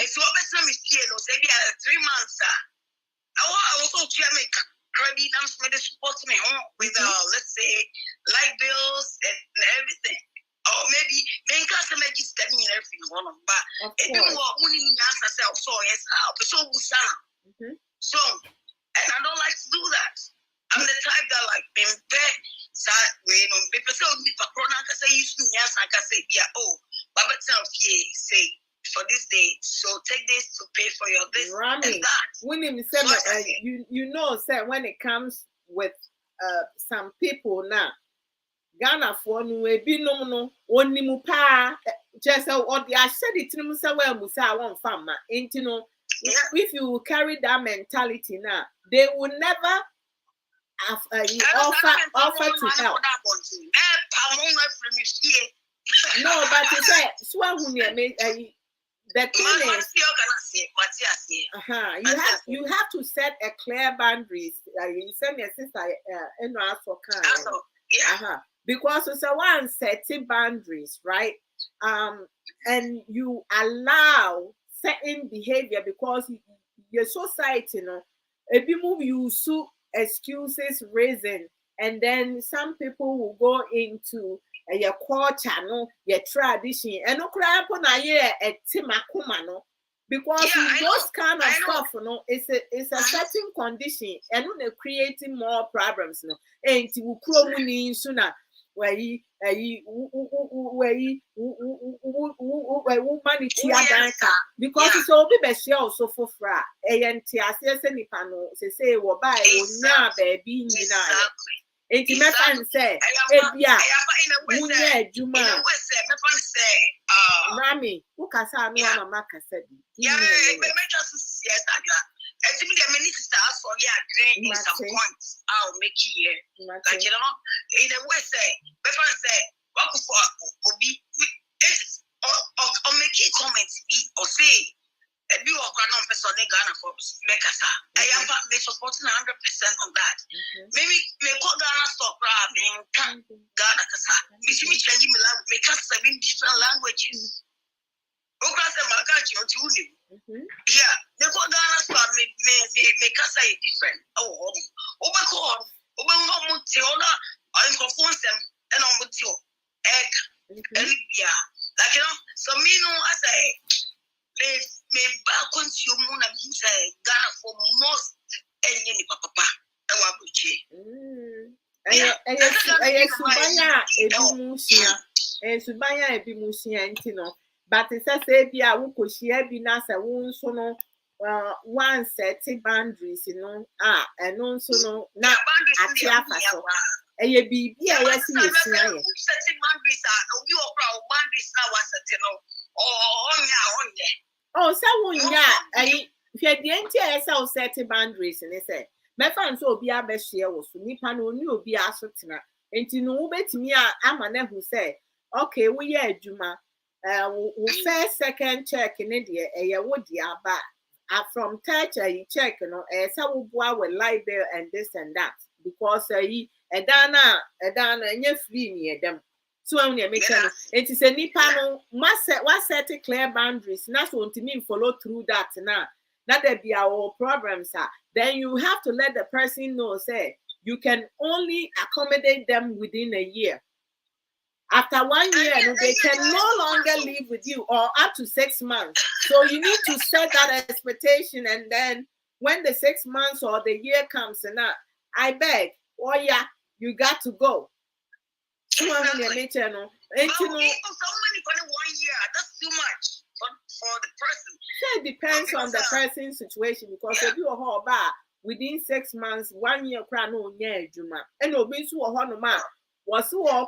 and so my son is here. No, say 3 months. I also Jamaica. Credit and support me home with let's say light bills and everything. Or maybe they can't make it studying everything on but if you are only answer self so yes so so and I don't like to do that. I'm the type that like being back side way no people for corona can say you yes I can say but say for this day so take this to pay for your this and that. When you know say when it comes with some people now Ghana for no ebi no onimu pa just or the I said it to say well musa won farmer enti no if you carry that mentality now they will never offer to help. No, but you say the thing is you have to set a clear boundaries. You send your sister in for because it's a one setting boundaries, right? And you allow certain behavior because your society, if you move, you sue excuses, reason, and then some people will go into your culture, your tradition, and no cry upon a year at Timakuma, because those kind of stuff, it's a certain condition, and they're creating more problems, and to promote sooner. Where because it's all be best also for fra and Tiano say well by baby say Juma Rami who can say no mama said and to me, the minister also agree in some points. I'll make here. Like in a way, say, before say, what for be or make comments be or say, a new or person Ghana for Mekasa. I am supporting 100% on that. Maybe me call Ghana stop Ghana Kasa. Which me changing me language, make us 7 different languages. Yeah, they call Ghana stop me Kasa different. Oh, I'm confused them and I'm with you. Egg, like so me no, I say. Me back consume na say Ghana for most any papa ewa subanya ebi musia ntino but say bi a wo kohia bi na say wo nso no one set boundaries no eno nso no na ati afaso eye bibi a yesi yesia ye setting boundaries obi okra boundaries na wa set no onya oh, so I hwɛ deɛ nti a ɛsɛ wo set boundaries ne sɛ mɛfa nso obi abɛhyia wo so nipa no oni obi aso tena nti no wobɛtumi a ama na hu sɛ okay woyɛ adwuma wo first second check ne deɛ ɛyɛ wo deɛ aba from third check no ɛsɛ wo boa with light bill and this and that because ɛdan na ɛnyɛ free ni ɛdam. So I'm going to make sure it is a nipa no what set clear boundaries. That's what to mean follow through that now. Not that be our problems are. Then you have to let the person know, say you can only accommodate them within a year. After 1 year, they can no longer live with you or up to 6 months. So you need to set that expectation, and then when the 6 months or the year comes, and I beg, oh yeah, you got to go. Exactly. But we, so many for 1 year, that's too much for the person. So it depends on the person's situation because if you are about within 6 months, 1 year, crown no yeah, Juma, and obey to a honor was so or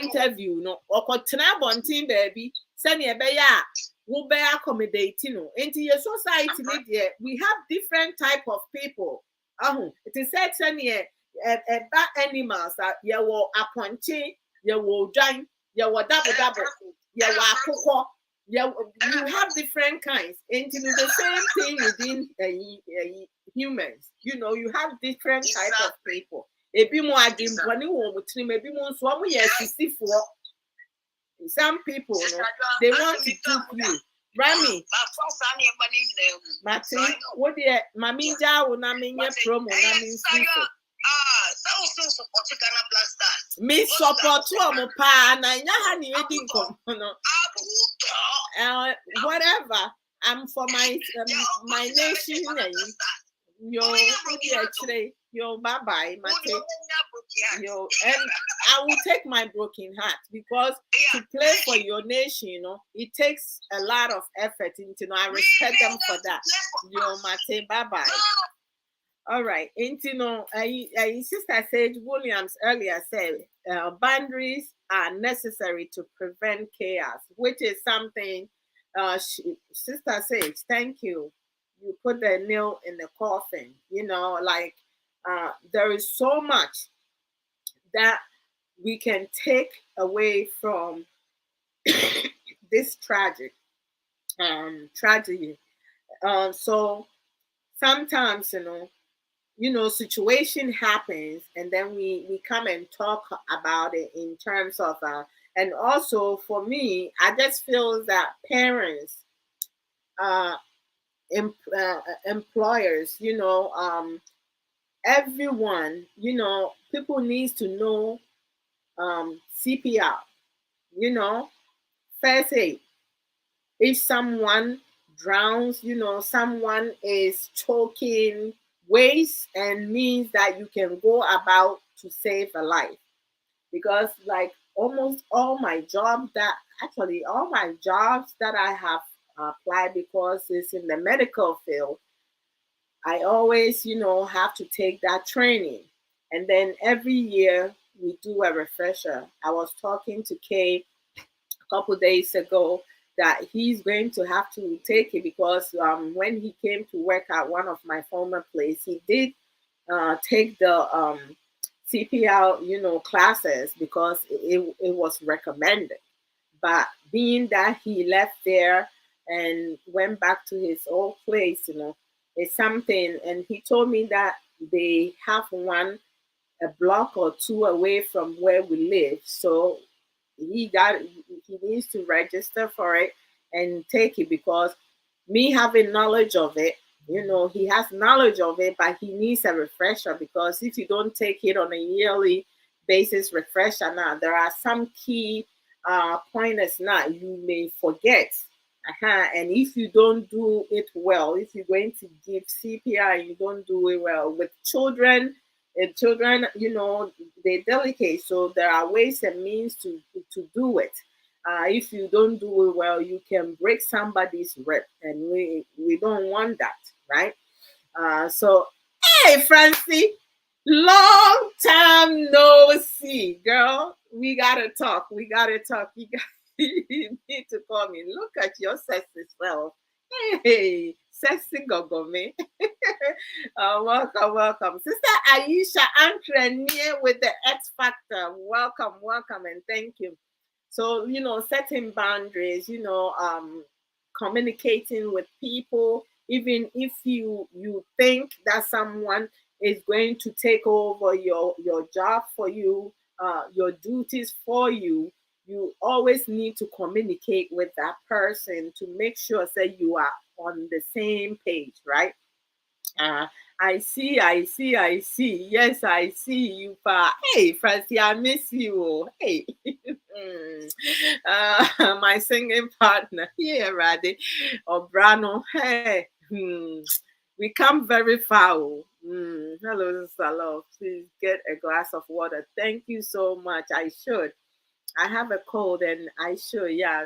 interview no or tina team baby, send a bear will be accommodating into your society. We have different type of people. It is said bad animals that you will appointee, you will join, you will double, you will you have different kinds. And you know the same thing within humans. You know, you have different type of people. Ebi mo adim boni wo mutri maybe mo nso mo ye sisifo. Some people, they want to dupe you. Rami, Mati, what the Maminja will not mean your promo, I mean, so support Ghana Black Stars. Me support to pa na nya ha ni edi nkom no. Whatever. I'm for my nation. Yo, bye bye, Mate. Yo, and I will take my broken heart because to play for your nation, you know, it takes a lot of effort. You know, I respect them for that. Yo, Mate, bye bye. All right. And you know, Sister Sage Williams earlier said boundaries are necessary to prevent chaos, which is something Sister Sage, thank you. You put the nail in the coffin. You know, like there is so much that we can take away from this tragedy. So sometimes, you know, situation happens, and then we come and talk about it in terms of and also for me, I just feel that parents, employers, you know, everyone, you know, people needs to know CPR, you know, first aid. If someone drowns, you know, someone is choking, ways and means that you can go about to save a life. Because like almost all my jobs that I have applied because it's in the medical field, I always, you know, have to take that training. And then every year we do a refresher. I was talking to Kay a couple days ago that he's going to have to take it because when he came to work at one of my former places, he did take the CPR, you know, classes because it was recommended. But being that he left there and went back to his old place, it's something. And he told me that they have one a block or two away from where we live. So he needs to register for it and take it, because me having knowledge of it, he has knowledge of it, but he needs a refresher, because if you don't take it on a yearly basis refresher now, there are some key pointers now you may forget. And if you don't do it well, if you're going to give CPR and you don't do it well with children, and children, they're delicate, so there are ways and means to do it. If you don't do it well, you can break somebody's rib, and we don't want that, right? So, hey, Francie, long time no see, girl. We gotta talk. We gotta talk. You need to call me. Look at your sexy self. Hey, sexy gogo me. Welcome, welcome. Sister Aisha Antrenier with the X Factor. Welcome, welcome, and thank you. So, setting boundaries, communicating with people, even if you think that someone is going to take over your job for you, your duties for you, you always need to communicate with that person to make sure that you are on the same page, right? uh, I see, I see, I see. Yes, I see you, pa. Hey, Francie, I miss you. Oh. Hey, my singing partner here, Raddy Obrano. Hey, we come very foul. Hello, Sister Love. Please get a glass of water. Thank you so much. I should. I have a cold, and I should. Yeah,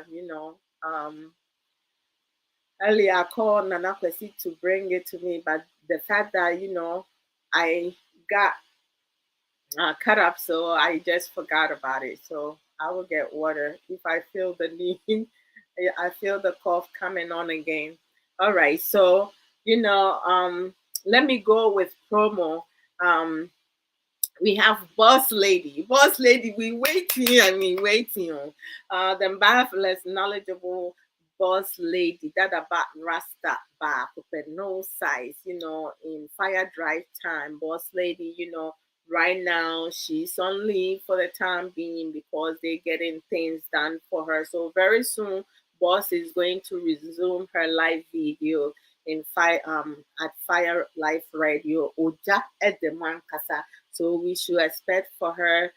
earlier I called Nana Kwesi to bring it to me, but the fact that I got cut up, so I just forgot about it. So I will get water if I feel the need. I feel the cough coming on again. All right, so let me go with promo. Um, we have boss lady, we waiting, waiting on the marvelous knowledgeable boss lady that about rasta bar no size, in fire drive time. Boss lady, right now she's on leave for the time being because they're getting things done for her. So very soon boss is going to resume her live video in fire at Fire Life Radio Oja Edeman Kasa. So we should expect for her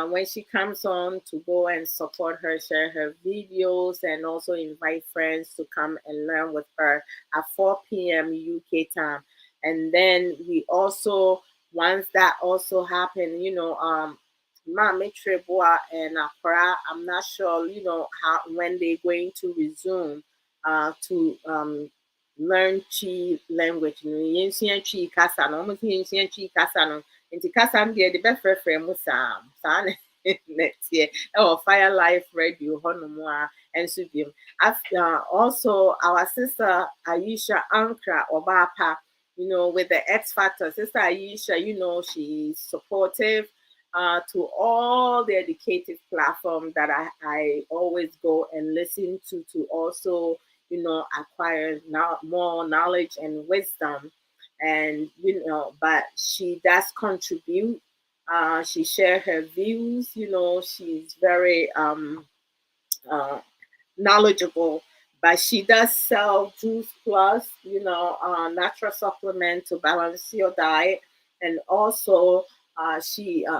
when she comes on to go and support her, share her videos, and also invite friends to come and learn with her at 4 p.m. UK time. And then we also, once that also happened, Mami Treboa and Accra, I'm not sure, how when they're going to resume to learn Chi language. No, yɛnsua Chi kasa no, ɔmo sɛ yɛnsua Chi kasa no, nti kasa no deɛ de bɛfrɛfrɛ mu saa ne neteɛ ɛwɔ Fire Life Radio hɔnom a ɛnso biom. Also, our sister Aisha Ankra Obapa, with the X Factor. Sister Aisha, she's supportive to all the educative platforms that I always go and listen to also, acquire now more knowledge and wisdom. And, but she does contribute. She shares her views, she's very knowledgeable, but she does sell Juice Plus, natural supplement to balance your diet. And also,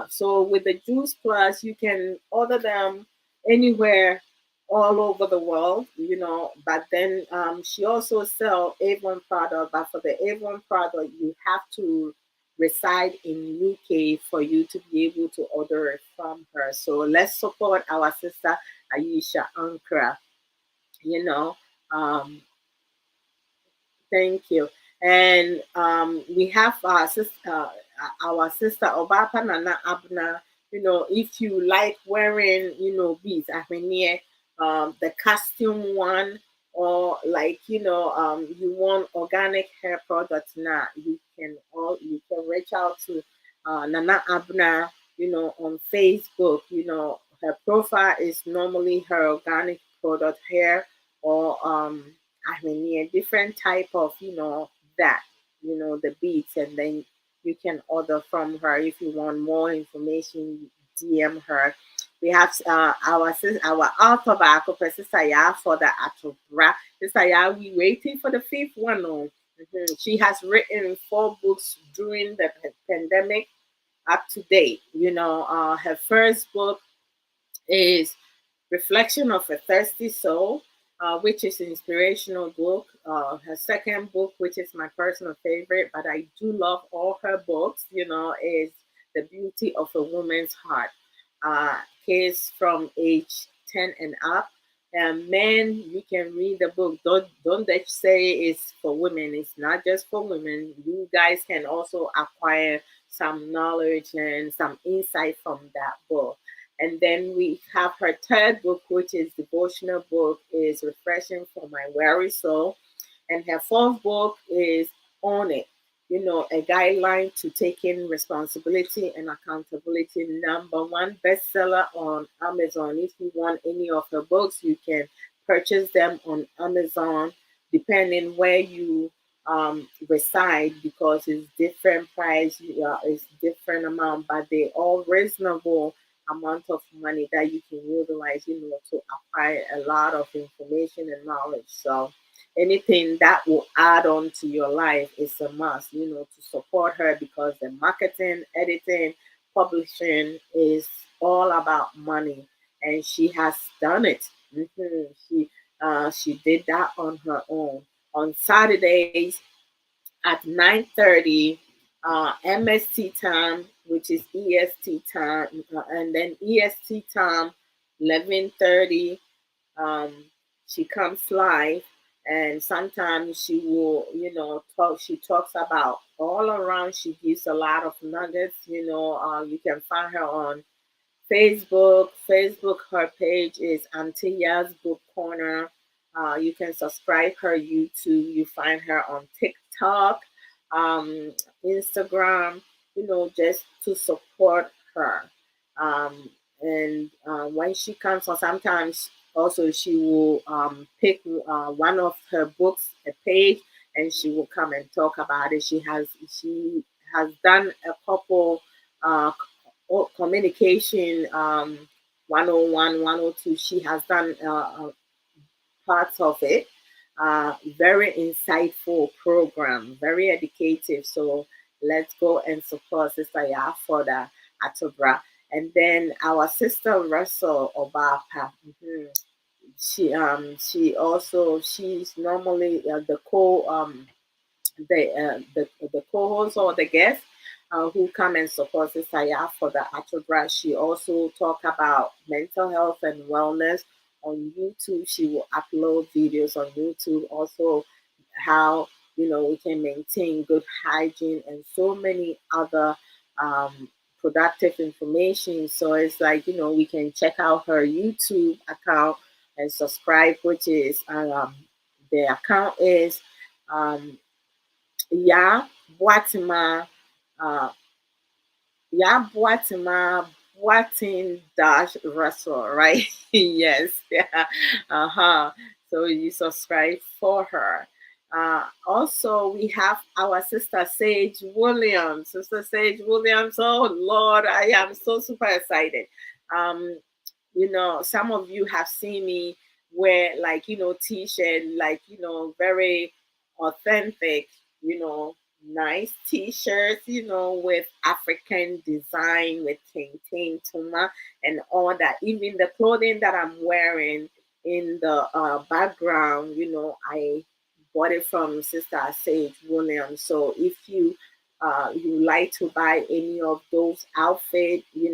so with the Juice Plus, you can order them anywhere all over the world, but then she also sell Avon product, but for the Avon product, you have to reside in UK for you to be able to order it from her. So let's support our sister Aisha Ankra. Um, thank you. And we have our sister Obapa Nana Abna. If you like wearing, beads, the costume one, or like you want organic hair products now, you can reach out to Nana Abna, on Facebook. Her profile is normally her organic product hair or I mean, yeah, different type of, that, the beats, and then you can order from her if you want more information. DM her. We have our author back, Sister Ya, for the Atobra. Sister Ya, we waiting for the fifth one. Oh. She has written 4 books during the pandemic up to date. Her first book is Reflection of a Thirsty Soul, which is an inspirational book. Her second book, which is my personal favorite, but I do love all her books, is The Beauty of a Woman's Heart. Kids from age 10 and up. And men, you can read the book. Don't they say it's for women? It's not just for women. You guys can also acquire some knowledge and some insight from that book. And then we have her third book, which is devotional book, is Refreshing for My Weary Soul. And her fourth book is On It, a guideline to taking responsibility and accountability. Number one bestseller on Amazon. If you want any of her books, you can purchase them on Amazon, depending where you reside, because it's different price, it's different amount, but they all reasonable amount of money that you can utilize, to acquire a lot of information and knowledge. So anything that will add on to your life is a must, to support her, because the marketing, editing, publishing is all about money, and she has done it. She did that on her own. On Saturdays at 9:30 MST time, which is EST time, and then EST time 11:30. Um, she comes live, and sometimes she will, talk. She talks about all around. She gives a lot of nuggets. You can find her on Facebook. Her page is Antilla's Book Corner. You can subscribe her YouTube. You find her on TikTok, um, Instagram. Just to support her. And when she comes on, sometimes also she will pick one of her books, a page, and she will come and talk about it. She has done a couple uh, communication 101, 102. She has done parts of it. Very insightful program, very educative. So let's go and support Sister Ya for the Atobra. And then our sister Russell Obapa. She's normally the co-host or the guest who come and support Sister Ya for the Atobra. She also talk about mental health and wellness on YouTube. She will upload videos on YouTube. Also, how we can maintain good hygiene and so many other productive information. So it's like we can check out her YouTube account and subscribe, which is the account is um, Ya Boatima, uh, Ya Boatima Boatin dash Russell, right? Yes, yeah. Uh-huh. So you subscribe for her. Also, we have our sister Sage Williams. Sister Sage Williams. Oh Lord, I am so super excited. Um, some of you have seen me wear like, t-shirt, like, very authentic, nice t-shirts, with African design, with King Tuma and all that. Even the clothing that I'm wearing in the background, I bought it from Sister Sage Williams. So if you like to buy any of those outfits, you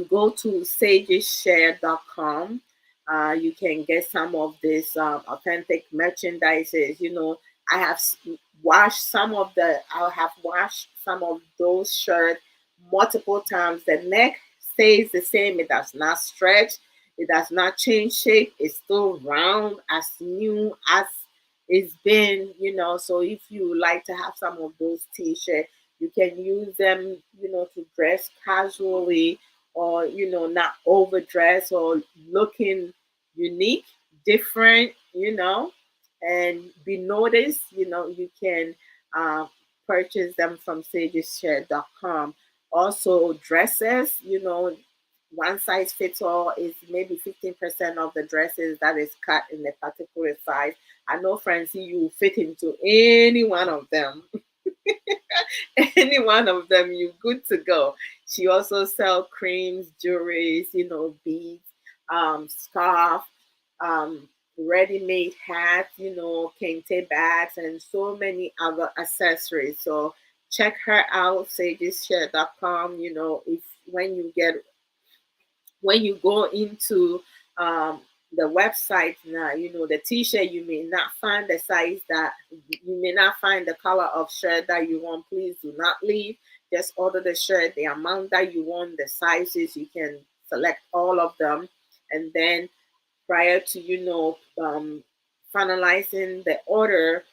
go to sageshare.com. You can get some of this authentic merchandises. I have washed some of those shirts multiple times. The neck stays the same. It does not stretch. It does not change shape. It's still round, as new as it's been. So if you like to have some of those t-shirts, you can use them, to dress casually, or not overdressed or looking unique, different. and be noticed, you can uh, purchase them from sageshare.com. Also, dresses, one size fits all is maybe 15% of the dresses that is cut in a particular size. I know, Francie, you fit into any one of them. Any one of them, you good to go. She also sell creams, jewelries, beads, scarf, um, ready-made hats, kente bags, and so many other accessories. So check her out, sageshare.com. If when you go into um, the website now, the t-shirt, you may not find the size that you may not find the color of shirt that you want. Please do not leave. Just order the shirt, the amount that you want, the sizes. You can select all of them, and then prior to finalizing the order,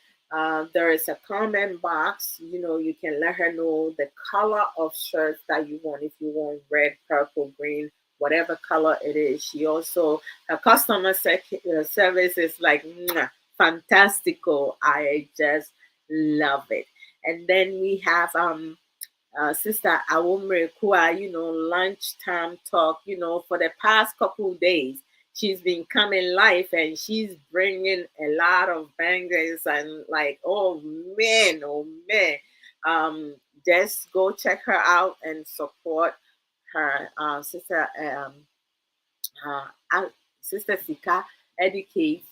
there is a comment box. You can let her know the color of shirts that you want. If you want red, purple, green, whatever color it is. She also, her customer service is like fantastical. I just love it. And then we have Sister Awomre Kua, lunchtime talk, for the past couple of days. She's been coming live and she's bringing a lot of bangers and like, oh man. Um, just go check her out and support her. Uh, Sister Sika educates,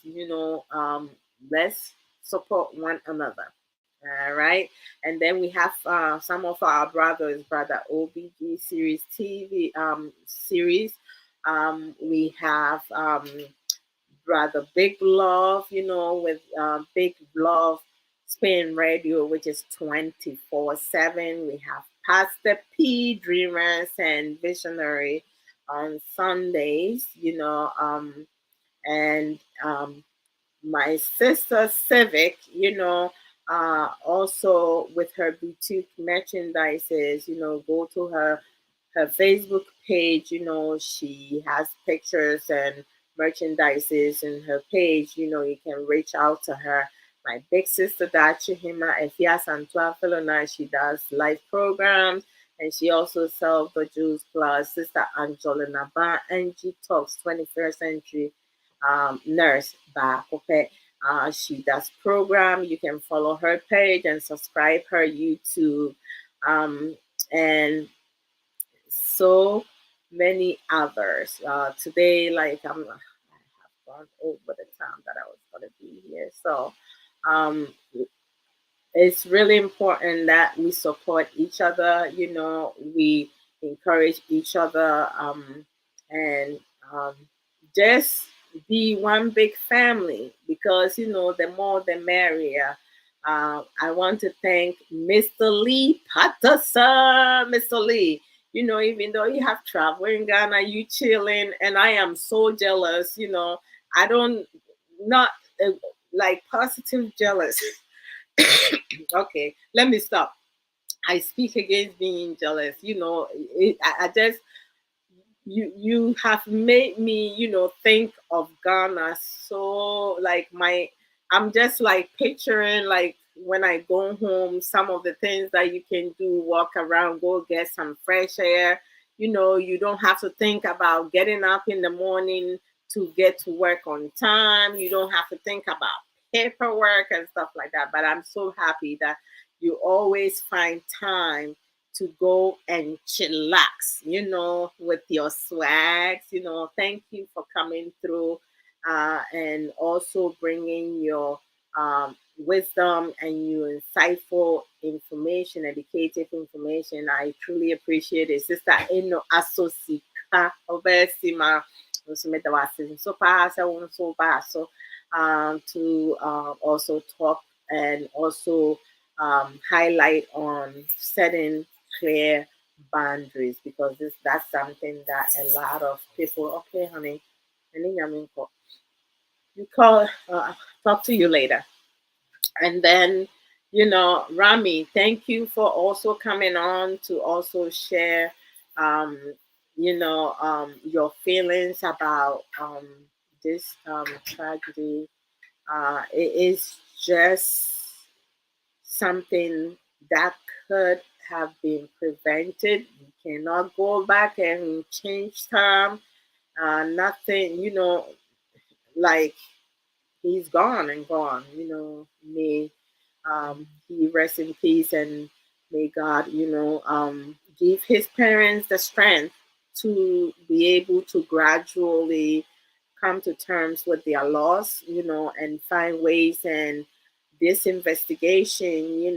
let's support one another. All right. And then we have some of our brothers, Brother OBG series TV series. We have Brother Big Love, with Big Love Spin Radio, which is 24/7. We have Pastor P, Dreamers and Visionary on Sundays, and my sister Civic, also with her boutique merchandises, go to her Facebook page, she has pictures and merchandises in her page, you can reach out to her. My big sister Dachi Hima Efia Santua Felona, she does live programs and she also sells the Juice Plus. Sister Angela Naba, NG Talks 21st Century Nurse Bakope. She does program. You can follow her page and subscribe her YouTube. And so many others. Today, like I have gone over the time that I was going to be here. So um, it's really important that we support each other. We encourage each other, and just be one big family because the more the merrier. I want to thank Mr. Lee Patterson, Mr. Lee. Even though you have travel in Ghana, you chilling, and I am so jealous. I don't not like positive jealous. Okay, let me stop. I speak against being jealous. I just you have made me think of Ghana so like I'm just like picturing like when I go home some of the things that you can do, walk around, go get some fresh air. You don't have to think about getting up in the morning to get to work on time. You don't have to think about paperwork and stuff like that. But I'm so happy that you always find time to go and chillax, with your swags. Thank you for coming through and also bringing your wisdom and your insightful information, educative information. I truly appreciate it. Sister Eno Asosika Obesima so pass so so to also talk and also highlight on setting clear boundaries because that's something that a lot of people. Okay, honey, you call. Talk to you later. And then, Rami, thank you for also coming on to also share, um, your feelings about this tragedy It is just something that could have been prevented. You cannot go back and change time. Nothing, like he's gone and gone. May he rest in peace, and may God, give his parents the strength to be able to gradually come to terms with their loss, and find ways. And this investigation,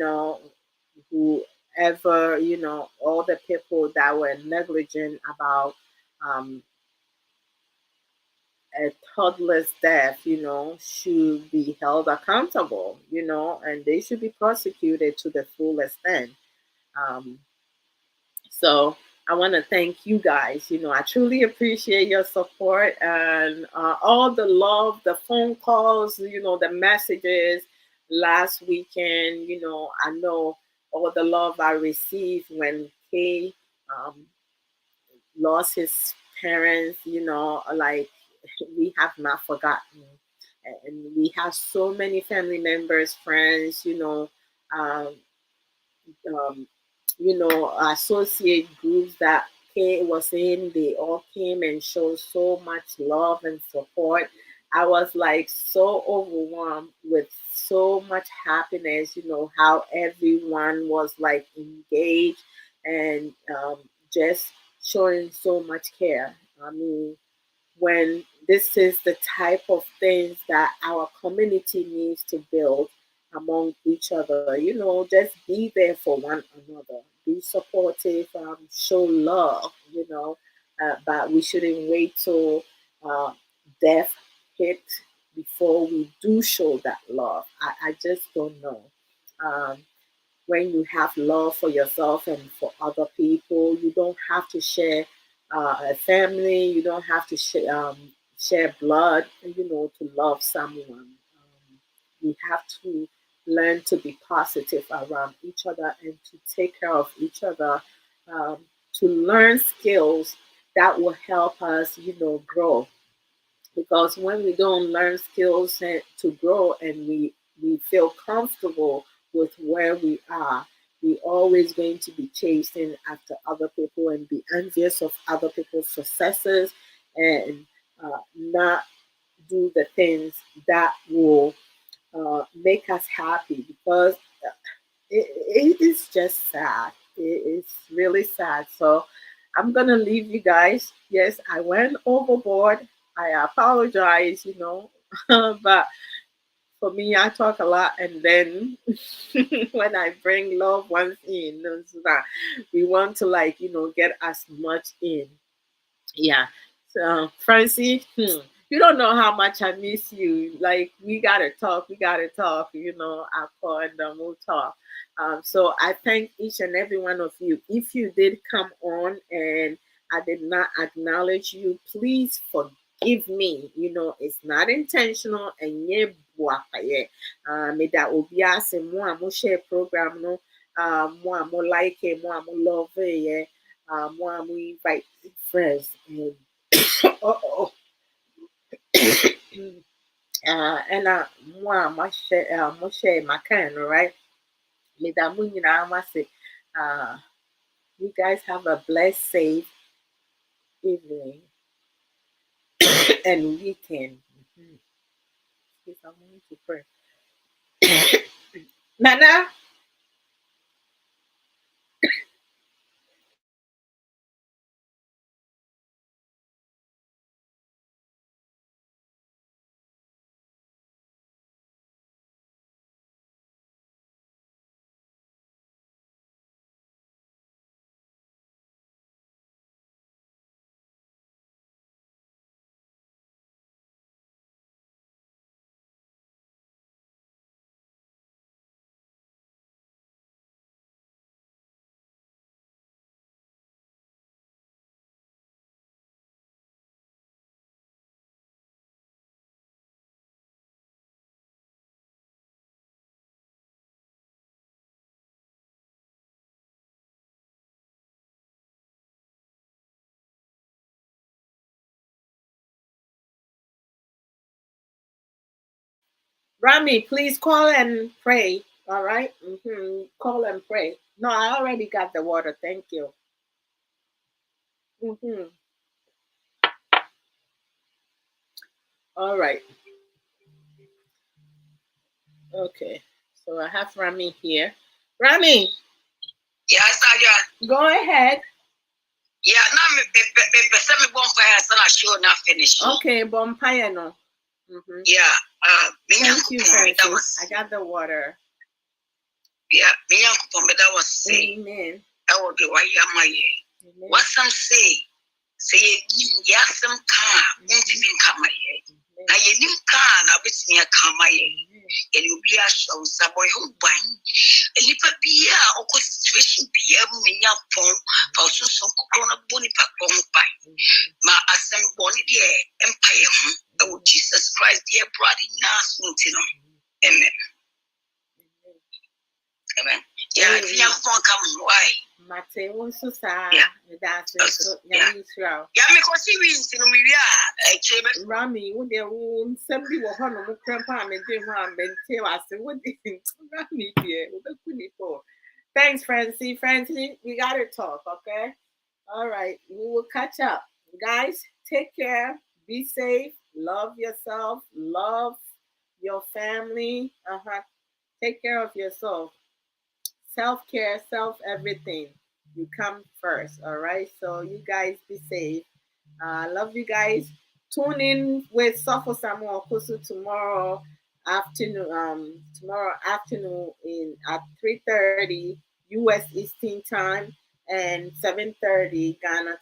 whoever, all the people that were negligent about um, a toddler's death, should be held accountable, and they should be prosecuted to the full extent. Um, so I want to thank you guys. I truly appreciate your support and all the love, the phone calls, the messages last weekend. I know all the love I received when Kay um, lost his parents, like we have not forgotten. And we have so many family members, friends, um, um, associate groups that Kay was in. They all came and showed so much love and support. I was like so overwhelmed with so much happiness, how everyone was like engaged and just showing so much care. I mean, when this is the type of things that our community needs to build among each other. Just be there for one another, be supportive, show love, but we shouldn't wait till uh, death hit before we do show that love. I just don't know. Um, when you have love for yourself and for other people, you don't have to share a family, you don't have to share blood, to love someone. We have to learn to be positive around each other and to take care of each other, um, to learn skills that will help us, grow, because when we don't learn skills to grow and we feel comfortable with where we are, we always going to be chasing after other people and be envious of other people's successes, and not do the things that will make us happy, because it is just sad. It's really sad. So I'm gonna leave you guys. Yes, I went overboard. I apologize, but for me, I talk a lot, and then when I bring loved ones in, so that we want to like get as much in. Yeah. So, Francie, you don't know how much I miss you. Like, we gotta talk. We gotta talk. I'll call and then we'll talk. So I thank each and every one of you. If you did come on and I did not acknowledge you, please forgive me. It's not intentional. And yeah, me that will be asking more share program. No, more like it, more love it. Yeah. More we invite friends. And, oh, and more mo share my kind, right? Me that mo nyinaa mo ase. You guys have a blessed, safe evening and weekend. Yes, I'm going to pray. Nana. Rami, please call and pray. All right? Call and pray. No, I already got the water. Thank you. All right. Okay. So I have Rami here. Rami. Yes, I go ahead. Yeah, now me bonfire so I show not finish. Okay, bonfire no. Yeah, thank you, Francis. I got the water. Yeah, me that was say. Amen. I will be why you my what some say yes some car, intimate come my na yenim car na betimi akama ye ele obi ahwo saboy ho ban nipa bia okọ situation bia mu nya pon fa so so kokro na boni pa pon ban ma asem boni de empire ho o Jesus Christ dear brother na suntino amen amen yeah tia pon come why Mate wonso sa that's so nyame Israel. Yeah, me ko si win sino mi wia chebe Rami wo de wo nsem bi wo ho no mo krempa me de ho ambente wase wo de Rami de wo be kuni for. Thanks, Francie. Francie, we got to talk, okay? All right, we will catch up. Guys, take care. Be safe. Love yourself. Love your family. Take care of yourself. Self-care, self-everything. You come first, all right? So you guys be safe. Love you guys. Tune in with Sofo Samuel Kusu tomorrow afternoon. Tomorrow afternoon at 3:30 U.S. Eastern Time and 7:30 Ghana time.